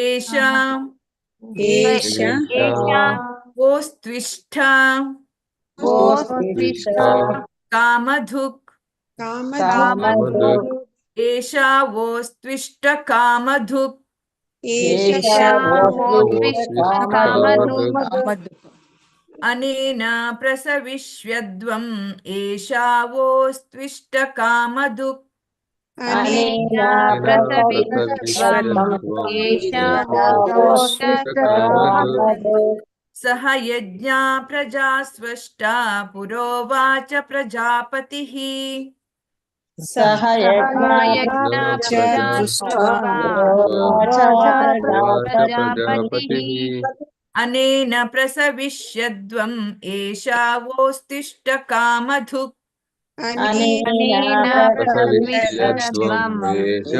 ಏಷಾ ಓಸ್ತ್ವಿಷ್ಠ ಕಾಮಧುಕ್ ಏಷಾ ವೋಸ್ತ್ವಿಷ್ಟ ಕಾಮಧುಕ್ ಅನೇನ ಪ್ರಸವಿಷ್ಯದ್ವಂ ಏಷಾ ವೋಸ್ತ್ವಿಷ್ಟ ಕಾಮಧುಕ್ ಅನೇನ ಪ್ರಸವಿಷ್ಯದ್ವಂ ಏಷಾ ವೋಸ್ತ್ವಿಷ್ಟ ಕಾಮಧುಕ್ ಸಹ ಯಜ್ಞಾ ಪ್ರಜಾ ಸ್ವಷ್ಟಾ ಪುರೋವಾಚ ಪ್ರಜಾಪತಿಃ ಸಹ ಯಜ್ಞಾ ಪ್ರಜಾ ಪುರೋವಾಚ ಪ್ರಜಾಪತಿಃ ಅನೇನ ಪ್ರಸವಿಷ್ಯದ್ವಂ ಏಷಾ ವೋಸ್ತಿಷ್ಠ ಕಾಮಧುಕ್ ಅನೇನ ಪ್ರಸವಿಷ್ಯತ್ವಂ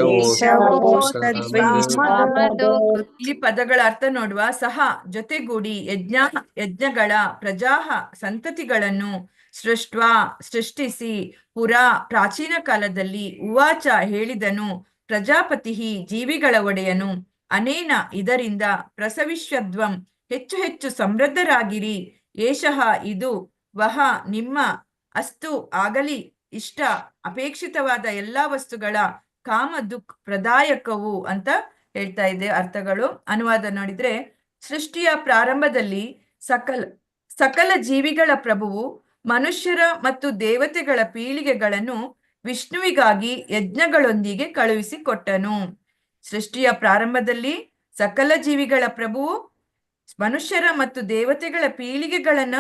ಏಷವೋಸ್ತಿಷ್ಠಾಮದು. ಇಲ್ಲಿ ಪದಗಳ ಅರ್ಥ ನೋಡುವ. ಸಹ ಜೊತೆಗೂಡಿ ಯಜ್ಞಗಳ ಪ್ರಜಾಹ ಸಂತತಿಗಳನ್ನು ಸೃಷ್ಟಿಸಿ ಪುರಾ ಪ್ರಾಚೀನ ಕಾಲದಲ್ಲಿ ಉವಾಚ ಹೇಳಿದನು ಪ್ರಜಾಪತಿ ಜೀವಿಗಳ ಒಡೆಯನು ಅನೇನ ಇದರಿಂದ ಪ್ರಸವಿಷ್ಯದ್ವಂ ಹೆಚ್ಚು ಹೆಚ್ಚು ಸಮೃದ್ಧರಾಗಿರಿ ಏಷಃ ಇದು ವಹ ನಿಮ್ಮ ಅಸ್ತು ಆಗಲಿ ಇಷ್ಟ ಅಪೇಕ್ಷಿತವಾದ ಎಲ್ಲಾ ವಸ್ತುಗಳ ಕಾಮ ದುಃಖ ಪ್ರದಾಯಕವು ಅಂತ ಹೇಳ್ತಾ ಇದೆ ಅರ್ಥಗಳು. ಅನುವಾದ ನೋಡಿದ್ರೆ, ಸೃಷ್ಟಿಯ ಪ್ರಾರಂಭದಲ್ಲಿ ಸಕಲ ಜೀವಿಗಳ ಪ್ರಭುವು ಮನುಷ್ಯರ ಮತ್ತು ದೇವತೆಗಳ ಪೀಳಿಗೆಗಳನ್ನು ವಿಷ್ಣುವಿಗಾಗಿ ಯಜ್ಞಗಳೊಂದಿಗೆ ಕಳುಹಿಸಿಕೊಟ್ಟನು. ಸೃಷ್ಟಿಯ ಪ್ರಾರಂಭದಲ್ಲಿ ಸಕಲ ಜೀವಿಗಳ ಪ್ರಭುವು ಮನುಷ್ಯರ ಮತ್ತು ದೇವತೆಗಳ ಪೀಳಿಗೆಗಳನ್ನ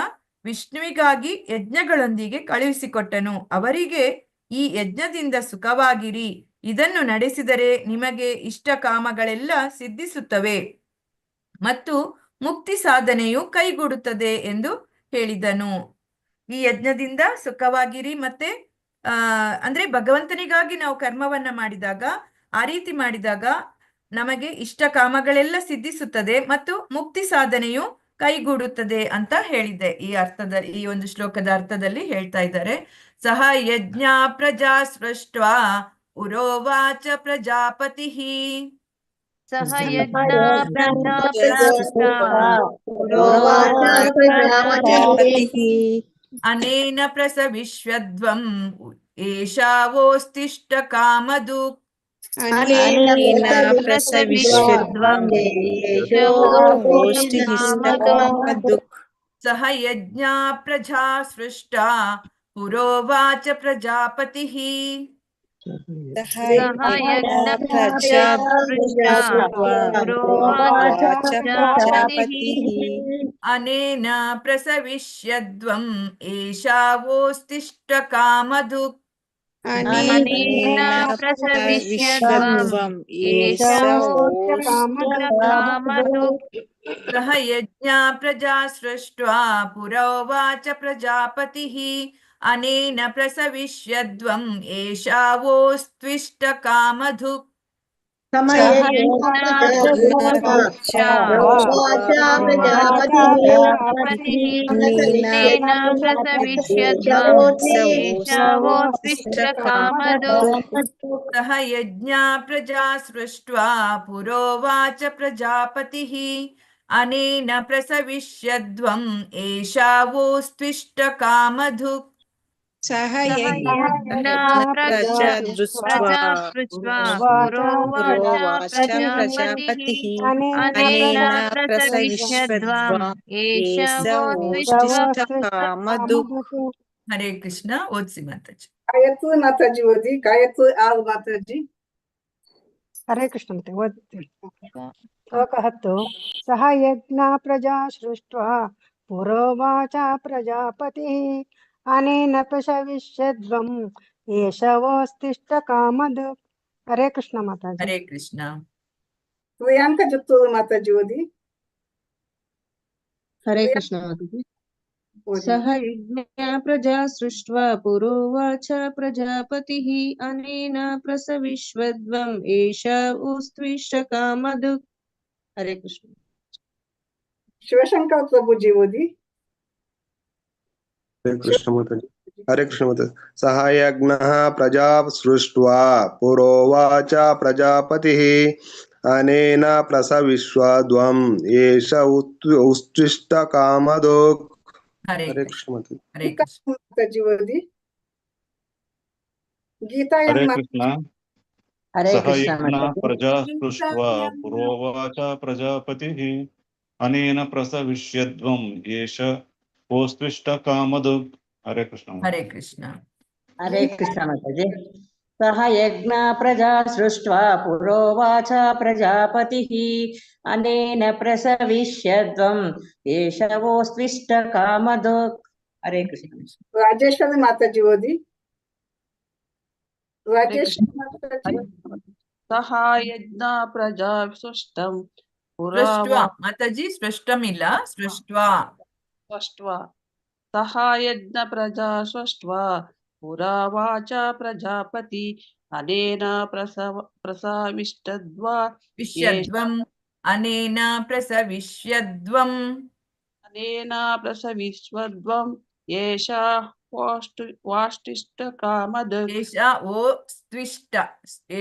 ವಿಷ್ಣುವಿಗಾಗಿ ಯಜ್ಞಗಳೊಂದಿಗೆ ಕಳುಹಿಸಿಕೊಟ್ಟನು. ಅವರಿಗೆ ಈ ಯಜ್ಞದಿಂದ ಸುಖವಾಗಿರಿ, ಇದನ್ನು ನಡೆಸಿದರೆ ನಿಮಗೆ ಇಷ್ಟ ಕಾಮಗಳೆಲ್ಲ ಸಿದ್ಧಿಸುತ್ತವೆ ಮತ್ತು ಮುಕ್ತಿ ಸಾಧನೆಯು ಕೈಗೂಡುತ್ತದೆ ಎಂದು ಹೇಳಿದನು. ಈ ಯಜ್ಞದಿಂದ ಸುಖವಾಗಿರಿ ಮತ್ತೆ ಅಂದ್ರೆ ಭಗವಂತನಿಗಾಗಿ ನಾವು ಕರ್ಮವನ್ನ ಮಾಡಿದಾಗ, ಆ ರೀತಿ ಮಾಡಿದಾಗ ನಮಗೆ ಇಷ್ಟ ಕಾಮಗಳೆಲ್ಲ ಸಿದ್ಧಿಸುತ್ತದೆ ಮತ್ತು ಮುಕ್ತಿ ಸಾಧನೆಯು ಕೈಗೂಡುತ್ತದೆ ಅಂತ ಹೇಳಿದ್ದೆ. ಈ ಒಂದು ಶ್ಲೋಕದ ಅರ್ಥದಲ್ಲಿ ಹೇಳ್ತಾ ಇದ್ದಾರೆ. ಸಹ ಯಜ್ಞ ಪ್ರಜಾ ಸೃಷ್ಟ್ವಾ ಉರೋವಾಚ ಪ್ರಜಾಪತಿ ಸಹ ಯಜ್ಞ ಪ್ರಜಾ ಪ್ರಜಾಪತಿ ಅನೇನ ಪ್ರಸವಿಷ್ಯದ್ವಂ ಏಷಾವೋಸ್ತಿಷ್ಠ ಕಾಮದು. ಅನೇನ ಪ್ರಸವಿಷ್ಯದ್ವಂ ಏಷಾವೋಸ್ತಿಷ್ಠಕಾಮದು. ಸಹ ಯಜ್ಞ ಪ್ರಜಾ ಸೃಷ್ಟಾ ಪುರೋವಾಚ ಪ್ರಜಾಪತಿ ಸಹ ಯಜ್ಞ ಪ್ರಜಾ ಪುರೋವಾಚ ಪ್ರಜಾಪತಿ ಅನೇನ ಪ್ರಸವಿಷ್ಯದ್ವಂ ಏಷಾವೋಸ್ತಿಷ್ಠ ಕಾಮದು. ಅನೇನ ಪ್ರಸವಿಷ್ಯದ್ವಂ ಏಷಾವೋಸ್ತಿಷ್ಠಕಾಮದು. ಸಹ ಯಜ್ಞ ಪ್ರಜಾ ಸೃಷ್ಟ್ವಾ ಪುರೋವಾಚ ಪ್ರಜಾಪತಿ ಅನೇನ ಪ್ರಸವಿಷ್ಯದ್ವಂ ಏಷಾವೋಸ್ತಿಷ್ಠ ಕಾಮಧು. ಸಹ ಯಜ್ಞ ಪ್ರಜಾ ಸೃಷ್ಟ್ವಾ ಪುರೋವಾಚ ಪ್ರಜಾಪತಿ ಅನೇನ ಪ್ರಸವಿಷ್ಯದ್ವಂ ಏಷಾವೋಸ್ತಿಷ್ಠ ಕಾಮಧು. ಸಹ ಯಜ್ಞ ಪ್ರಜಾ ಸೃಷ್ಟ್ವಾ ಪುರೋವಾಚ ಪ್ರಜಾಪತಿ ಅನೇನ ಪ್ರಸವಿಷ್ಯದ್ವಂ ಏಷಾವೋಸ್ತಿಷ್ಠ ಕಾಮಧು. ಹರೇ ಕೃಷ್ಣ. ಓದ್ಸಿ ಮಾತಾಜಿ. ಗಾಯತ್ರಿ ಮಾತಾಜಿ ಓದಿ. ಗಾಯತ್ರಿ ಆಲ್ ಮಾತಾಜಿ. ಹರೇ ಕೃಷ್ಣ ಮತ್ತೆ ಓದ್ತೀನಿ. ಶ್ಲೋಕ 10. ಸಹ ಯಜ್ಞ ಪ್ರಜಾ ಸೃಷ್ಟ್ವಾ ಪುರೋವಾಚ ಪ್ರಜಾಪತಿ ಅನೇನ ಪ್ರಸವಿಷ್ಯದ್ವಂ ಏಷಾವೋಸ್ತಿಷ್ಠ ಕಾಮಧು. ಹರೇ ಕೃಷ್ಣ ಮಾತಾಜಿ. ಹರೇ ಕೃಷ್ಣ. ಪ್ರಿಯಾಂಕ ಜುತ್ತೂರು ಮಾತಾಜಿ ಓದಿ. ಹರೇ ಕೃಷ್ಣ ಮಾತಾಜಿ. ಸಹ ಯಜ್ಞ ಪ್ರಜಾ ಸೃಷ್ಟ್ವಾ ಪುರೋವಾಚ ಪ್ರಜಾಪತಿ ಅನೇನ ಪ್ರಸವಿಷ್ಯದ್ವಂ ಏಷಾವೋಸ್ತಿಷ್ಠ ಕಾಮಧು. ಹರೇ ಕೃಷ್ಣ. ಶಿವಶಂಕರ್ ಪ್ರಭುಜಿ ಓದಿ. ಹರೇ ಕೃಷ್ಣ ಮಾತಾಜಿ. ಹರೇ ಕೃಷ್ಣ ಮಾತಾಜಿ. ಸಹ ಯಜ್ಞ ಪ್ರಜಾ ಸೃಷ್ಟ್ವಾ ಪುರೋವಾಚ ಪ್ರಜಾಪತಿ ಅನೇನ ಪ್ರಸವಿಷ್ಯದ್ವಂ ಏಷಾವೋಸ್ತಿಷ್ಠ ಕಾಮಧು. ಹರೇ ಕೃಷ್ಣ ಮಾತಾಜಿ. ಹರೇ ಕೃಷ್ಣ ಮಾತಾಜಿ ಓದಿ. ಗೀತಾ ಹರೇ ಎನ್ ಕೃಷ್ಣ. ಹರೇ ಸಹ ಕೃಷ್ಣ ಯಜ್ಞ ಮಾತಾಜಿ. ಪ್ರಜಾ ಸೃಷ್ಟ್ವಾ ಪುರೋವಾಚ ಪ್ರಜಾಪತಿ ಅನೇನ ಪ್ರಸವಿಷ್ಯದ್ವಂ ಏಷಾವೋಸ್ತಿಷ್ಠ ಕಾಮಧು. ಹರೇ ಕೃಷ್ಣ. ಹರೇ ಕೃಷ್ಣ. ಹರೇ ಕೃಷ್ಣ ಮಾತಾಜಿ. ಸಹ ಯಜ್ಞ ಪ್ರಜಾ ಸೃಷ್ಟ್ವಾ ಪುರೋವಾಚ ಪ್ರಜಾಪತಿ ಅನೇನ ಪ್ರಸವಿಷ್ಯದ್ವಂ ಏಷಾವೋಸ್ತಿಷ್ಠ ಕಾಮಧು. ಹರೇ ಕೃಷ್ಣ. ರಾಜೇಶ್ವರಿ ಮಾತಾಜಿ ಓದಿ. ರಾಜೇಶ್ ಮಾತಾಜಿ. ಸಹ ಯಜ್ಞ ಪ್ರಜಾ ಸೃಷ್ಟಂ ಸೃಷ್ಟ್ವಾ ಮಾತಾಜಿ. ಸೃಷ್ಟಂ ಇಲ್ಲ, ಸೃಷ್ಟ್ವಾ. ಸಹ ಯಜ್ಞ ಪ್ರಜಾ ಸೃಷ್ಟ್ವಾ पुरा वाचा प्रजापति अनेन प्रसविष्टद्वा विश्यद्वम् अनेन प्रसविष्यद्वम् अनेन प्रसविष्वद्वम् एषा वाष्टिष्ठकामदक् एषा वो स्त्विष्ट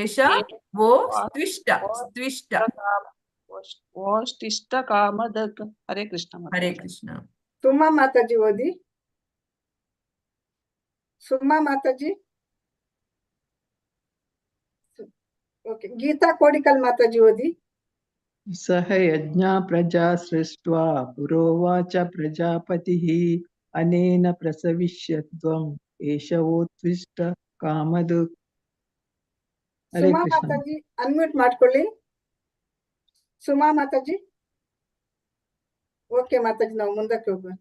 एषा वो स्त्विष्ट स्त्विष्ट वाष्टिष्ठकामदक् हरे कृष्ण हरे माताजी कृष्ण ಸುಮಾ ಮಾತಾಜಿ ಓದಿ. ಸುಮಾ ಮಾತಾಜಿ. ಓಕೆ, ಗೀತಾ ಕೋಡಿಕಲ್ ಮಾತಾಜಿ ಓದಿ. सह यज्ञा प्रजा सृष्ट्वा पुरोवाच प्रजापतिः अनेन प्रसविष्यत्वम् एषवोत्विष्ट कामधुक्. हरे ಸುಮಾ कृष्ण. ಮಾತಾಜಿ ಅನ್ಮ್ಯೂಟ್ ಮಾಡ್ಕೊಳ್ಳಿ. ಸುಮಾ ಮಾತಾಜಿ. ಓಕೆ ಮಾತಾಜಿ, ನಾವು ಮುಂದಕ್ಕೆ ಹೋಗುವ.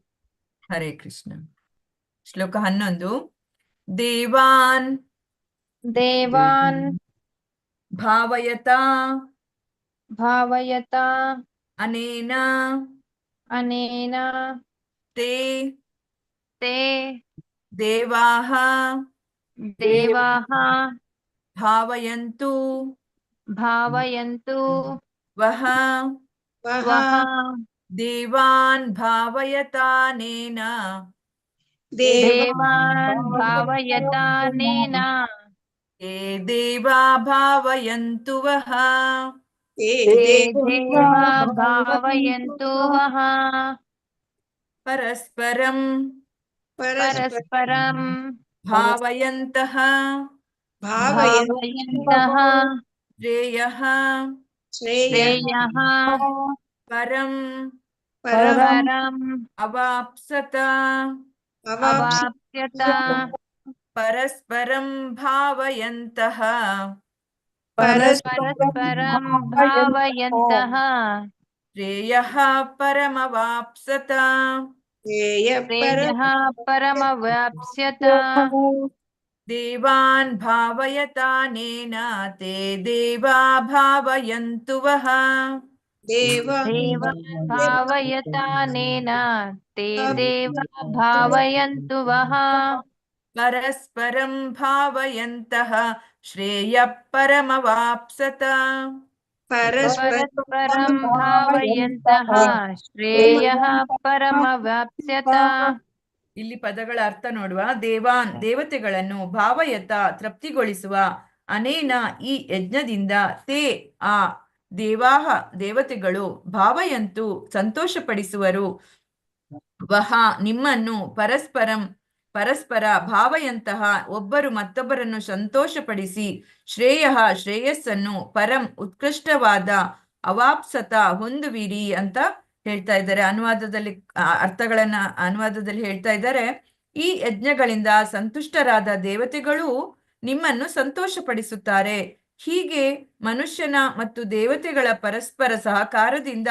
ಹರೇ ಕೃಷ್ಣ. ಶ್ಲೋಕ 11. ದೇವಾನ್ ದೇವಾನ್ ಭಾವಯತಾ ಭಾವಯತಾ ಅನೇನ ಅನೇನ ತೇ ತೇ ದೇವಾಃ ದೇವಾಃ ಭಾವಯಂತು ಭಾವಯಂತು ವಹ ವಹ ದೇವಾನ್ ಭಾವಯತಾನೇನ ದೇವಾನ್ ಭಾವಯತಾನೇನ ತೇ ದೇವಾ ಭಾವಯಂತು ವಹ ತೇ ದೇವಾ ಭಾವಯಂತು ವಹ ಪರಸ್ಪರಂ ಪರಸ್ಪರಂ ಭಾವಯಂತಃ ಭಾವಯಂತಃ ಶ್ರೇಯಃ ಶ್ರೇಯಃ ಪರಂ ಪರಂ ಅವಾಪ್ಸತ ಅವಾಪ್ಸ್ಯತ ಪರಸ್ಪರಂ ಭಾವಯಂತಃ ಪರಸ್ಪರಂ ಭಾವಯಂತಃ ಶ್ರೇಯಃ ಪರಮವಾಪ್ಸತ ಶ್ರೇಯಃ ಪರಮವಾಪ್ಸ್ಯತ ದೇವಾನ್ ಭಾವಯತಾನೇನ ತೇ ದೇವಾ ಭಾವಯಂತು ವಹ ದೇವಾನ್ ಭಾವಯತಾನೇನ ತೇ ದೇವಾ ಭಾವಯಂತು ವಹ ಪರಸ್ಪರಂ ಭಾವಯಂತಃ ಶ್ರೇಯಃ ಪರಮವಾಪ್ಸತ ಪರಸ್ಪರಂ ಭಾವಯಂತಃ ಶ್ರೇಯಃ ಪರಮವಾಪ್ಸ್ಯತ. ಇಲ್ಲಿ ಪದಗಳ ಅರ್ಥ ನೋಡುವ. ದೇವಾನ್ ದೇವತೆಗಳನ್ನು ಭಾವಯತ ತೃಪ್ತಿಗೊಳಿಸುವ ಅನೇನ ಈ ಯಜ್ಞದಿಂದ ತೇ ಆ ದೇವಾಹ ದೇವತೆಗಳು ಭಾವಯಂತು ಸಂತೋಷಪಡಿಸುವರು ವಹ ನಿಮ್ಮನ್ನು ಪರಸ್ಪರ ಭಾವಯಂತಹ ಒಬ್ಬರು ಮತ್ತೊಬ್ಬರನ್ನು ಸಂತೋಷಪಡಿಸಿ ಶ್ರೇಯ ಶ್ರೇಯಸ್ಸನ್ನು ಪರಂ ಉತ್ಕೃಷ್ಟವಾದ ಅವಾಪ್ಸತ ಹೊಂದುವಿರಿ ಅಂತ ಹೇಳ್ತಾ ಇದ್ದಾರೆ. ಅನುವಾದದಲ್ಲಿ ಹೇಳ್ತಾ ಇದ್ದಾರೆ, ಈ ಯಜ್ಞಗಳಿಂದ ಸಂತುಷ್ಟರಾದ ದೇವತೆಗಳು ನಿಮ್ಮನ್ನು ಸಂತೋಷಪಡಿಸುತ್ತಾರೆ. ಹೀಗೆ ಮನುಷ್ಯನ ಮತ್ತು ದೇವತೆಗಳ ಪರಸ್ಪರ ಸಹಕಾರದಿಂದ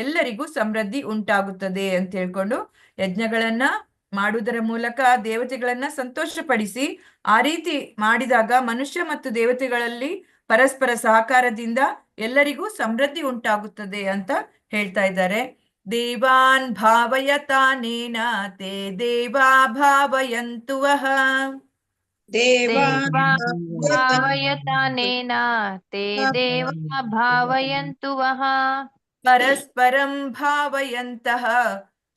ಎಲ್ಲರಿಗೂ ಸಮೃದ್ಧಿ ಉಂಟಾಗುತ್ತದೆ ಅಂತ ಹೇಳ್ಕೊಂಡು ಯಜ್ಞಗಳನ್ನ ಮಾಡುವುದರ ಮೂಲಕ ದೇವತೆಗಳನ್ನ ಸಂತೋಷಪಡಿಸಿ, ಆ ರೀತಿ ಮಾಡಿದಾಗ ಮನುಷ್ಯ ಮತ್ತು ದೇವತೆಗಳಲ್ಲಿ ಪರಸ್ಪರ ಸಹಕಾರದಿಂದ ಎಲ್ಲರಿಗೂ ಸಮೃದ್ಧಿ ಉಂಟಾಗುತ್ತದೆ ಅಂತ ಹೇಳ್ತಾ ಇದ್ದಾರೆ. ದೇವಾನ್ ಭಾವಯತಾನೇನ ತೇ ದೇವಾ ಭಾವಯಂತು ವಹ ದೇವಾನ್ ಭಾವಯತಾನೇನ ತೇ ದೇವಾ ಭಾವಯಂತು ವಹ ಪರಸ್ಪರಂ ಭಾವಯಂತಃ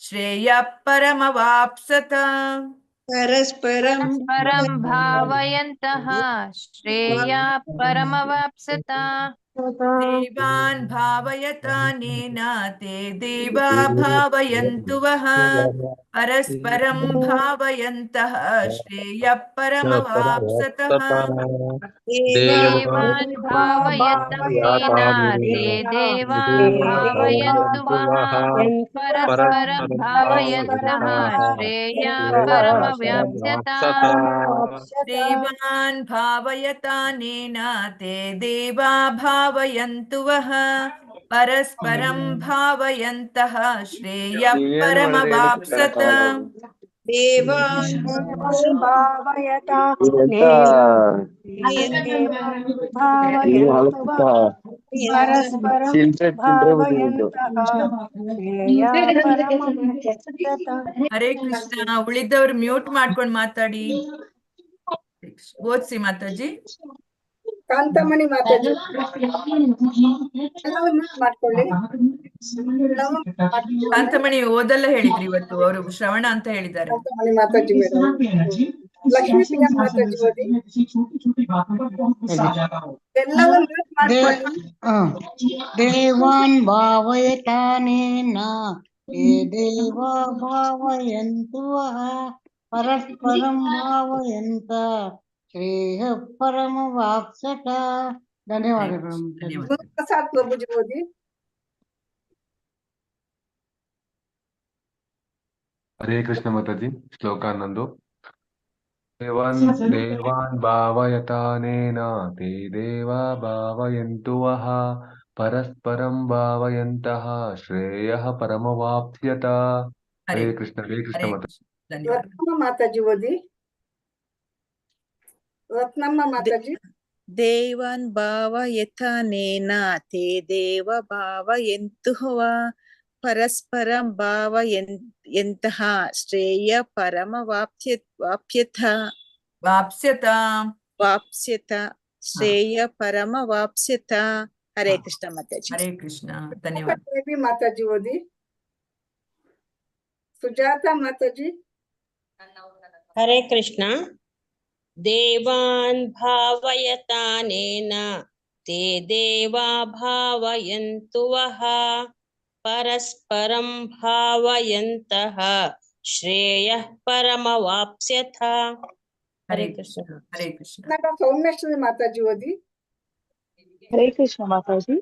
ಶ್ರೇಯಃ ಪರಮವಾಪ್ಸತ ಪರಸ್ಪರಂ ಭಾವಯಂತಃ ಶ್ರೇಯಃ ಪರಮವಾಪ್ಸತ ದೇವಾನ್ ಭಾವಯತಾನೇನ ತೇ ದೇವಾ ಭಾವಯಂತು ವಹ ಪರಸ್ಪರಂ ಭಾವಯಂತಃ ಶ್ರೇಯಃ ಪರಮವಾಪ್ಸತಃ ದೇವಾನ್ ಭಾವಯತಾನೇನ ತೇ ದೇವಾ ಭಾವಯಂತು ವಹ ಪರಸ್ಪರಂ ಭಾವಯಂತಃ ಶ್ರೇಯಃ ಪರಮವಾಪ್ಸ್ಯತ ದೇವಾನ್ ಭಾವಯತಾನೇನ ತೇ ದೇವಾ ಭಾವಯಂತು ವಹ ಪರಸ್ಪರಂ ಭಾವಯಂತಃ ಶ್ರೇಯಃ ಪರಮವಾಪ್ಸತ ದೇವಾನ್ ಭಾವಯತಾ ಭಾವಯಂತು ಪರಸ್ಪರಂ ಭಾವಯಂತಃ ಶ್ರೇಯಃ ಪರಮವಾಪ್ಸ್ಯತ. ಹರೇ ಕೃಷ್ಣ. ಉಳಿದವರು ಮ್ಯೂಟ್ ಮಾಡ್ಕೊಂಡು ಮಾತಾಡಿ. ಓದ್ಸಿ ಮಾತಾಜಿ. ಕಾಂತಮಣಿ ಮಾತಾಜಿ ಎಲ್ಲವೂ ಮ್ಯೂಟ್ ಮಾಡ್ಕೊಳ್ಳಿ. ಕಾಂತಮಣಿ ಓದಲ್ಲ ಹೇಳಿದ್ರಿ ಇವತ್ತು, ಅವರು ಶ್ರವಣ ಅಂತ ಹೇಳಿದ್ದಾರೆ. ಕಾಂತಮಣಿ ಮಾತಾಜಿ ಮೇಡಮ್. ಲಕ್ಷ್ಮೀ ಪ್ರಿಯಾ ಮಾತಾಜಿ ಓದಿ. ಎಲ್ಲವೂ ಮ್ಯೂಟ್ ಮಾಡ್ಕೊಳ್ಳಿ. ದೇವಾನ್ ಭಾವಯತಾನೇನ ಯೇ ದೇವಾ ಭಾವಯಂತು ಪರಸ್ಪರಂ ಭಾವಯಂತ ಶ್ರೇಯ ಪರಮವಾಪ್ಸ್ಯತ. ಧನ್ಯವಾದಗಳು. ಪ್ರಸಾದ್ ಪ್ರಭುಜಿ ಓದಿ. ಹರೇ ಕೃಷ್ಣ ಮಾತಾಜಿ. ಶ್ಲೋಕ 11. ದೇವಾನ್ ಭಾವಯತಾನೇನ ತೇ ದೇವಾ ಭಾವಯಂತು ವಃ ಪರಸ್ಪರಂ ಭಾವಯಂತಃ ಶ್ರೇಯಃ ಪರಮವಾಪ್ಸ್ಯತ. ಹರೇ ಕೃಷ್ಣ. ಹರೇ ಕೃಷ್ಣ ಮಾತಾಜಿ. ರತ್ನಮ್ಮ ಮಾತಾಜಿ ಓದಿ. ರತ್ನಮ್ಮ ಮಾತಾಜಿ. ದೇವಾನ್ ಭಾವಯತಾನೇನ ತೇ ದೇವ ಭಾವಯಂತುಃ ವಾ ಪರಸ್ಪರಂ ಭಾವಯಂತಃ ಶ್ರೇಯ ಪರಮವಾಪ್ಸ್ಯತ. ವಾಪ್ಸ್ಯತ ಶ್ರೇಯ ಪರಮವಾಪ್ಸ್ಯತ. ಹರೇ ಕೃಷ್ಣ ಮಾತಾಜಿ. ಹರೇ ಕೃಷ್ಣ. ಧನ್ಯವಾದ. ದೇವಿ ಮಾತಾಜಿ ಓದಿ. ಸುಜಾತ ಮಾತಾಜಿ. ಹರೇ ಕೃಷ್ಣ. ದೇವಾನ್ ಭಾವಯತಾನೇನ ತೇ ದೇವಾ ಭಾವಯಂತು ವಃ ಪರಸ್ಪರಂ ಭಾವಯಂತಃ ಶ್ರೇಯಃ ಪರಮವಾಪ್ಸ್ಯತ. ಹರೇ ಕೃಷ್ಣ. ಹರೇ ಕೃಷ್ಣ. ಸೌಮ್ಯಶ್ರೀ ಮಾತಾಜಿ ಓದಿ. ಹರೇ ಕೃಷ್ಣ ಮಾತಾಜಿ.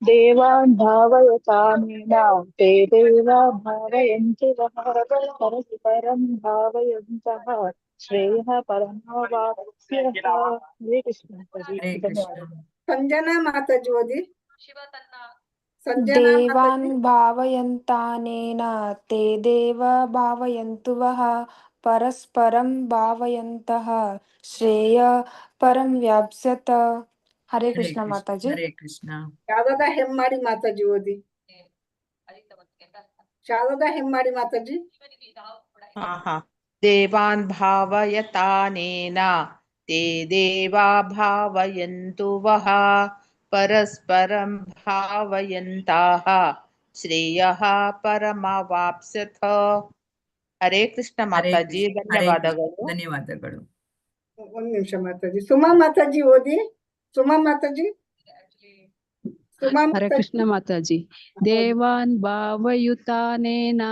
ದೇವಾನ್ ಭಾವಯತಾನೇನ ತೇ ದೇವಾ ಭಾವಯಂತು ವಃ ಪರಸ್ಪರಂ ಭಾವಯಂತಃ ಶ್ರೇಯಃ ಪರಮವಾಪ್ಸ್ಯತ. ಹರೇ ಕೃಷ್ಣ ಮಾತಾಜಿ. ಧನ್ಯವಾದಗಳು. ಸಂಜನಾ ಮಾತಾಜಿ ಓದಿ. ದೇವಾನ್ ಭಾವಯಂತಾನೇನ ತೇ ದೇವ ಭಾವಯಂತು ವಃ ಪರಸ್ಪರಂ ಭಾವಯಂತಃ ಶ್ರೇಯ ಪರಂ ವ್ಯಾಪ್ಸ್ಯತ. ಹರೇ ಕೃಷ್ಣ ಮಾತಾಜಿ. ಹರೇ ಕೃಷ್ಣ. ಶಾರದಾ ಹೆಮ್ಮಾಡಿ ಮಾತಾಜಿ ಓದಿ. ಶಾರದಾ ಹೆಮ್ಮಾಡಿ ಮಾತಾಜಿ. ದೇವಾನ್ ಭಾವಯತಾನೇನ ತೇ ದೇವಾ ಭಾವಯಂತು ವಃ ಪರಸ್ಪರಂ ಭಾವಯಂತಃ ಶ್ರೇಯಃ ಪರಮವಾಪ್ಸ್ಯತ. ಹರೇ ಕೃಷ್ಣ ಮಾತಾಜಿ. ಧನ್ಯವಾದಗಳು. ಧನ್ಯವಾದಗಳು. ಒಂದ್ ನಿಮಿಷ ಮಾತಾಜಿ. ಸುಮಾ ಮಾತಾಜಿ ಓದಿ. ಸುಮಾ ಮಾತಾಜಿ. ಹರೇ ಕೃಷ್ಣ ಮಾತಾಜಿ. ದೇವಾನ್ ಭಾವಯುತಾನೇನ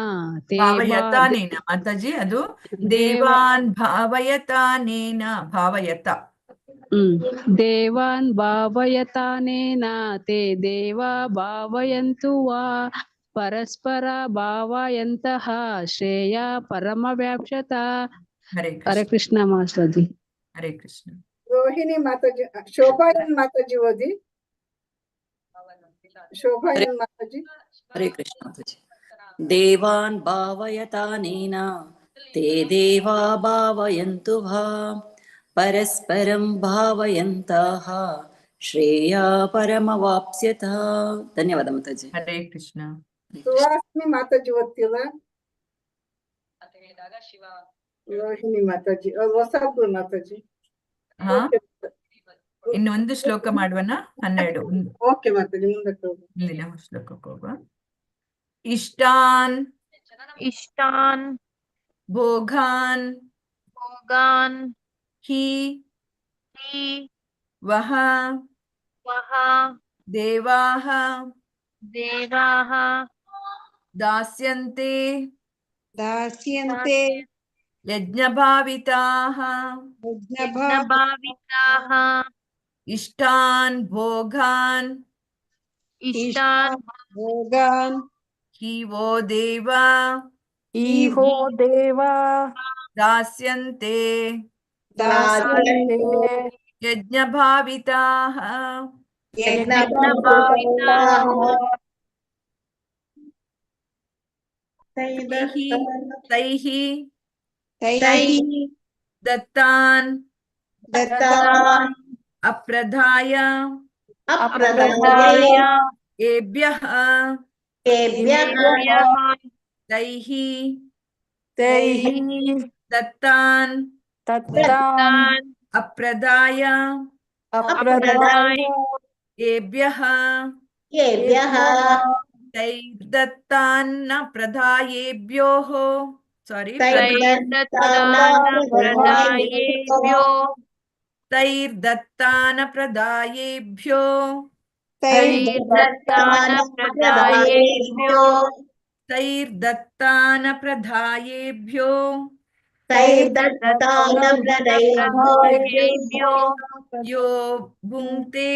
ಭಾವಯತಾನೇನ ಮಾತಾಜಿ. ಅದು ದೇವಾನ್ ಭಾವಯತಾನೇನ ಭಾವಯತ. ದೇವಾನ್ ಭಾವಯತಾನೇನ ತೇ ದೇವಾ ಭಾವಯಂತು ವಾ ಪರಸ್ಪರ ಭಾವಯಂತಃ ಶ್ರೇಯ ಪರಮವ್ಯಾಪ್ಸ್ಯತ. ಹರೇ ಕೃಷ್ಣ ಮಾತಾಜಿ. ಹರೇ ಕೃಷ್ಣ. ರೋಹಿಣಿ ಮಾತಾಜಿ. ಶೋಭಾಯನ್ ಮಾತಾಜಿ ಓದಿ. ಶೋಭಾಯನ್ ಮಾತಾಜಿ. ಹರೇ ಕೃಷ್ಣ ಮಾತಾಜಿ. ದೇವಾನ್ ಭಾವಯತಾನೇನ ತೇ ದೇವಾ ಭಾವಯಂತು ವಃ ಪರಸ್ಪರಂ ಭಾವಯಂತಃ ಶ್ರೇಯ ಪರಮವಾಪ್ಸ್ಯತ. ಧನ್ಯವಾದ ಮಾತಾಜಿ. ಹರೇ ಕೃಷ್ಣ. ಸುಹಾಸಿನಿ ಮಾತಾಜಿ ಓದ್ತೀರ. ರೋಹಿಣಿ ಮಾತಾಜಿ. ಹೊಸಬ್ರು ಮಾತಾಜಿ. ಇನ್ನು ಒಂದು ಶ್ಲೋಕ ಮಾಡುವನ. 12. ಓಕೆ ಮಾತಾಜಿ. ಮುಂದಕ್ಕೆ ಹೋಗಿ. ಇಲ್ಲಿನ ಶ್ಲೋಕಕ್ಕೆ ಹೋಗುವ. ಇಷ್ಟಾನ್ ಭೋಗಾನ್ ಹಿ ವಹ ದೇವಾಃ ದಾಸ್ಯಂತೆ ಯಜ್ಞಭಾವಿತಾಃ ಇಷ್ಟಾನ್ ಭೋಗಾನ್ ಹಿ ವೋ ದೇವಾ ದಾಸ್ಯಂತೆ ಯಜ್ಞಭಾವಿತಾಃ ತೈಃ ದತ್ತಾನ್ ಅಪ್ರದಾಯ ಏಭ್ಯಃ ತೈಃ ದತ್ತಾನ್ ಅಪ್ರದಾಯ ಅಪ್ರದಾಯ ಏಭ್ಯಃ ತೈರ್ದತ್ತಾನ್ನ ಪ್ರದಾಯೇಭ್ಯೋಃ ಸಾರಿ ತೈರ್ದತ್ತಾನ ಪ್ರದಾಯೇಭ್ಯೋ ತೈರ್ದತ್ತಾನ ಪ್ರದಾಯೇಭ್ಯೋ ಯೋ ಭುಂಕ್ತೆ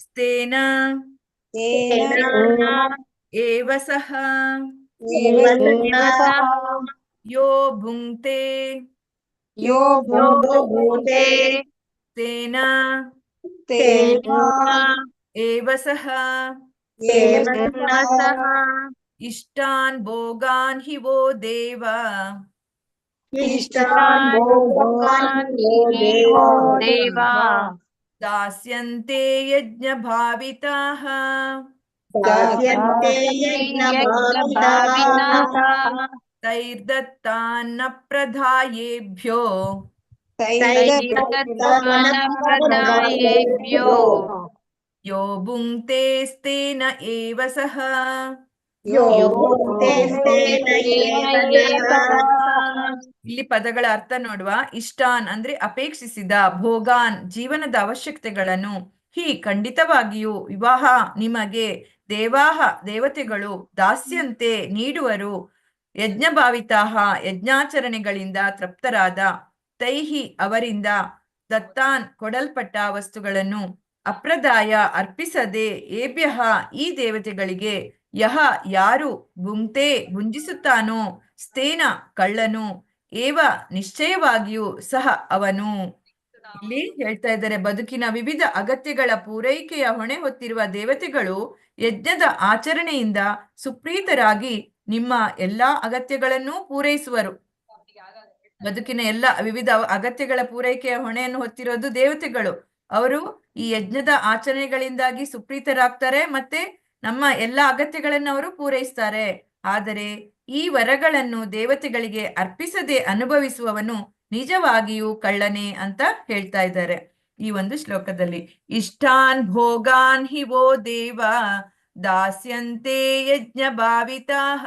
ಸ್ತೆನ ಏವ ಸಹ ಯೋ ಭುಂಕ್ತೆ ತೇನ ಏವ ಸಹ ಇಷ್ಟಾನ್ ಭೋಗಾನ್ ಹಿ ವೋ ದೇವ ದಾಸ್ಯಂತೆ ಯಜ್ಞ ಭಾವಿತಾಃ ತೈರ್ದತ್ತಾನ್ನ ಪ್ರದಾಯೇಭ್ಯೋ ಯೋ ಭುಂಕ್ತೆ ಸ್ತೆನ ಏವ ಸಹ ಇಲ್ಲಿ ಪದಗಳ ಅರ್ಥ ನೋಡುವ. ಇಷ್ಟಾನ್ ಅಂದ್ರೆ ಅಪೇಕ್ಷಿಸಿದ, ಭೋಗಾನ್ ಜೀವನದ ಅವಶ್ಯಕತೆಗಳನ್ನು, ಹಿ ಖಂಡಿತವಾಗಿಯೂ, ವಿವಾಹ ನಿಮಗೆ, ದೇವಾಹ ದೇವತೆಗಳು, ದಾಸ್ಯಂತೆ ನೀಡುವರು, ಯಜ್ಞಭಾವಿತಾಹ ಯಜ್ಞಾಚರಣೆಗಳಿಂದ ತೃಪ್ತರಾದ, ತೈಹಿ ಅವರಿಂದ, ದತ್ತಾನ್ ಕೊಡಲ್ಪಟ್ಟ ವಸ್ತುಗಳನ್ನು, ಅಪ್ರದಾಯ ಅರ್ಪಿಸದೆ, ಏಭ್ಯಃ ಈ ದೇವತೆಗಳಿಗೆ, ಯಹ ಯಾರು, ಭುಂಕ್ತೆ ಭುಂಜಿಸುತ್ತಾನೋ, ಸ್ತೆನ ಕಳ್ಳನು, ಏವ ನಿಶ್ಚಯವಾಗಿಯೂ, ಸಹ ಅವನು. ಇಲ್ಲಿ ಹೇಳ್ತಾ ಇದ್ದಾರೆ, ಬದುಕಿನ ವಿವಿಧ ಅಗತ್ಯಗಳ ಪೂರೈಕೆಯ ಹೊಣೆ ಹೊತ್ತಿರುವ ದೇವತೆಗಳು ಯಜ್ಞದ ಆಚರಣೆಯಿಂದ ಸುಪ್ರೀತರಾಗಿ ನಿಮ್ಮ ಎಲ್ಲಾ ಅಗತ್ಯಗಳನ್ನೂ ಪೂರೈಸುವರು. ಬದುಕಿನ ಎಲ್ಲ ವಿವಿಧ ಅಗತ್ಯಗಳ ಪೂರೈಕೆಯ ಹೊಣೆಯನ್ನು ಹೊತ್ತಿರೋದು ದೇವತೆಗಳು. ಅವರು ಈ ಯಜ್ಞದ ಆಚರಣೆಗಳಿಂದಾಗಿ ಸುಪ್ರೀತರಾಗ್ತಾರೆ, ಮತ್ತೆ ನಮ್ಮ ಎಲ್ಲ ಅಗತ್ಯಗಳನ್ನು ಅವರು ಪೂರೈಸ್ತಾರೆ. ಆದರೆ ಈ ವರಗಳನ್ನು ದೇವತೆಗಳಿಗೆ ಅರ್ಪಿಸದೆ ಅನುಭವಿಸುವವನು ನಿಜವಾಗಿಯೂ ಕಳ್ಳನೆ ಅಂತ ಹೇಳ್ತಾ ಇದ್ದಾರೆ ಈ ಒಂದು ಶ್ಲೋಕದಲ್ಲಿ. ಇಷ್ಟಾನ್ ಭೋಗಾನ್ ಹಿ ವೋ ದೇವ ದಾಸ್ಯಂತೆ ಯಜ್ಞ ಭಾವಿತಾಃ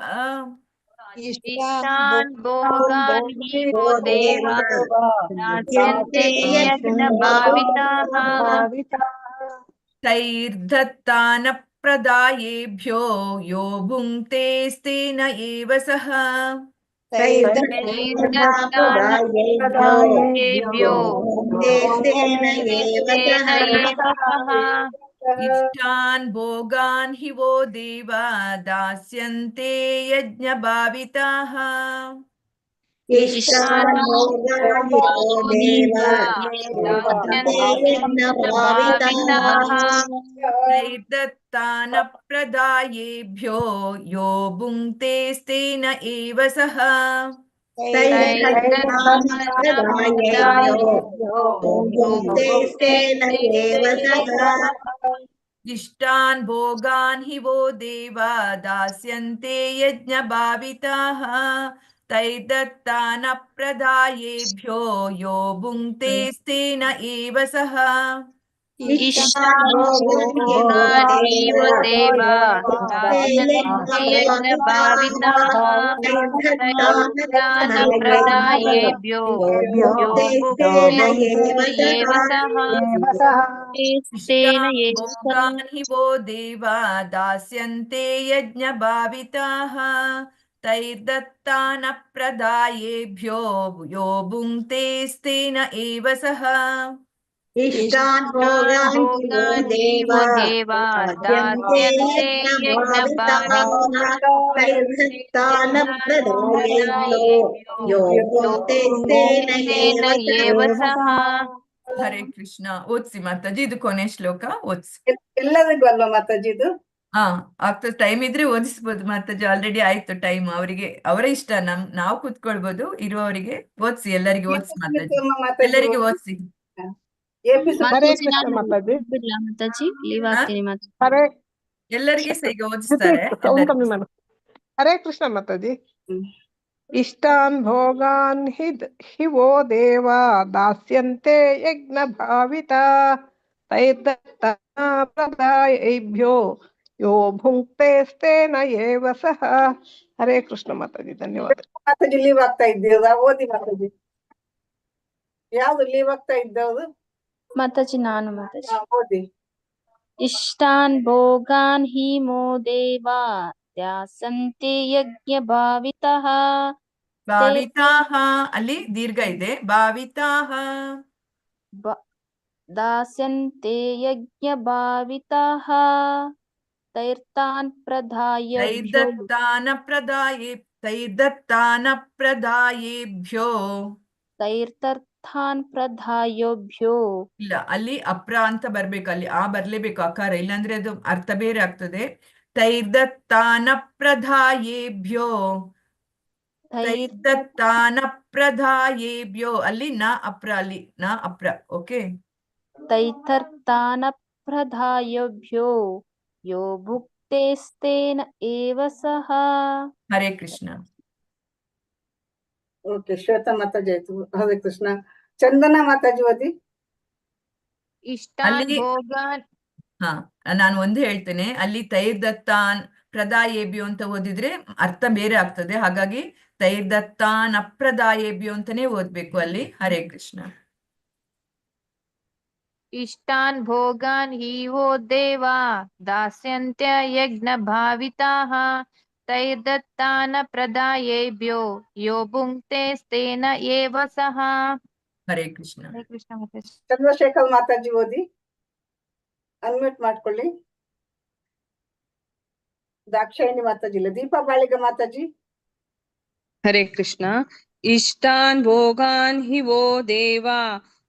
ತೈರ್ದತ್ತಾನ ಪ್ರದಾಯೇಭ್ಯೋ ಯೋ ಭುಂಕ್ತೆ ಸ್ತೆನ ಏವ ಸಹ ಇಷ್ಟಾನ್ ಭೋಗಾನ್ ಹಿ ವೋ ದೇವ ದಾಸ್ಯಂತೆ ಯಜ್ಞ ಭಾವಿತಾಃ ತೈರ್ದತ್ತಾನ ಪ್ರದಾಯೇಭ್ಯೋ ಯೋ ಭುಂಕ್ತೆ ಸ್ತೆನ ಏವ ಸಹ ಇಷ್ಟಾನ್ ಭೋಗಾನ್ ಹಿ ವೋ ದೇವ ದಾಸ್ಯಂತೆ ಯಜ್ಞ ಭಾವಿತಾಃ ತೈರ್ದತ್ತಾನ ಪ್ರದಾಯೇಭ್ಯೋ ಯೋ ಭುಂಕ್ತೆ ಸ್ತೆನ ಏವ ಸಹ ಭೋಗಾನ್ ಹಿ ವೋ ದೇವ ದಾಸ್ಯಂತೆ ಯಜ್ಞ ಭಾವಿತಾಃ ತೈರ್ದತ್ತಾನ ಪ್ರದಾಯೇಭ್ಯೋ ಯೋ ಭುಂಕ್ತೆ ಸ್ತೆನ ಏವ ಸಹ ಇಷ್ಟಾನ್ ಭೋಗಾನ್ ದೇವ ದಾಸ್ಯಂತೆ ಯಜ್ಞ ಭಾವಿತಾಃ ತೈರ್ದತ್ತಾನ ಪ್ರದಾಯೇಭ್ಯೋ ಯೋ ಭುಂಕ್ತೆ ಸ್ತೆನ ಏವ ಸಹ. ಹರೇ ಕೃಷ್ಣ. ಓದ್ಸಿ ಮಾತಾಜಿ, ಇದು ಕೊನೆ ಶ್ಲೋಕ. ಓದ್ಸಿ. ಎಲ್ಲರಿಗೂ ಅಲ್ವಾ ಮಾತಾಜಿ ಇದು? ಆಗ್ತದೆ. ಟೈಮ್ ಇದ್ರೆ ಓದಿಸ್ಬೋದು ಮಾತಾಜಿ. ಆಲ್ರೆಡಿ ಆಯ್ತು ಟೈಮ್. ಅವರಿಗೆ ಅವರ ಇಷ್ಟ. ನಾವು ಕೂತ್ಕೊಳ್ಬೋದು. ಇರುವವರಿಗೆ ಓದ್ಸಿ, ಎಲ್ಲರಿಗೆ ಓದ್ಸಿ ಮಾತಾಜಿ, ಎಲ್ಲರಿಗೆ ಓದ್ಸಿ. ಎಲ್ಲರಿಗೆ ಈಗ ಓದಿಸ್ತಾರೆ. ಹರೇ ಕೃಷ್ಣ ಮಾತಾಜಿ. इष्टान् भोगान् हि वो देवा दास्यन्ते यज्ञभाविता तैर्दत्ताप्रदायैभ्यो यो भुङ्क्तेस्तेन एव सः. ಹರೇ ಕೃಷ್ಣ ಮಾತಾಜಿ, ಧನ್ಯವಾದ. ಮಾತಾಜಿ ಲೀವ್ ಆಗ್ತಾ ಇದ್ದೀರಾ? ಓದಿ ಮಾತಾಜಿ. ಯಾವ್ದು ಲೀವ್ ಆಗ್ತಾ ಇದ್ದವ್ರು? ಮಾತಾಜಿ ನಾನು ಮಾತಾಜಿ. ಓದಿ. ಇಷ್ಟಾನ್ ಭೋಗಾನ್ ಹಿ ಮೋ ದೇವಾ ದ್ಯಾಸಂತೆ ಯಜ್ಞ ಭಾವಿತಃ. ಭಾವಿತಾಹ ಅಲ್ಲಿ ದೀರ್ಘ ಇದೆ. ಭಾವಿತಾಹ ದಾಸ್ಯಂತೆ ಯಜ್ಞ ಭಾವಿತಃ ತೈರ್ತಾನ್ ಪ್ರದಾಯೇಭ್ಯೋ ತೈರ್ಥಾನ್ ಪ್ರದಾಯೇಭ್ಯೋ. ಇಲ್ಲ, ಅಲ್ಲಿ ಅಪ್ರ ಅಂತ ಬರ್ಬೇಕು, ಅಲ್ಲಿ ಆ ಬರ್ಲೇಬೇಕು ಅಕಾರ, ಇಲ್ಲಾಂದ್ರೆ ಅದು ಅರ್ಥ ಬೇರೆ ಆಗ್ತದೆ. ತೈರ್ದತ್ತಾನ ಪ್ರದಾಯೇಭ್ಯೋ, ತೈರ್ದತ್ತಾನ ಪ್ರದಾಯೇಭ್ಯೋ, ಅಲ್ಲಿ ನ ಅಪ್ರ, ಅಲ್ಲಿ ನ ಅಪ್ರ. ಓಕೆ, ತೈರ್ಥಾನ ಪ್ರದಾಯೇಭ್ಯೋ ಯೋ ಭುಕ್ತೇಸ್ತೇನ ಏವ ಸಹ. ಹರೇ ಕೃಷ್ಣ. ಓಕೆ, ಶ್ವೇತಾ ಮಾತಾಜಿ ಆಯ್ತು. ಹರೇ ಕೃಷ್ಣ. ಚಂದನ ಮಾತಾಜಿ ಓದಿ. ಇಷ್ಟಾನ್ ಭೋಗಾನ್. ಹಾ, ನಾನು ಒಂದು ಹೇಳ್ತೇನೆ. ಅಲ್ಲಿ ತೈರ್ದತ್ತಾನ್ ಪ್ರದಾಯೇಭ್ಯೋ ಅಂತ ಓದಿದ್ರೆ ಅರ್ಥ ಬೇರೆ ಆಗ್ತದೆ. ಹಾಗಾಗಿ ತೈರ್ದತ್ತಾನ್ ಅಪ್ರದಾಯೇಭ್ಯೋ ಅಂತಾನೆ ಓದ್ಬೇಕು ಅಲ್ಲಿ. ಹರೇ ಕೃಷ್ಣ. ಇಷ್ಟಾನ್ ಭೋಗಾನ್ ಹಿ ವೋ ದೇವಾ ದಾಸ್ಯಂತ್ಯ ಯಜ್ಞ ಭಾವಿತಾಃ ತೈರ್ದತ್ತಾನ ಪ್ರದಾಯೇಭ್ಯೋ ಯೋ ಭುಂಕ್ತೆ ತೇನ ಏವ ಸಹ. ಹರೇ ಕೃಷ್ಣ. ಹರೇ ಕೃಷ್ಣ ಮಾತಾಜಿ. ಚಂದ್ರಶೇಖರ್ ಮಾತಾಜಿ ಓದಿ. ಅನ್ಮ್ಯೂಟ್ ಮಾಡ್ಕೊಳ್ಳಿ. ದಾಕ್ಷಾಯಿಣಿ ಮಾತಾಜಿ ಇಲ್ಲ. ದೀಪಾ ಬಾಳಿಗ ಮಾತಾಜಿ. ಹರೇ ಕೃಷ್ಣ. ಇಷ್ಟಾನ್ ಭೋಗಾನ್ ಹಿ ವೋ ದೇವಾ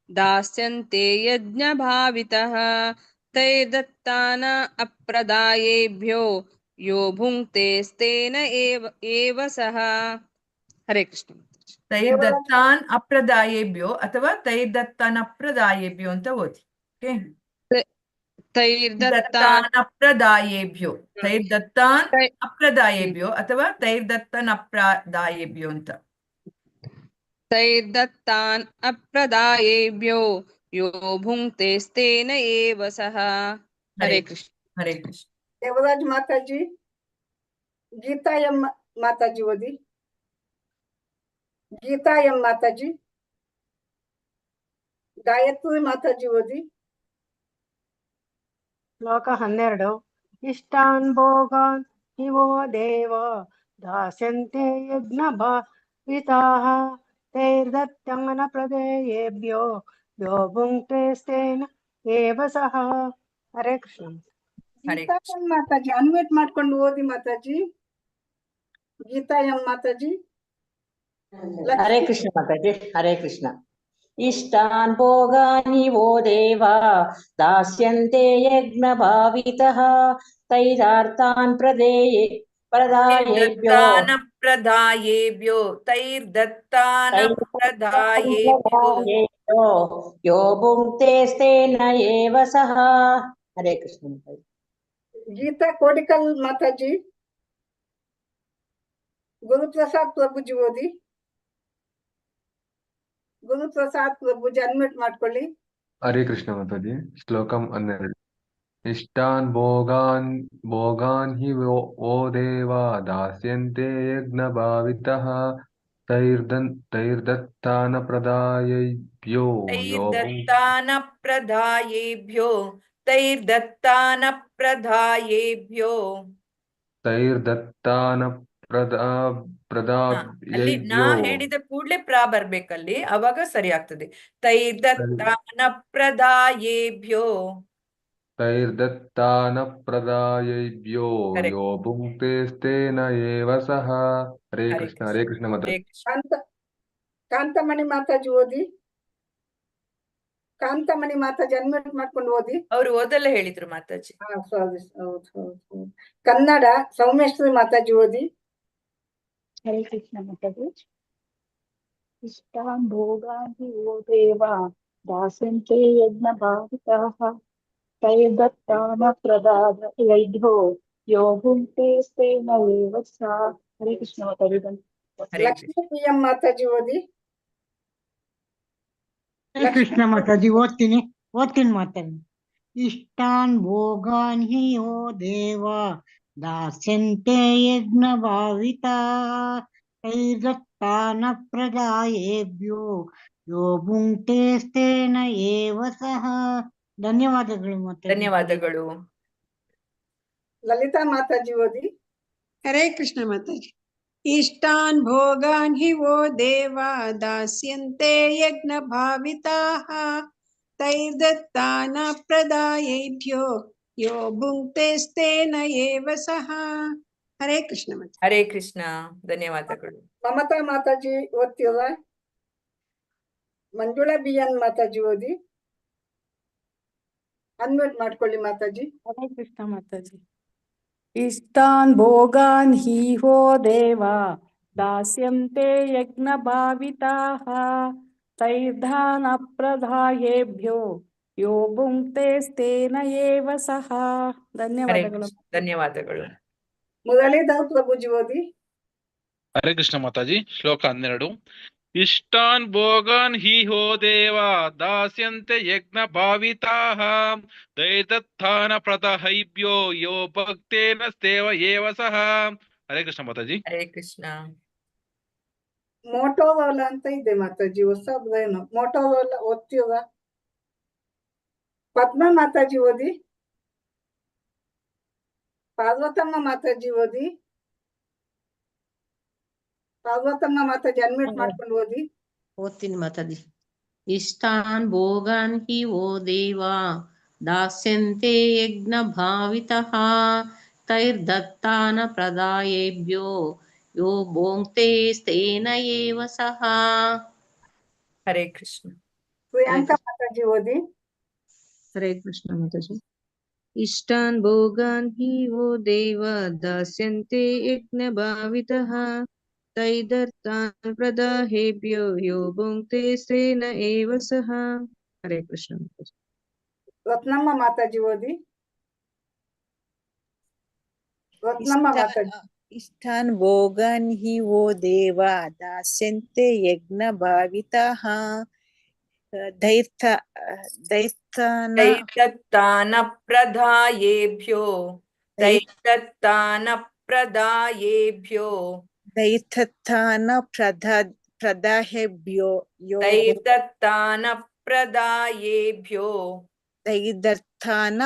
ದಾಸ್ಯಂತೆ ಯಜ್ಞ ಭಾವಿತಃ ತೈರ್ದತ್ತಾನ ಅಪ್ರದಾಯೇಭ್ಯೋ ಯೋ ಭುಂಕ್ತೇಸ್ತೇನ ಏವ ಸಹ. ಹರೇ ಕೃಷ್ಣ. ತೈರ್ದತ್ತಾನ್ ಅಪ್ರದಾಯೇಭ್ಯೋ ಅಥವಾ ತೈರ್ದತ್ತಾನ್ ಅಪ್ರದಾಯೇಭ್ಯೋ ಅಂತ ಓದಿ. ಓಕೆ, ತೈರ್ದತ್ತಾನ್ ಅಪ್ರದಾಯೇಭ್ಯೋ, ತೈರ್ದತ್ತಾನ್ ಅಪ್ರದಾಯೇಭ್ಯೋ ಅಥವಾ ತೈರ್ದತ್ತಾನ್ ಅಪ್ರದಾಯೇಭ್ಯೋ ಅಂತ. ತೈರ್ದತ್ತಾನ್ ಅಪ್ರದಾಯೇಭ್ಯೋ ಯೋ ಭುಂಕ್ತೇಸ್ತೇನ ಏವ ಸಹ. ಹರೇ ಕೃಷ್ಣ. ಹರೇ ಕೃಷ್ಣ. ದೇವರಾಜ್ ಮಾತಾಜಿ. ಗೀತಾ ಎಂ ಮಾತಾಜಿ ಓದಿ. ಗೀತಾ ಎಂ ಮಾತಾಜಿ. ಗಾಯತ್ರಿ ಮಾತಾಜಿ ಓದಿ. ಶ್ಲೋಕ 12. ಇಷ್ಟಾನ್ ಭೋಗಾನ್ ಹಿ ವೋ ದೇವ ದಾಸ್ಯಂತೆ ಯಜ್ಞ ಭಾವಿತಾಃ ತೈರ್ದತ್ತಾನ ಪ್ರದಾಯೇಭ್ಯೋ ಯೋ ಭುಂಕ್ತೇಸ್ತೇನ ಏವ ಸಹ. ಹರೇ ಕೃಷ್ಣ. ಗೀತಾ ಎಂ ಮಾತಾಜಿ ಅನ್ಮ್ಯೂಟ್ ಮಾಡ್ಕೊಂಡು ಓದಿ ಮಾತಾಜಿ. ಗೀತಾ ಎಂ ಮಾತಾಜಿ. ಹರೇ ಕೃಷ್ಣ ಮಾತಾಜಿ. ಹರೇ ಕೃಷ್ಣ. ಇಷ್ಟಾನ್ ಭೋಗಾನಿ ವೋ ದೇವಾ ದಾಸ್ಯಂತೆ ಯಜ್ಞ ಭಾವಿತಃ ತೈರಾರ್ಥಾನ್ ಪ್ರದಾಯೇಭ್ಯೋ ಯೋ ಭುಂಕ್ತೇಸ್ತೇನ ಏವ ಸಹ. ಹರೇ ಕೃಷ್ಣ. ಗೀತಾ ಕೋಡಿಕಲ್ ಮಾತಾಜಿ. ಗುರುಪ್ರಸಾದ್ ಪ್ರಭುಜಿ ಓದಿ. ಗುರುಪ್ರಸಾದ್ ಪ್ರಭುಜಿ ಅನ್ಮ್ಯೂಟ್ ಮಾಡ್ಕೊಳ್ಳಿ. ಹರೇ ಕೃಷ್ಣ ಮಾತಾಜಿ. ಶ್ಲೋಕಂ 12. ಇಷ್ಟಾನ್ ಭೋಗಾನ್ ಹಿ ವೋ ದೇವಾ ದಾಸ್ಯಂತೆ ಯಜ್ಞ ಭಾವಿತಃ ತೈರ್ದತ್ತಾನ ಪ್ರದಾಯೇಭ್ಯೋ ತೈರ್ದತ್ತಾನ ಪ್ರದಾಯೇಭ್ಯೋ ತೈರ್ದತ್ತಾನ ಪ್ರದಾಯೇಭ್ಯೋ ತೈರ್ದತ್ತಾನ ಅಲ್ಲಿ ನಾ ಪ್ರದಾಯೇಭ್ಯೋ. ಹೇಳಿದ ಕೂಡ್ಲೆ ಪ್ರ ಬರ್ಬೇಕಲ್ಲಿ, ಅವಾಗ ಸರಿ ಆಗ್ತದೆ. ತೈರ್ದತ್ತಾನ ಪ್ರದಾಯೇಭ್ಯೋ ತೈರ್ದತ್ತಾನ ಪ್ರದಾಯೇಭ್ಯೋ ಯೋ ಭುಂಕ್ತೇಸ್ತೇನ ಏವ ಸಹ. ಹರೇ ಕೃಷ್ಣ. ಹರೇ ಕೃಷ್ಣ ಮಾತಾಜಿ. ಕಾಂತಮಣಿ ಮಾತಾಜಿ ಓದಿ. ಕಾಂತಮಣಿ ಮಾತಾಜಿ ಅನ್ಮ್ಯೂಟ್ ಮಾಡ್ಕೊಂಡು ಓದಿ. ಅವ್ರು ಓದಲ್ಲ ಹೇಳಿದ್ರು ಮಾತಾಜಿ. ಹೌದು. ಕನ್ನಡ ಸೌಮೇಶ್ವರಿ ಮಾತಾಜಿ ಓದಿ. ಹರೇ ಕೃಷ್ಣ ಮಾತಾಜಿ. ಇಷ್ಟಾನ್ ಭೋಗಾನ್ ಹಿ ವೋ ದೇವಾ ದಾಸ್ಯಂತೆ ಯಜ್ಞ ಭಾವಿತಾಃ ತೈರ್ದತ್ತಾನ ಪ್ರದಾಯೇಭ್ಯೋ ಯೋ ಭುಂಕ್ತೇಸ್ತೇನ ಏವ ಸಹ. ಹರೇ ಕೃಷ್ಣ ಮಾತಾಜಿ. ಹರೇ ಲಕ್ಷ್ಮೀ ಪ್ರಿಯಂ ಮಾತಾಜಿ ಓದಿ. ಕೃಷ್ಣ ಮಾತಾಜಿ ಓದ್ತೀನಿ ಮಾತಾಡಿ. ಇಷ್ಟಾನ್ ಭೋಗಾನ್ ಹಿ ಯೋ ದೇವ ದಾಸ್ಯಂತೆ ಯಜ್ಞ ಭಾವಿತಾ ತೈರ್ದತ್ತಾನ ಪ್ರದಾಯೇಭ್ಯೋ ಯೋ ಭುಂಕ್ತೆ ಸ್ಥೇನ ಏವ ಸಹ. ಧನ್ಯವಾದಗಳು ಮಾತಾಜಿ. ಧನ್ಯವಾದಗಳು. ಲಲಿತಾ ಮಾತಾಜಿ ಓದಿ. ಹರೇ ಕೃಷ್ಣ ಮಾತಾಜಿ. ಇಷ್ಟಾನ್ ಭೋಗಾನ್ ಹಿ ವೋ ದೇವ ದಾಸ್ಯಂತೆ ಯಜ್ಞ ಭಾವಿತಾಃ ತೈರ್ದತ್ತಾನ ಪ್ರದಾಯೇಭ್ಯೋ ಯೋ ಭುಂಕ್ತೆಸ್ತೇನ ಏವ ಸಹ. ಹರೇ ಕೃಷ್ಣ ಮಾತಾಜಿ. ಹರೇ ಕೃಷ್ಣ. ಧನ್ಯವಾದಗಳು. ಮಮತಾ ಮಾತಾಜಿ ಓದ್ತೀರ? ಮಂಜುಳಾ ಬಿಎನ್ ಮಾತಾಜಿ ಓದಿ. ಅನ್ಮ್ಯೂಟ್ ಮಾಡ್ಕೊಳ್ಳಿ ಮಾತಾಜಿ. ಹರೇ ಕೃಷ್ಣ ಮಾತಾಜಿ. ಇಷ್ಟಾನ್ ಭೋಗಾನ್ ಹಿ ಹೋ ದೇವ ದಾಸ್ಯಂತೆ ಯಜ್ಞ ಭಾವಿತಾಃ ತೈರ್ಧಾನ ಪ್ರದಾಯೇಭ್ಯೋ ಯೋ ಭುಂಕ್ತೆ ಸ್ಥೇನ ಏವ ಸಹ. ಧನ್ಯವಾದಗಳು. ಧನ್ಯವಾದಗಳು. ಮುರಳೀಧರ್ ಪ್ರಭುಜಿ ಓದಿ. ಹರೇ ಕೃಷ್ಣ ಮಾತಾಜಿ. ಶ್ಲೋಕ 12. ಇಷ್ಟಾನ್ ಭೋಗಾನ್ ಹಿ ಹೋ ದೇವ ದಾಸ್ಯಂತೆ ಯಜ್ಞ ಭಾವಿತಾಃ ದೈತತ್ಥಾನ ಪ್ರದಹೈಭ್ಯೋ ಯೋ ಭಕ್ತೇನ ಸ್ಥೇವ ಏವ ಸಹ. ಹರೇ ಕೃಷ್ಣ ಮಾತಾಜಿ. ಹರೇ ಕೃಷ್ಣ. ಮೋಟೋರೋಲಾ ಅಂತ ಇದೆ ಮಾತಾಜಿ, ಹೊಸಬ್ರೇನು? ಮೋಟೋರೋಲಾ ಓದ್ತೀರ? ಪದ್ಮ ಮಾತಾಜಿ ಓದಿ. ಪಾರ್ವತಮ್ಮ ಮಾತಾಜಿ ಓದಿ. ಪಾರ್ವತಮ್ಮ ಮಾತಾಜಿ ಅನ್ಮ್ಯೂಟ್ ಮಾಡ್ಕೊಂಡು ಓದಿ. ಓದ್ತೀನಿ ಮಾತಾಜಿ. ಇಷ್ಟಾನ್ ಭೋಗಾನ್ ಹಿ ವೋ ದೇವ ದಾಸ್ಯಂತೆ ಯಜ್ಞ ಭಾವಿತಃ ತೈರ್ದತ್ತಾನ ಪ್ರದಾಯೇಭ್ಯೋ ಯೋ ಭೋಂಕ್ತೆ ಸ್ಥೇನ ಏವ ಸಹ. ಹರೇ ಕೃಷ್ಣ. ಪ್ರಿಯಾಂಕಾ ಮಾತಾಜಿ ಓದಿ. ಹರೇ ಕೃಷ್ಣ ಮಾತಾಜಿ. ಇಷ್ಟಾನ್ ಭೋಗಾನ್ ಹಿ ವೋ ದೇವ ದಾಸ್ಯಂತೆ ಯಜ್ಞ ಭಾವಿತಃ ತೈದತ್ತಾನ್ ಪ್ರದಾಯೇಭ್ಯೋ ಯೋ ಭುಂಕ್ತೆ ಸ್ಥೇನ ಏವ ಸಹ. ಹರೇ ಕೃಷ್ಣ ಮಾತಾಜಿ. ರತ್ನಮ್ಮ ಮಾತಾಜಿ ಓದಿ. ರತ್ನಮ್ಮ ಮಾತಾಜಿ. ಇಷ್ಟಾನ್ ಭೋಗಾನ್ ಹಿ ವೋ ದೇವ ದಾಸ್ಯಂತೆ ಯಜ್ಞ ಭಾವಿತಾಃ ತೈತತ್ತಾನ ಪ್ರದಾಯೇಭ್ಯೋ ಪ್ರದಾಯೇಭ್ಯೋ ದೈತತ್ತಾನ ಪ್ರದಾಯೇಭ್ಯೋ ಯೋ ದೈತತ್ತಾನ ಪ್ರದಾಯೇಭ್ಯೋ ದೈದರ್ಥಾನ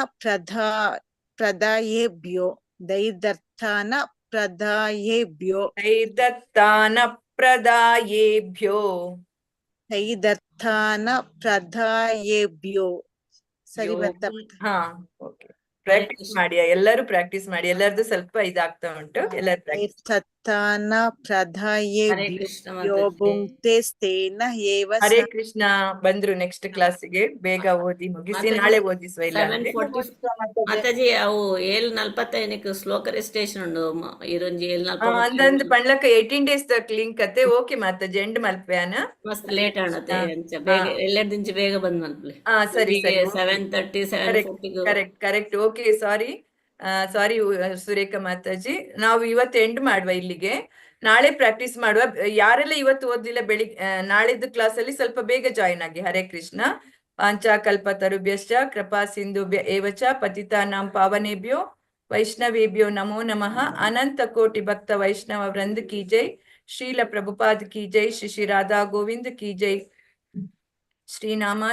ಪ್ರದಾಯೇಭ್ಯೋ ದೈದರ್ಥಾನ ಪ್ರದಾಯೇಭ್ಯೋ ದೈತತ್ತಾನ ಪ್ರದಾಯೇಭ್ಯೋ ದೈದರ್ಥಾನ ಪ್ರದಾಯೇಭ್ಯೋ. ಸರಿ ಬರ್ತಾ? ಹಾ, ಓಕೆ. ಪ್ರಾಕ್ಟೀಸ್ ಮಾಡಿ, ಎಲ್ಲರೂ ಪ್ರಾಕ್ಟೀಸ್ ಮಾಡಿ. ಎಲ್ಲರದು ಸ್ವಲ್ಪ ಇದಾಗ್ತಾ ಉಂಟು. ಎಲ್ಲರೂ ಪ್ರಾಕ್ಟೀಸ್. ದೈತತ್ತಾನ ಪ್ರದಾಯೇಭ್ಯೋ ಯೋ ಭುಂಕ್ತೆ ಸ್ಥೇನ ಏವ ಸಹ. ಹರೇ ಕೃಷ್ಣ. ಬಂದ್ರು ನೆಕ್ಸ್ಟ್ ಕ್ಲಾಸಿಗೆ. ಬೇಗ ಓದಿ ಮುಗಿಸಿ ನಾಳೆ ಓದಿಸುವ. ಇಲ್ಲ ಮಾತಾಜಿ ಅವು 7:45 ಶ್ಲೋಕ ರಿಜಿಸ್ಟ್ರೇಷನ್ ಉಂಡು ಇರೊಂಜಿ 7:45 ಅಂದಂದು ಪಂಡ್ಲಕ 18 days ಲಿಂಕ್ ಕತೆ. ಓಕೆ ಮಾತಾಜಿ ಎಂಡ್ ಮಲ್ಪೆಯಾನ ಮಸ್ತ್ ಲೇಟ್ ಆಣತೆ ಬೇಗ ಎಲ್ಲರದಿಂಚಿ ಬೇಗ ಬಂದ್ ಮಲ್ಪಲೆ. ಸರಿ ಸರಿ. 7:30 7:40 ಕರೆಕ್ಟ್. ಓಕೆ. ಸಾರಿ ಸುರೇಖಾ ಮಾತಾಜಿ. ನಾವು ಇವತ್ತು ಎಂಡ್ ಮಾಡುವ ಇಲ್ಲಿಗೆ. ನಾಳೆ ಪ್ರಾಕ್ಟೀಸ್ ಮಾಡುವ. ಯಾರೆಲ್ಲ ಇವತ್ತು ಓದಿಲ್ಲ ನಾಳಿದ್ದು ಕ್ಲಾಸ್ ಅಲ್ಲಿ ಸ್ವಲ್ಪ ಬೇಗ ಜಾಯಿನ್ ಆಗಿ. ಹರೇ ಕೃಷ್ಣ. ಪಾಂಚಾಕಲ್ಪತರುಭ್ಯಶ್ಚ ಕೃಪಾ ಸಿಂಧುಭ್ಯ ಏವಚ ಪತಿತಾನಾಂ ಪಾವನೇಭ್ಯೋ ವೈಷ್ಣವೇಭ್ಯೋ ನಮೋ ನಮಃ. ಅನಂತ ಕೋಟಿ ಭಕ್ತ ವೈಷ್ಣವ ವೃಂದ ಕಿ ಜೈ. ಶ್ರೀಲ ಪ್ರಭುಪಾದ್ ಕಿ ಜೈ. ಶ್ರೀ ರಾಧಾ ಗೋವಿಂದ ಕಿ ಜೈ. ಶ್ರೀನಾಮ